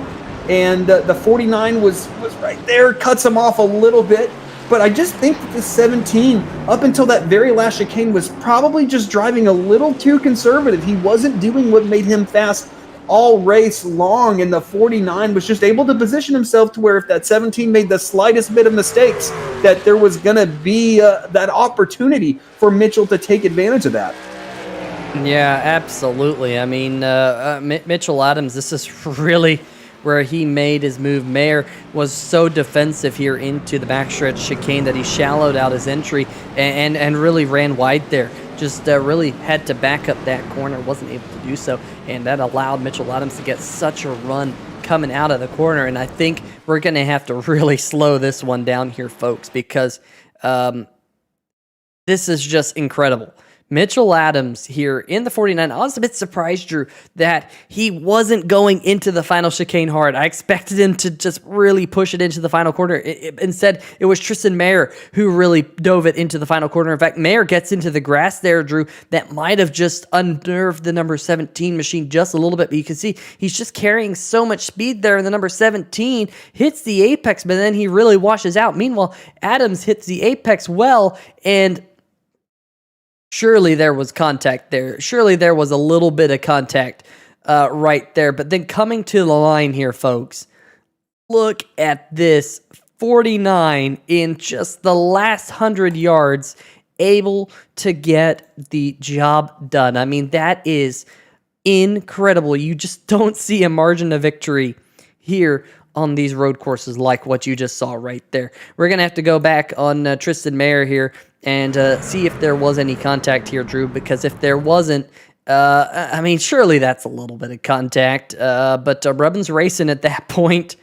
[SPEAKER 2] and the 49 was right there, cuts him off a little bit. But I just think that the 17, up until that very last chicane, was probably just driving a little too conservative. He wasn't doing what made him fast all race long, and the 49 was just able to position himself to where if that 17 made the slightest bit of mistakes, that there was going to be that opportunity for Mitchell to take advantage of that.
[SPEAKER 1] Yeah, absolutely. I mean, Mitchell Adams, this is really where he made his move. Mayer was so defensive here into the backstretch chicane that he shallowed out his entry and really ran wide there. Just really had to back up that corner, wasn't able to do so, and that allowed Mitchell Adams to get such a run coming out of the corner. And I think we're going to have to really slow this one down here, folks, because this is just incredible. Mitchell Adams here in the 49. I was a bit surprised, Drew, that he wasn't going into the final chicane hard. I expected him to just really push it into the final corner. Instead, it was Tristan Mayer who really dove it into the final corner. In fact, Mayer gets into the grass there, Drew. That might have just unnerved the number 17 machine just a little bit. But you can see he's just carrying so much speed there, and the number 17 hits the apex, but then he really washes out. Meanwhile, Adams hits the apex well, and surely there was contact there. Surely there was a little bit of contact right there. But then coming to the line here, folks, look at this 49 in just the last 100 yards, able to get the job done. I mean, that is incredible. You just don't see a margin of victory here on these road courses like what you just saw right there. We're going to have to go back on Tristan Mayer here and see if there was any contact here, Drew, because if there wasn't, I mean, surely that's a little bit of contact, but Rubbin's racing at that point,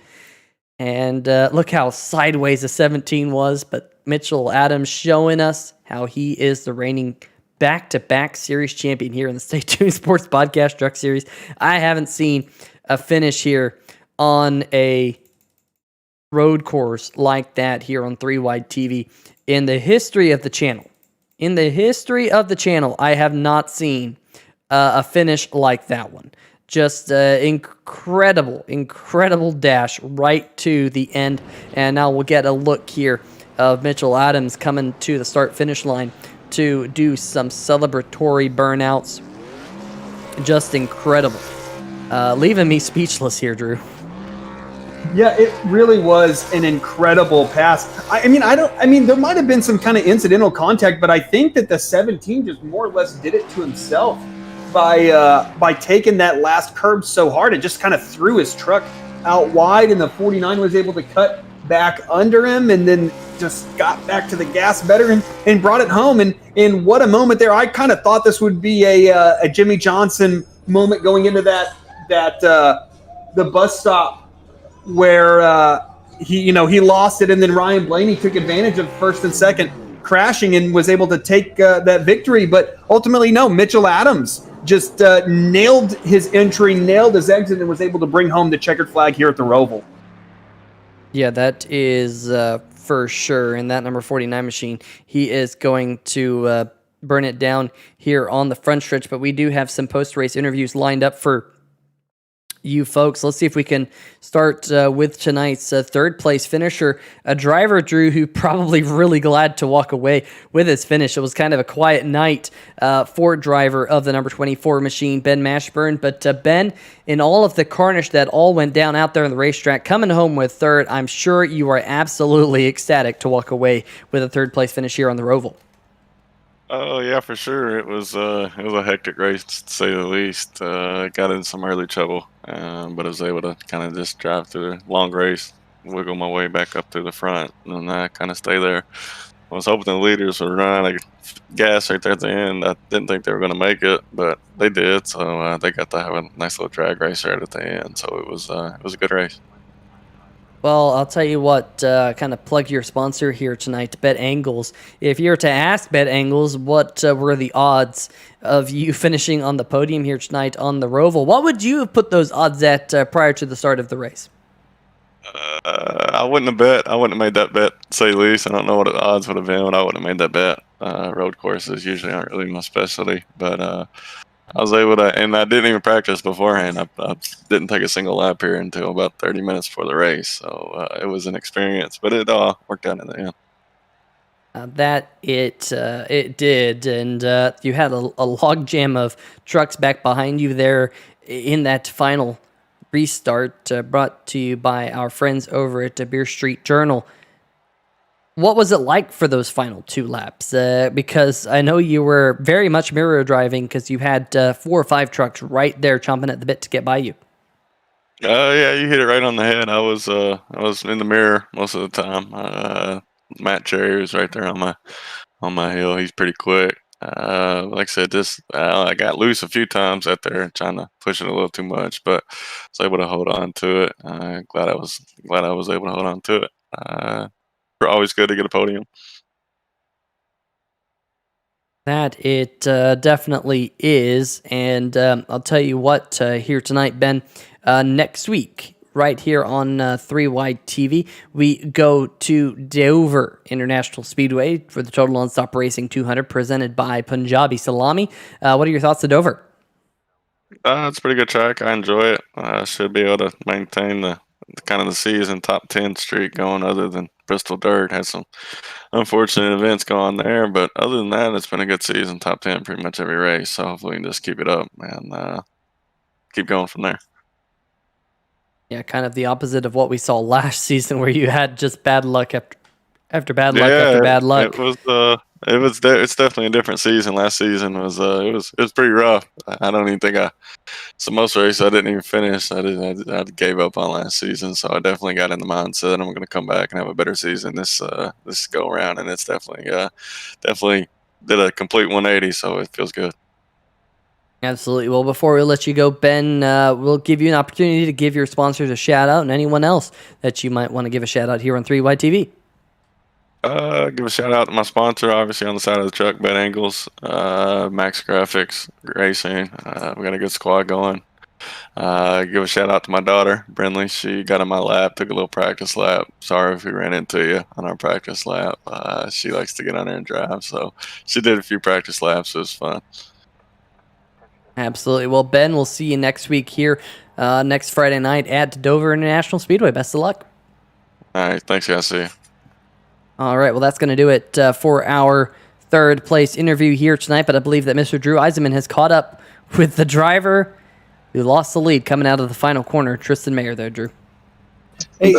[SPEAKER 1] and look how sideways the 17 was, but Mitchell Adams showing us how he is the reigning back-to-back series champion here in the Stay Tuned Sports Podcast Truck Series. I haven't seen a finish here on a road course like that here on 3 Wide TV in the history of the channel. In the history of the channel, I have not seen a finish like that one. Just incredible dash right to the end. And now we'll get a look here of Mitchell Adams coming to the start-finish line to do some celebratory burnouts. Just incredible. Leaving me speechless here, Drew.
[SPEAKER 2] Yeah, it really was an incredible pass. I mean, there might have been some kind of incidental contact, but I think that the 17 just more or less did it to himself by taking that last curb so hard. It just kind of threw his truck out wide, and the 49 was able to cut back under him, and then just got back to the gas better and brought it home. And what a moment there. I kind of thought this would be a Jimmy Johnson moment going into the bus stop where he lost it, and then Ryan Blaney took advantage of first and second crashing and was able to take that victory. But ultimately, no, Mitchell Adams just nailed his entry, nailed his exit, and was able to bring home the checkered flag here at the Roval.
[SPEAKER 1] Yeah, that is for sure. And that number 49 machine, he is going to burn it down here on the front stretch. But we do have some post-race interviews lined up for you folks. Let's see if we can start with tonight's third place finisher, a driver, Drew, who probably really glad to walk away with his finish. It was kind of a quiet night for driver of the number 24 machine, Ben Mashburn. But Ben, in all of the carnage that all went down out there on the racetrack, coming home with third, I'm sure you are absolutely ecstatic to walk away with a third place finish here on the Roval.
[SPEAKER 8] Oh yeah, for sure. It was a hectic race to say the least. Got in some early trouble, but I was able to kind of just drive through the long race, wiggle my way back up to the front, and I kind of stay there. I was hoping the leaders would run out of gas right there at the end. I didn't think they were going to make it, but they did. So they got to have a nice little drag race right at the end. So it was a good race.
[SPEAKER 1] Well, I'll tell you what, kind of plug your sponsor here tonight, Bet Angles. If you were to ask Bet Angles what were the odds of you finishing on the podium here tonight on the Roval, what would you have put those odds at prior to the start of the race?
[SPEAKER 8] I wouldn't have bet. I wouldn't have made that bet, to say the least. I don't know what the odds would have been, but I wouldn't have made that bet. Road courses usually aren't really my specialty, but I was able to, and I didn't even practice beforehand. I didn't take a single lap here until about 30 minutes before the race. So it was an experience, but it all worked out in the end.
[SPEAKER 1] It did, and you had a log jam of trucks back behind you there in that final restart, brought to you by our friends over at the Beer Street Journal. What was it like for those final two laps? Because I know you were very much mirror driving because you had 4 or 5 trucks right there chomping at the bit to get by you.
[SPEAKER 8] Yeah, you hit it right on the head. I was in the mirror most of the time. Matt Cherry was right there on my heel. He's pretty quick. Like I said, I got loose a few times out there trying to push it a little too much, but I was able to hold on to it. Glad I was able to hold on to it. Always good to get a podium.
[SPEAKER 1] That it definitely is, and I'll tell you what, here tonight, Ben, next week, right here on 3 Wide TV, we go to Dover International Speedway for the Total Nonstop Racing 200, presented by Punjabi Salami. What are your thoughts of Dover?
[SPEAKER 8] It's a pretty good track. I enjoy it. I should be able to maintain the kind of the season top 10 streak going, other than Bristol Dirt had some unfortunate events going there, but other than that, it's been a good season, top 10 pretty much every race. So hopefully we can just keep it up and keep going from there.
[SPEAKER 1] Yeah, kind of the opposite of what we saw last season, where you had just bad luck after bad luck after bad luck.
[SPEAKER 8] It's definitely a different season. Last season was pretty rough. I don't even think so most races I didn't even finish. I gave up on last season, so I definitely got in the mindset I'm going to come back and have a better season this go around, and it's definitely did a complete 180, so it feels good.
[SPEAKER 1] Absolutely. Well, before we let you go, Ben, we'll give you an opportunity to give your sponsors a shout out, and anyone else that you might want to give a shout out here on 3 Wide TV.
[SPEAKER 8] Give a shout out to my sponsor, obviously on the side of the truck, Bet Angles, MaxGrafix Racing. We got a good squad going. Give a shout out to my daughter, Brinley. She got on my lap, took a little practice lap. Sorry if we ran into you on our practice lap. She likes to get on there and drive, so she did a few practice laps. It was fun.
[SPEAKER 1] Absolutely. Well, Ben, we'll see you next week here, next Friday night at Dover International Speedway. Best of luck.
[SPEAKER 8] All right. Thanks, guys. See you.
[SPEAKER 1] All right, well, that's going to do it for our third place interview here tonight, but I believe that Mr. Drew Eisenman has caught up with the driver who lost the lead coming out of the final corner, Tristan Mayer there, Drew.
[SPEAKER 2] Hey,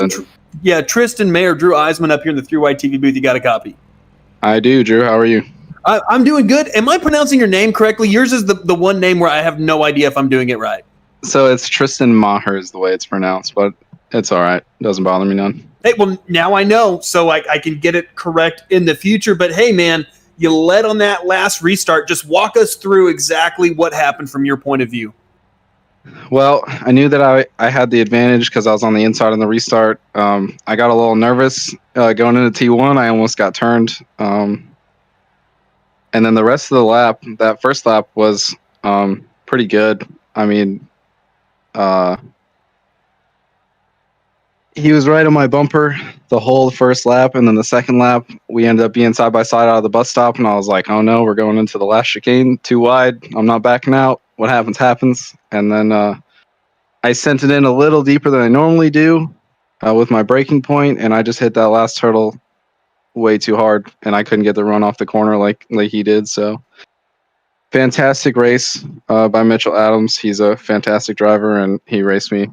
[SPEAKER 2] Tristan Mayer, Drew Eisman up here in the 3 Wide TV booth. You got a copy?
[SPEAKER 7] I do, Drew. How are you?
[SPEAKER 2] I'm doing good. Am I pronouncing your name correctly? Yours is the one name where I have no idea if I'm doing it right.
[SPEAKER 7] So it's Tristan Maher is the way it's pronounced, but it's all right. Doesn't bother me none.
[SPEAKER 2] Hey, well, now I know, so I can get it correct in the future. But hey, man, you led on that last restart. Just walk us through exactly what happened from your point of view.
[SPEAKER 7] Well, I knew that I had the advantage because I was on the inside on the restart. I got a little nervous going into T1. I almost got turned. And then the rest of the lap, that first lap was pretty good. I mean, he was right on my bumper the whole first lap. And then the second lap, we ended up being side by side out of the bus stop. And I was like, oh no, we're going into the last chicane, too wide. I'm not backing out. What happens, happens. And then I sent it in a little deeper than I normally do with my braking point, and I just hit that last turtle way too hard, and I couldn't get the run off the corner like he did. So, fantastic race by Mitchell Adams. He's a fantastic driver, and he raced me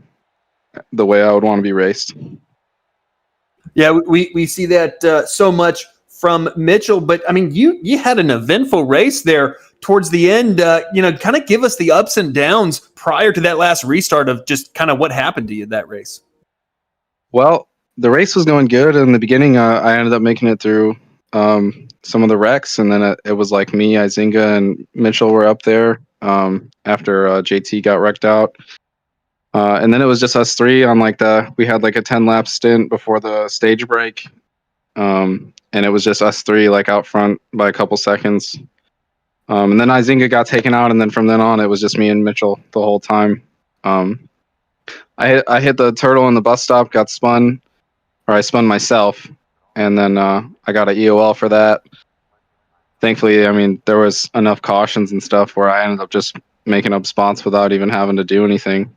[SPEAKER 7] the way I would want to be raced.
[SPEAKER 2] Yeah, we see that so much from Mitchell, but I mean, you had an eventful race there towards the end. Kind of give us the ups and downs prior to that last restart of just kind of what happened to you that race.
[SPEAKER 7] Well, the race was going good in the beginning. I ended up making it through some of the wrecks, and then it was like me, Izinga, and Mitchell were up there after JT got wrecked out. And then it was just us three on we had like a 10-lap stint before the stage break. And it was just us three out front by a couple seconds. And then Izinga got taken out, and then from then on, it was just me and Mitchell the whole time. I hit the turtle in the bus stop, got spun, or I spun myself, and then I got an EOL for that. Thankfully, I mean, there was enough cautions and stuff where I ended up just making up spots without even having to do anything.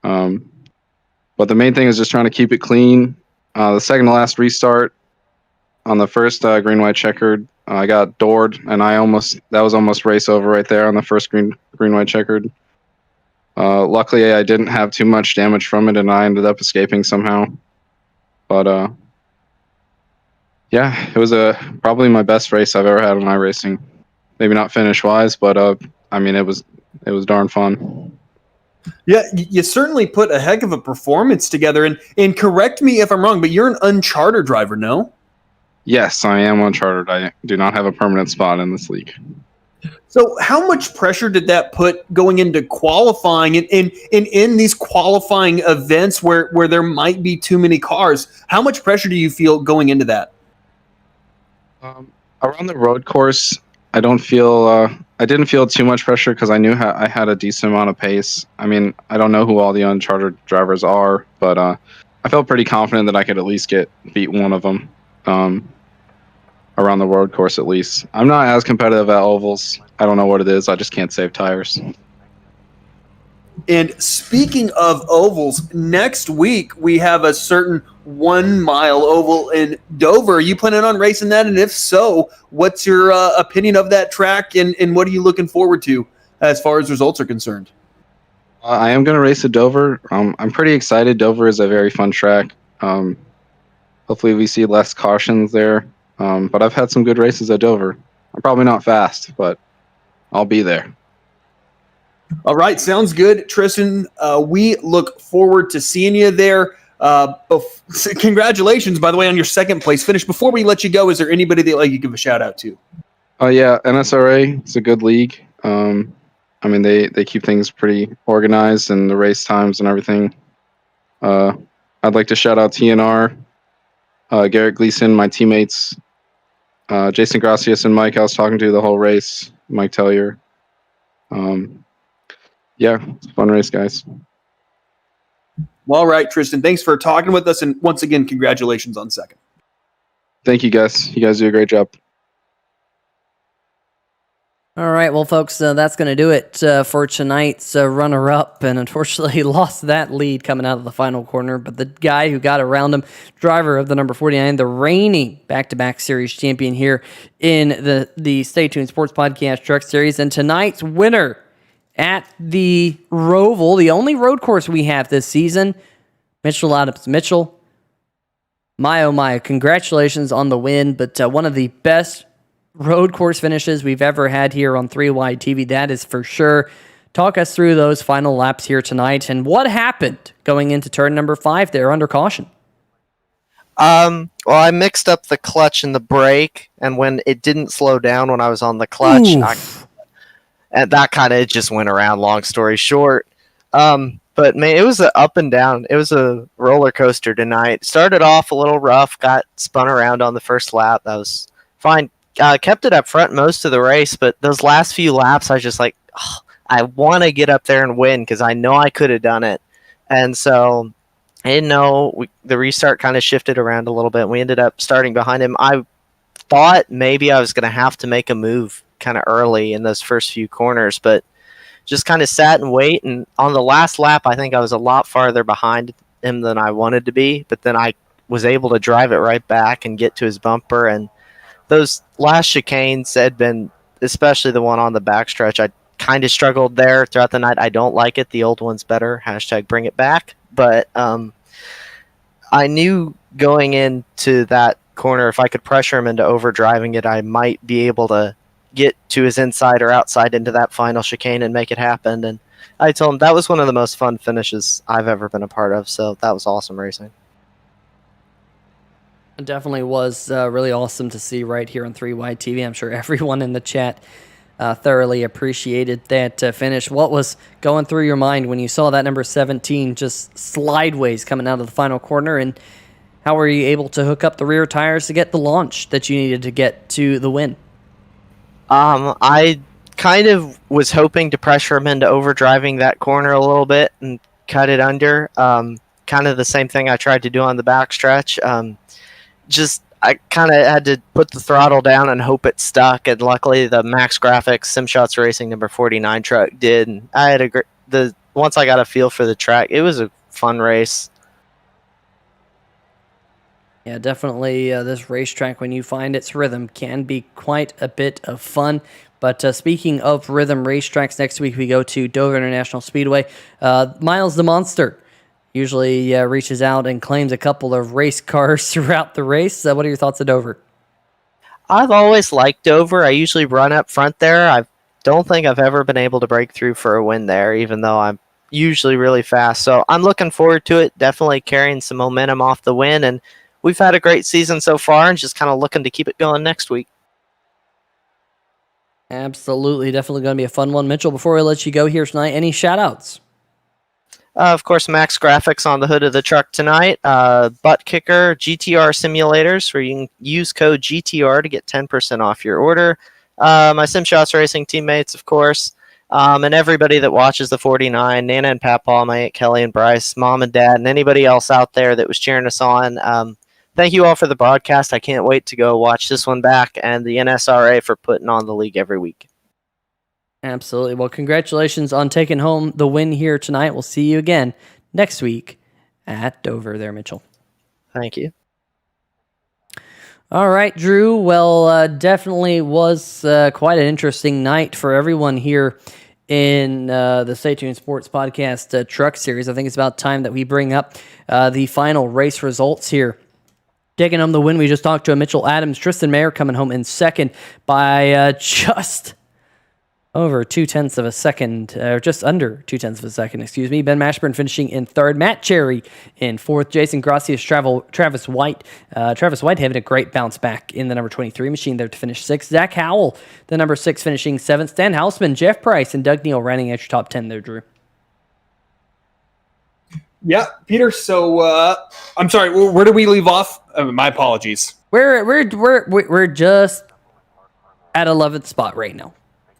[SPEAKER 7] But the main thing is just trying to keep it clean. The second to last restart on the first green white checkered, I got doored, and that was almost race over right there on the first green white checkered. Luckily, I didn't have too much damage from it, and I ended up escaping somehow. But yeah, it was probably my best race I've ever had in iRacing. Maybe not finish wise, but I mean, it was darn fun.
[SPEAKER 2] Yeah, you certainly put a heck of a performance together. And correct me if I'm wrong, but you're an unchartered driver, no?
[SPEAKER 7] Yes, I am unchartered. I do not have a permanent spot in this league.
[SPEAKER 2] So how much pressure did that put going into qualifying and in these qualifying events where there might be too many cars? How much pressure do you feel going into that?
[SPEAKER 7] Around the road course, I didn't feel too much pressure because I knew I had a decent amount of pace. I mean, I don't know who all the unchartered drivers are, but I felt pretty confident that I could at least beat one of them around the road course at least. I'm not as competitive at ovals. I don't know what it is. I just can't save tires.
[SPEAKER 2] And speaking of ovals, next week we have a certain 1 mile oval in Dover. Are you planning on racing that? And if so, what's your opinion of that track and what are you looking forward to as far as results are concerned?
[SPEAKER 7] I am going to race at Dover. I'm pretty excited. Dover is a very fun track. Hopefully we see less cautions there. But I've had some good races at Dover. I'm probably not fast, but I'll be there.
[SPEAKER 2] All right, sounds good, Tristan. We look forward to seeing you there. Congratulations, by the way, on your second place finish. Before we let you go, is there anybody that you give a shout out to?
[SPEAKER 7] Yeah, NSRA. It's a good league. I mean, they keep things pretty organized and the race times and everything. I'd like to shout out TNR, Garrett Gleason, my teammates, Jason Gracias and Mike I was talking to the whole race, Mike Tellier. Yeah, it's a fun race, guys.
[SPEAKER 2] Well, all right, Tristan, thanks for talking with us. And once again, congratulations on second.
[SPEAKER 7] Thank you, guys. You guys do a great job.
[SPEAKER 1] All right, well, folks, that's going to do it for tonight's runner-up, and unfortunately lost that lead coming out of the final corner, but the guy who got around him, driver of the number 49, the reigning back-to-back series champion here in the Stay Tuned Sports Podcast Truck Series, and tonight's winner at the Roval, the only road course we have this season, Mitchell Adams. Mitchell, my oh my, congratulations on the win, but one of the best road course finishes we've ever had here on 3 Wide TV, that is for sure. Talk us through those final laps here tonight and what happened going into turn number 5 there under caution.
[SPEAKER 9] Well, I mixed up the clutch and the brake, and when it didn't slow down when I was on the clutch, and that kind of just went around. Long story short, but man, it was a up and down. It was a roller coaster tonight. Started off a little rough, got spun around on the first lap. That was fine. Kept it up front most of the race, but those last few laps, I was just like, oh, I want to get up there and win because I know I could have done it, and so. I didn't know the restart kind of shifted around a little bit. And we ended up starting behind him. I thought maybe I was going to have to make a move kind of early in those first few corners, but just kind of sat and wait. And on the last lap, I think I was a lot farther behind him than I wanted to be. But then I was able to drive it right back and get to his bumper. And those last chicanes had been, especially the one on the backstretch, I kind of struggled there throughout the night. I don't like it. The old one's better. # bring it back. But I knew going into that corner, if I could pressure him into overdriving it, I might be able to get to his inside or outside into that final chicane and make it happen. And I told him that was one of the most fun finishes I've ever been a part of. So that was awesome racing.
[SPEAKER 1] It definitely was really awesome to see right here on 3Y TV. I'm sure everyone in the chat thoroughly appreciated that finish. What was going through your mind when you saw that number 17 just slideways coming out of the final corner, and how were you able to hook up the rear tires to get the launch that you needed to get to the win?
[SPEAKER 9] I kind of was hoping to pressure him into overdriving that corner a little bit and cut it under. Kind of the same thing I tried to do on the backstretch. I kind of had to put the throttle down and hope it stuck, and luckily the MaxGrafix SimShots Racing number 49 truck did. And I had once I got a feel for the track, it was a fun race.
[SPEAKER 1] Yeah, definitely this racetrack, when you find its rhythm, can be quite a bit of fun. But speaking of rhythm racetracks, next week we go to Dover International Speedway. Miles the Monster usually reaches out and claims a couple of race cars throughout the race. What are your thoughts of Dover?
[SPEAKER 9] I've always liked Dover. I usually run up front there. I don't think I've ever been able to break through for a win there, even though I'm usually really fast. So I'm looking forward to it, definitely carrying some momentum off the win. And we've had a great season so far and just kind of looking to keep it going next week.
[SPEAKER 1] Absolutely. Definitely going to be a fun one. Mitchell, before we let you go here tonight, any shout-outs?
[SPEAKER 9] Of course, MaxGrafix on the hood of the truck tonight. Buttkicker, GTR simulators, where you can use code GTR to get 10% off your order. My SimShots Racing teammates, of course, and everybody that watches the 49, Nana and Papaw, my Aunt Kelly and Bryce, Mom and Dad, and anybody else out there that was cheering us on. Thank you all for the broadcast. I can't wait to go watch this one back, and the NSRA for putting on the league every week.
[SPEAKER 1] Absolutely. Well, congratulations on taking home the win here tonight. We'll see you again next week at Dover there, Mitchell.
[SPEAKER 9] Thank you.
[SPEAKER 1] All right, Drew. Well, definitely was quite an interesting night for everyone here in the Stay Tuned Sports Podcast Truck Series. I think it's about time that we bring up the final race results here. Taking home the win, we just talked to Mitchell Adams. Tristan Mayer coming home in second by just over 0.2 of a second, or just under 0.2 of a second, excuse me. Ben Mashburn finishing in third. Matt Cherry in fourth. Jason Gracias, Travis White. Travis White having a great bounce back in the number 23 machine there to finish sixth. Zach Howell, the number 6, finishing seventh. Stan Hausman, Jeff Price, and Doug Neal running at your top 10 there, Drew.
[SPEAKER 2] Yeah, Peter. So I'm sorry. Where did we leave off? My apologies.
[SPEAKER 1] We're just at 11th spot right now.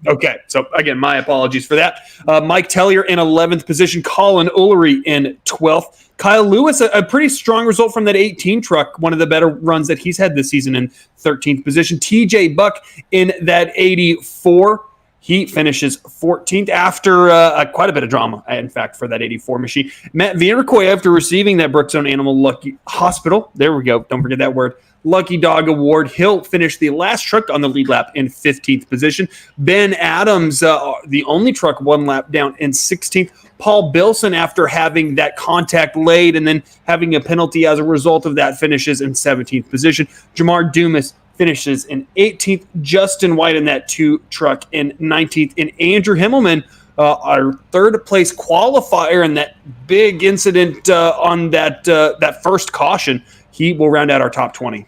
[SPEAKER 2] Okay, so again, my apologies for that. Mike Tellier in 11th position, Colin Ullery in 12th. Kyle Lewis, a pretty strong result from that 18 truck, one of the better runs that he's had this season, in 13th position. TJ Buck in that 84. He finishes 14th after quite a bit of drama, in fact, for that 84 machine. Matt Viercoy, after receiving that Brookstone Animal Lucky Hospital, there we go, don't forget that word, Lucky Dog Award, he'll finish the last truck on the lead lap in 15th position. Ben Adams, the only truck one lap down, in 16th. Paul Bilson, after having that contact late and then having a penalty as a result of that, finishes in 17th position. Jamar Dumas finishes in 18th. Justin White in that 2 truck in 19th. And Andrew Himmelman, our third place qualifier in that big incident on that first caution. he will round out our top 20.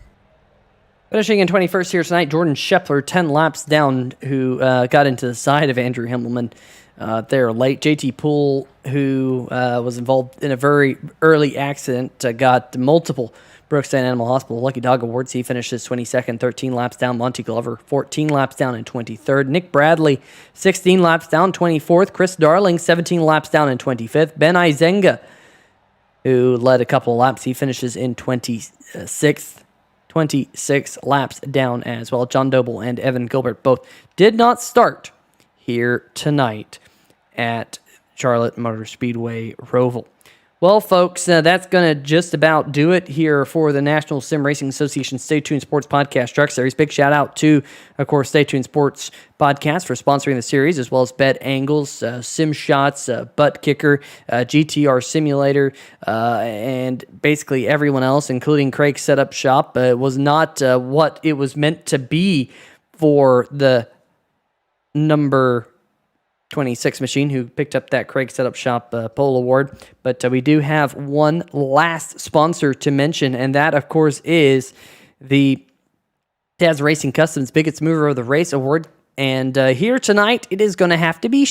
[SPEAKER 1] Finishing in 21st here tonight, Jordan Scheffler, 10 laps down, who got into the side of Andrew Himmelman there late. JT Poole, who was involved in a very early accident, got multiple Brookstone Animal Hospital Lucky Dog Awards. He finishes 22nd, 13 laps down. Monty Glover, 14 laps down in 23rd. Nick Bradley, 16 laps down, 24th. Chris Darling, 17 laps down in 25th. Ben Izenga, who led a couple of laps, he finishes in 26th. 26 laps down as well. John Doble and Evan Gilbert both did not start here tonight at Charlotte Motor Speedway Roval. Well, folks, that's going to just about do it here for the National Sim Racing Association Stay Tuned Sports Podcast Truck Series. Big shout out to, of course, Stay Tuned Sports Podcast for sponsoring the series, as well as Bet Angles, Sim Shots, Buttkicker, GTR Simulator, and basically everyone else, including Craig's Setup Shop. Was not what it was meant to be for the number 26 machine who picked up that Craig Setup Shop pole award. But we do have one last sponsor to mention, and that, of course, is the Taz Racing Customs Biggest Mover of the Race Award. And here tonight, it is going to have to be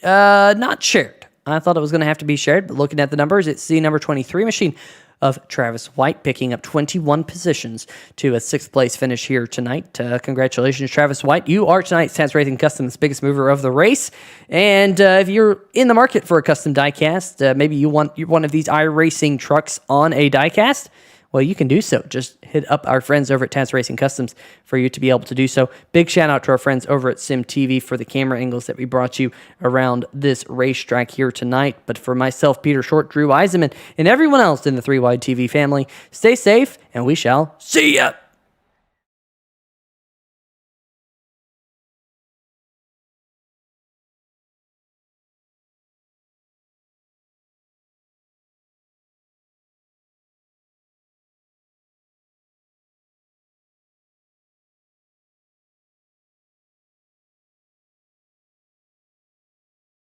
[SPEAKER 1] not shared. I thought it was going to have to be shared, but looking at the numbers, it's the number 23 machine of Travis White, picking up 21 positions to a 6th place finish here tonight. Congratulations, Travis White. You are tonight's Taz Racing Customs Biggest Mover of the Race. And if you're in the market for a custom diecast, maybe you want one of these iRacing trucks on a diecast, well, you can do so. Just hit up our friends over at Taz Racing Customs for you to be able to do so. Big shout out to our friends over at Sim TV for the camera angles that we brought you around this racetrack here tonight. But for myself, Peter Short, Drew Eisenman, and everyone else in the 3 Wide TV family, stay safe, and we shall see ya!